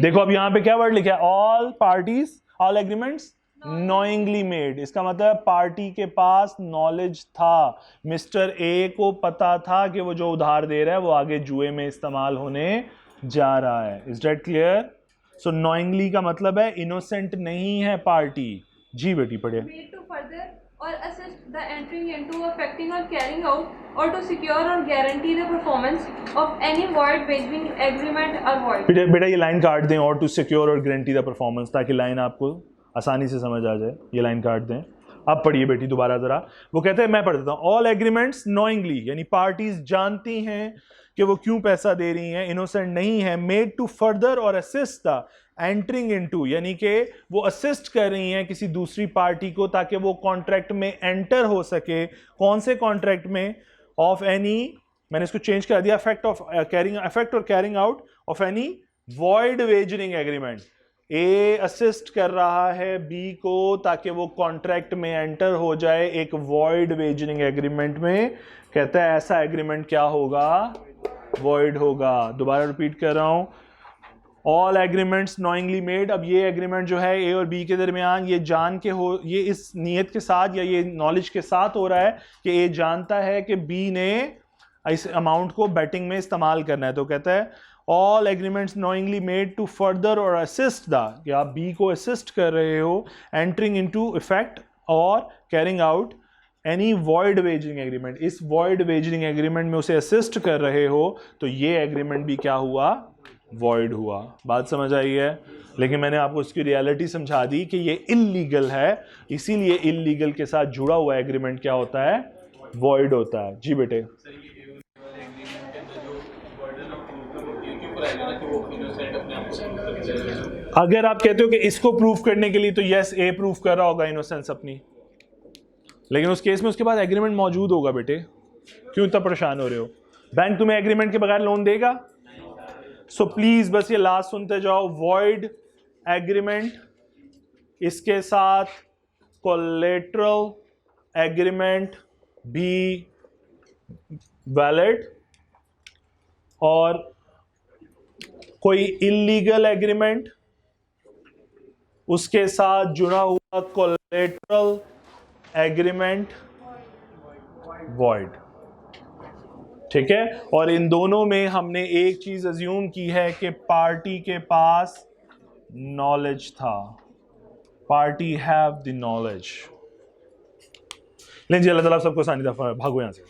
देखो अब यहाँ पे क्या वर्ड लिखा है, all parties, all agreements knowingly made. इसका मतलब पार्टी के पास नॉलेज था, मिस्टर ए को पता था कि वो जो उधार दे रहा है वो आगे जुए में इस्तेमाल होने जा रहा है। Is that clear? So knowingly का मतलब है इनोसेंट नहीं है पार्टी। जी बेटी पढ़िए। or assist the entering into, affecting or carrying out, or to secure or guarantee the performance of any void wagering agreement or void। बेटा ये लाइन काट दें, और टू सिक्योर और गारंटी द परफॉर्मेंस, ताकि लाइन आपको आसानी से समझ आ जाए। ये लाइन काट दें। अब पढ़िए बेटी दोबारा जरा। वो कहते हैं, मैं पढ़ देता हूँ, ऑल एग्रीमेंट्स नोइंगली, यानी पार्टीज जानती हैं कि वो क्यों पैसा दे रही हैं, इनोसेंट नहीं है, made to further or assist the entering into, यानी कि वो असिस्ट कर रही हैं किसी दूसरी पार्टी को ताकि वो कॉन्ट्रैक्ट में एंटर हो सके। कौन से कॉन्ट्रैक्ट में? ऑफ एनी मैंने इसको चेंज कर दिया, effect or carrying out of any void wagering agreement. A assist कर रहा है बी को ताकि वो कॉन्ट्रैक्ट में एंटर हो जाए एक वॉइड वेजरिंग एग्रीमेंट में, कहता है ऐसा एग्रीमेंट क्या होगा, वॉइड होगा। दोबारा रिपीट कर रहा हूं, ऑल एग्रीमेंट्स नोइंगली मेड। अब ये एग्रीमेंट जो है ए और बी के दरमियान, ये जान के हो, ये इस नीयत के साथ या ये नॉलेज के साथ हो रहा है कि ए जानता है कि बी ने इस अमाउंट को बेटिंग में इस्तेमाल करना है, तो कहता है all agreements knowingly made to further or assist the, कि आप बी को असिस्ट कर रहे हो entering into effect or carrying out any void wagering agreement, इस वॉइड वेजरिंग एग्रीमेंट में उसे असिस्ट कर रहे हो, तो ये एग्रीमेंट भी क्या हुआ, वॉइड हुआ। बात समझ आई है? लेकिन मैंने आपको उसकी रियलिटी समझा दी कि ये इल्लीगल है, इसीलिए इल्लीगल के साथ जुड़ा हुआ एग्रीमेंट क्या होता है, वॉइड होता है। जी बेटे, अगर आप कहते हो कि इसको प्रूफ करने के लिए तो यस ए प्रूफ कर रहा होगा इनोसेंस अपनी, लेकिन उस केस में उसके बाद एग्रीमेंट मौजूद होगा। बेटे क्यों इतना परेशान हो रहे हो? बैंक तुम्हें एग्रीमेंट के बगैर लोन देगा? सो प्लीज बस ये लास्ट सुनते जाओ, वॉइड एग्रीमेंट, इसके साथ कोलेटरल एग्रीमेंट भी वैलिड, और कोई इल्लीगल एग्रीमेंट उसके साथ जुड़ा हुआ कोलेटरल एग्रीमेंट वॉइड। ठीक है, और इन दोनों में हमने एक चीज अज्यूम की है कि पार्टी के पास नॉलेज था, पार्टी हैव द नॉलेज। लेकिन जी अल्लाह ताला सबको आसानी दफा, भागो यहां से।